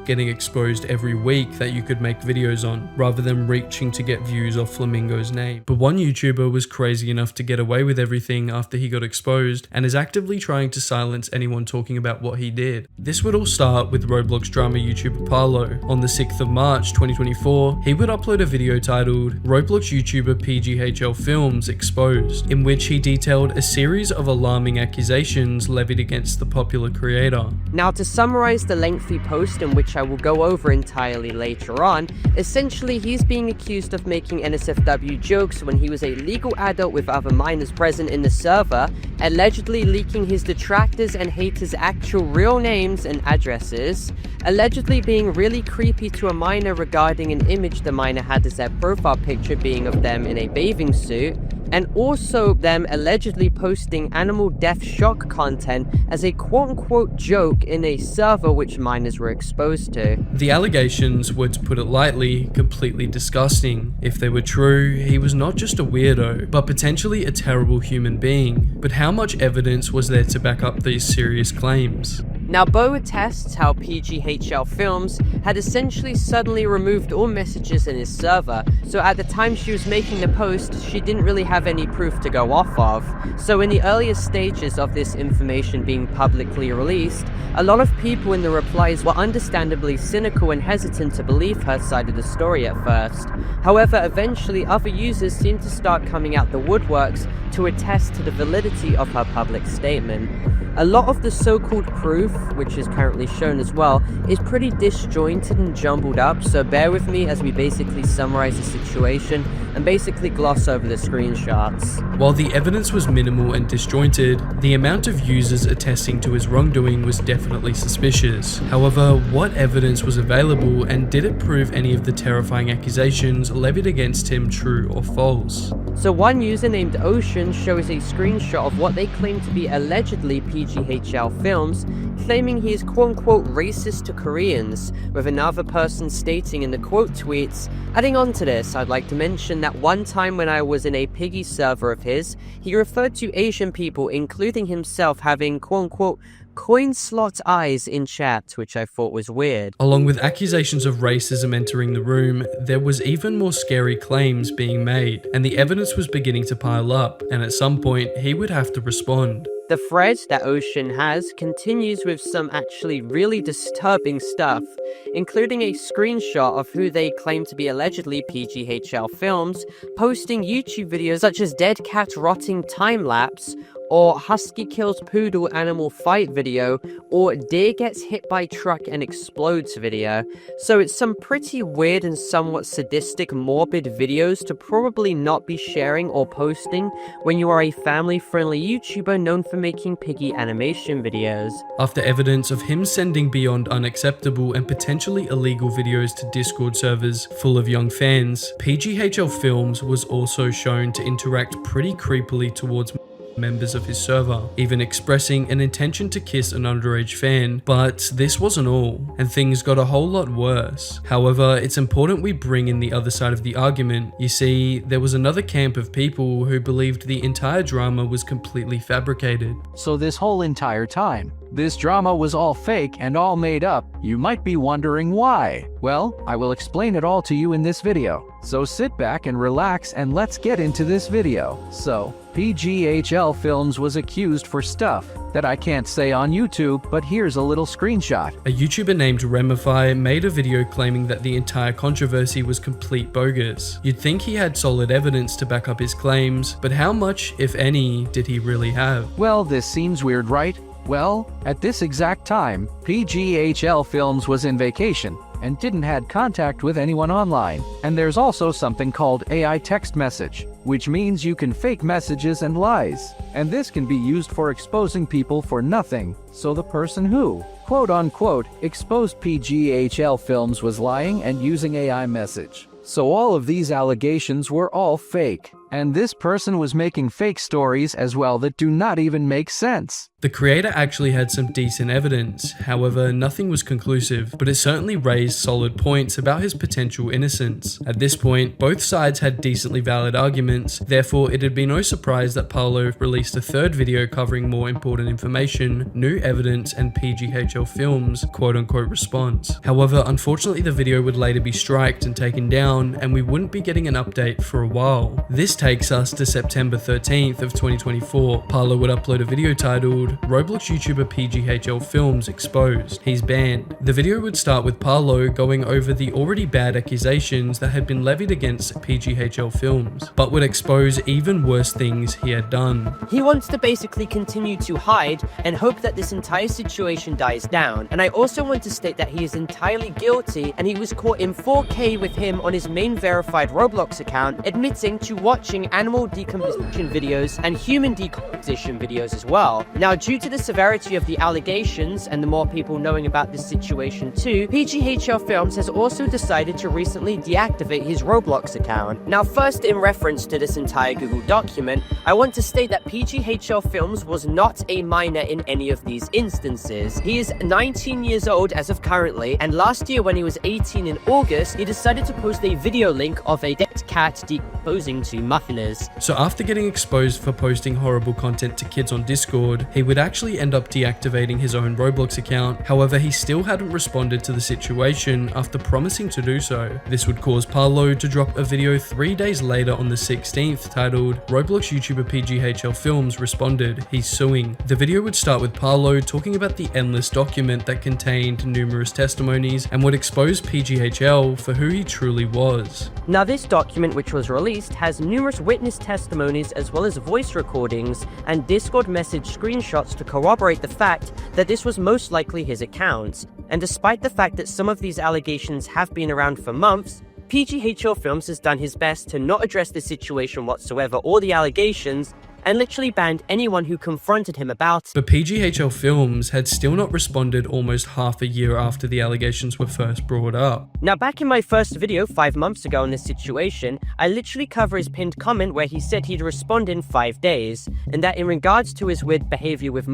getting exposed every week that you could make videos on, rather than reaching to get views off Flamingo's name. But one YouTuber was crazy enough to get away with everything after he got exposed, and is actively trying to silence anyone talking about what he did. This would all start with Roblox drama YouTuber Parlo. On the 6th of March 2024, he would upload a video titled Roblox YouTuber PGHL Films Exposed, in which he detailed a series of alarming accusations levied against the popular creator. Now, to summarize the lengthy post, in which I will go over entirely later on, essentially he's being accused of making NSFW jokes when he was a legal adult with other minors present in the server, allegedly leaking his detractors and haters' actual real names and addresses, allegedly being really creepy to a minor regarding an image the minor had as their profile picture being of them in a bathing suit, and also them allegedly posting animal death shock content as a quote-unquote joke in a server which minors were exposed to. The allegations were, to put it lightly, completely disgusting. If they were true, he was not just a weirdo, but potentially a terrible human being. But how much evidence was there to back up these serious claims? Now, Bo attests how PGHL Films had essentially suddenly removed all messages in his server, so at the time she was making the post, she didn't really have any proof to go off of. So in the earliest stages of this information being publicly released, a lot of people in the replies were understandably cynical and hesitant to believe her side of the story at first. However, eventually other users seemed to start coming out the woodworks to attest to the validity of her public statement. A lot of the so-called proof, which is currently shown as well, is pretty disjointed and jumbled up, so bear with me as we basically summarize the situation and basically gloss over the screenshots. While the evidence was minimal and disjointed, the amount of users attesting to his wrongdoing was definitely suspicious. However, what evidence was available, and did it prove any of the terrifying accusations levied against him true or false? So one user named Ocean shows a screenshot of what they claim to be allegedly PGHL Films, claiming he is quote-unquote racist to Koreans, with another person stating in the quote tweets, "Adding on to this, I'd like to mention that one time when I was in a Piggy server of his, he referred to Asian people, including himself, having quote-unquote coin slot eyes in chat," which I thought was weird. Along with accusations of racism entering the room, there was even more scary claims being made, and the evidence was beginning to pile up, and at some point, he would have to respond. The thread that Ocean has continues with some actually really disturbing stuff, including a screenshot of who they claim to be allegedly PGHL Films, posting YouTube videos such as Dead Cat Rotting Time-Lapse, or Husky Kills Poodle Animal Fight video, or Deer Gets Hit by Truck and Explodes video. So it's some pretty weird and somewhat sadistic, morbid videos to probably not be sharing or posting when you are a family-friendly YouTuber known for making piggy animation videos. After evidence of him sending beyond unacceptable and potentially illegal videos to Discord servers full of young fans, PGHL Films was also shown to interact pretty creepily towards members of his server, even expressing an intention to kiss an underage fan. But this wasn't all, and things got a whole lot worse. However, it's important we bring in the other side of the argument. You see, there was another camp of people who believed the entire drama was completely fabricated. So this whole entire time, this drama was all fake and all made up. You might be wondering why. Well, I will explain it all to you in this video. So sit back and relax and let's get into this video. So, PGHL Films was accused for stuff that I can't say on YouTube, but here's a little screenshot. A YouTuber named Remify made a video claiming that the entire controversy was complete bogus. You'd think he had solid evidence to back up his claims, but how much, if any, did he really have? Well, this seems weird, right? Well, at this exact time, PGHL Films was in vacation and didn't had contact with anyone online. And there's also something called AI text message, which means you can fake messages and lies. And this can be used for exposing people for nothing. So the person who, quote unquote, exposed PGHL Films was lying and using AI message. So all of these allegations were all fake. And this person was making fake stories as well that do not even make sense. The creator actually had some decent evidence, however nothing was conclusive, but it certainly raised solid points about his potential innocence. At this point, both sides had decently valid arguments, therefore it'd be no surprise that Parlo released a third video covering more important information, new evidence, and PGHL Films' quote-unquote response. However, unfortunately the video would later be striked and taken down, and we wouldn't be getting an update for a while. This takes us to September 13th of 2024. Parlo would upload a video titled Roblox YouTuber PGHL Films Exposed. He's banned. The video would start with Parlo going over the already bad accusations that had been levied against PGHL Films, but would expose even worse things he had done. He wants to basically continue to hide and hope that this entire situation dies down. And I also want to state that he is entirely guilty, and he was caught in 4K with him on his main verified Roblox account, admitting to watching animal decomposition videos and human decomposition videos as well. Now, due to the severity of the allegations and the more people knowing about this situation too, PGHL Films has also decided to recently deactivate his Roblox account. Now, first, in reference to this entire Google document, I want to state that PGHL Films was not a minor in any of these instances. He is 19 years old as of currently, and last year when he was 18 in August, he decided to post a video link of a dead cat decomposing to muffiners. So after getting exposed for posting horrible content to kids on Discord, he would actually end up deactivating his own Roblox account. However, he still hadn't responded to the situation after promising to do so. This would cause Parlo to drop a video 3 days later on the 16th titled Roblox YouTuber PGHL Films Responded, He's Suing. The video would start with Parlo talking about the endless document that contained numerous testimonies and would expose PGHL for who he truly was. Now, this document, which was released, has numerous witness testimonies as well as voice recordings and Discord message screenshots to corroborate the fact that this was most likely his account. And despite the fact that some of these allegations have been around for months, PGHL Films has done his best to not address the situation whatsoever or the allegations, and literally banned anyone who confronted him about it. But PGHL Films had still not responded almost half a year after the allegations were first brought up. Now, back in my first video 5 months ago on this situation, I literally cover his pinned comment where he said he'd respond in 5 days, and that in regards to his weird behavior with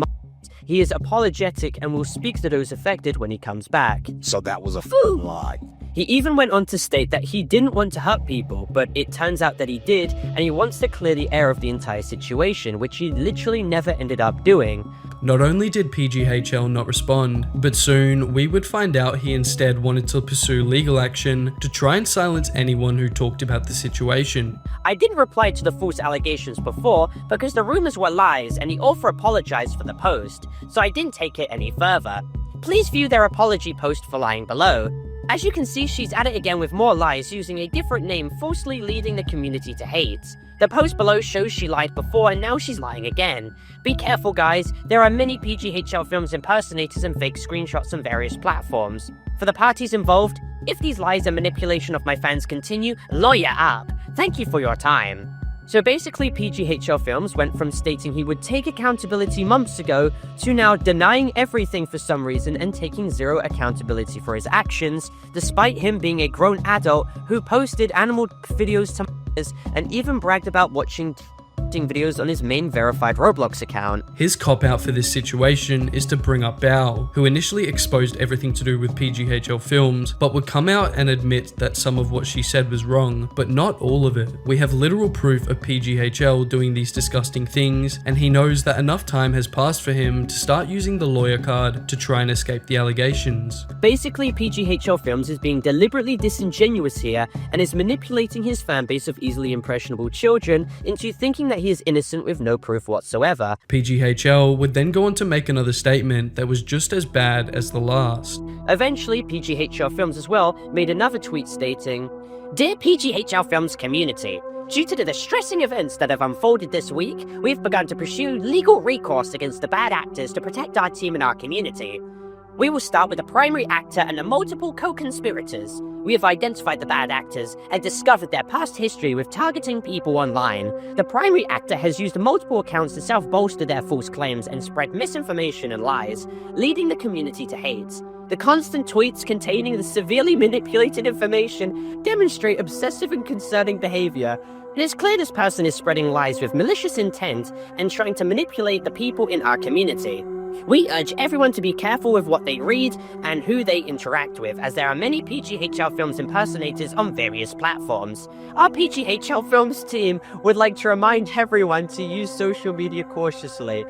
he is apologetic and will speak to those affected when he comes back. So that was a f***ing lie. He even went on to state that he didn't want to hurt people, but it turns out that he did, and he wants to clear the air of the entire situation, which he literally never ended up doing. Not only did PGHL not respond, but soon we would find out he instead wanted to pursue legal action to try and silence anyone who talked about the situation. I didn't reply to the false allegations before because the rumors were lies and the author apologized for the post, so I didn't take it any further. Please view their apology post for lying below. As you can see, she's at it again with more lies using a different name, falsely leading the community to hate. The post below shows she lied before and now she's lying again. Be careful guys, there are many PGHL Films impersonators and fake screenshots on various platforms. For the parties involved, if these lies and manipulation of my fans continue, lawyer up. Thank you for your time. So basically, PGHL Films went from stating he would take accountability months ago to now denying everything for some reason and taking zero accountability for his actions, despite him being a grown adult who posted animal videos to and even bragged about watching videos on his main verified Roblox account. His cop-out for this situation is to bring up Bao, who initially exposed everything to do with PGHL Films, but would come out and admit that some of what she said was wrong, but not all of it. We have literal proof of PGHL doing these disgusting things, and he knows that enough time has passed for him to start using the lawyer card to try and escape the allegations. Basically, PGHL Films is being deliberately disingenuous here and is manipulating his fanbase of easily impressionable children into thinking that he is innocent with no proof whatsoever. PGHL would then go on to make another statement that was just as bad as the last. Eventually, PGHL Films as well made another tweet stating, "Dear PGHL Films community, due to the distressing events that have unfolded this week, we've begun to pursue legal recourse against the bad actors to protect our team and our community. We will start with the primary actor and the multiple co-conspirators. We have identified the bad actors and discovered their past history with targeting people online. The primary actor has used multiple accounts to self-bolster their false claims and spread misinformation and lies, leading the community to hate. The constant tweets containing the severely manipulated information demonstrate obsessive and concerning behavior. It is clear this person is spreading lies with malicious intent and trying to manipulate the people in our community. We urge everyone to be careful with what they read and who they interact with, as there are many PGHL Films impersonators on various platforms. Our PGHL Films team would like to remind everyone to use social media cautiously.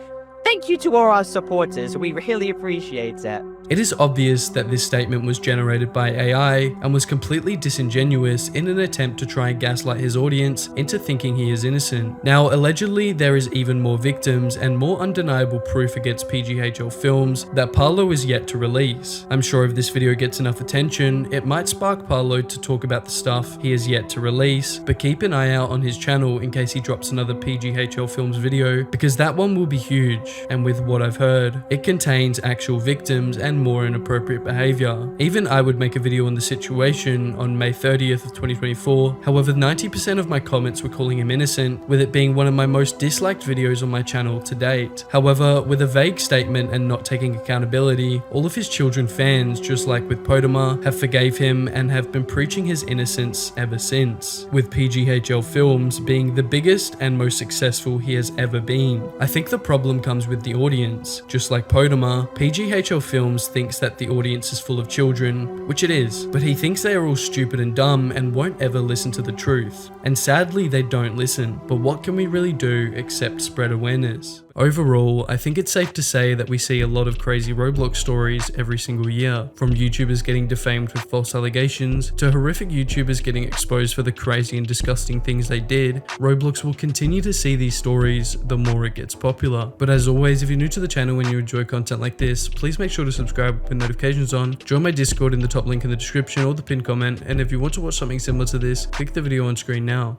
Thank you to all our supporters, we really appreciate it." It is obvious that this statement was generated by AI and was completely disingenuous in an attempt to try and gaslight his audience into thinking he is innocent. Now, allegedly, there is even more victims and more undeniable proof against PGHL Films that Parlo is yet to release. I'm sure if this video gets enough attention, it might spark Parlo to talk about the stuff he has yet to release, but keep an eye out on his channel in case he drops another PGHL Films video, because that one will be huge. And with what I've heard, it contains actual victims and more inappropriate behavior. Even I would make a video on the situation on May 30th of 2024. However, 90% of my comments were calling him innocent, with it being one of my most disliked videos on my channel to date. However, with a vague statement and not taking accountability, all of his children fans, just like with Podmer, have forgave him and have been preaching his innocence ever since, with PGHL Films being the biggest and most successful he has ever been. I think the problem comes with the audience. Just like Podmer, PGHL Films thinks that the audience is full of children, which it is, but he thinks they are all stupid and dumb and won't ever listen to the truth. And sadly, they don't listen. But what can we really do except spread awareness? Overall, I think it's safe to say that we see a lot of crazy Roblox stories every single year, from YouTubers getting defamed with false allegations to horrific YouTubers getting exposed for the crazy and disgusting things they did. Roblox will continue to see these stories the more it gets popular. But as always, if you're new to the channel and you enjoy content like this, please make sure to subscribe with notifications on, join my Discord in the top link in the description or the pinned comment, and if you want to watch something similar to this, click the video on screen now.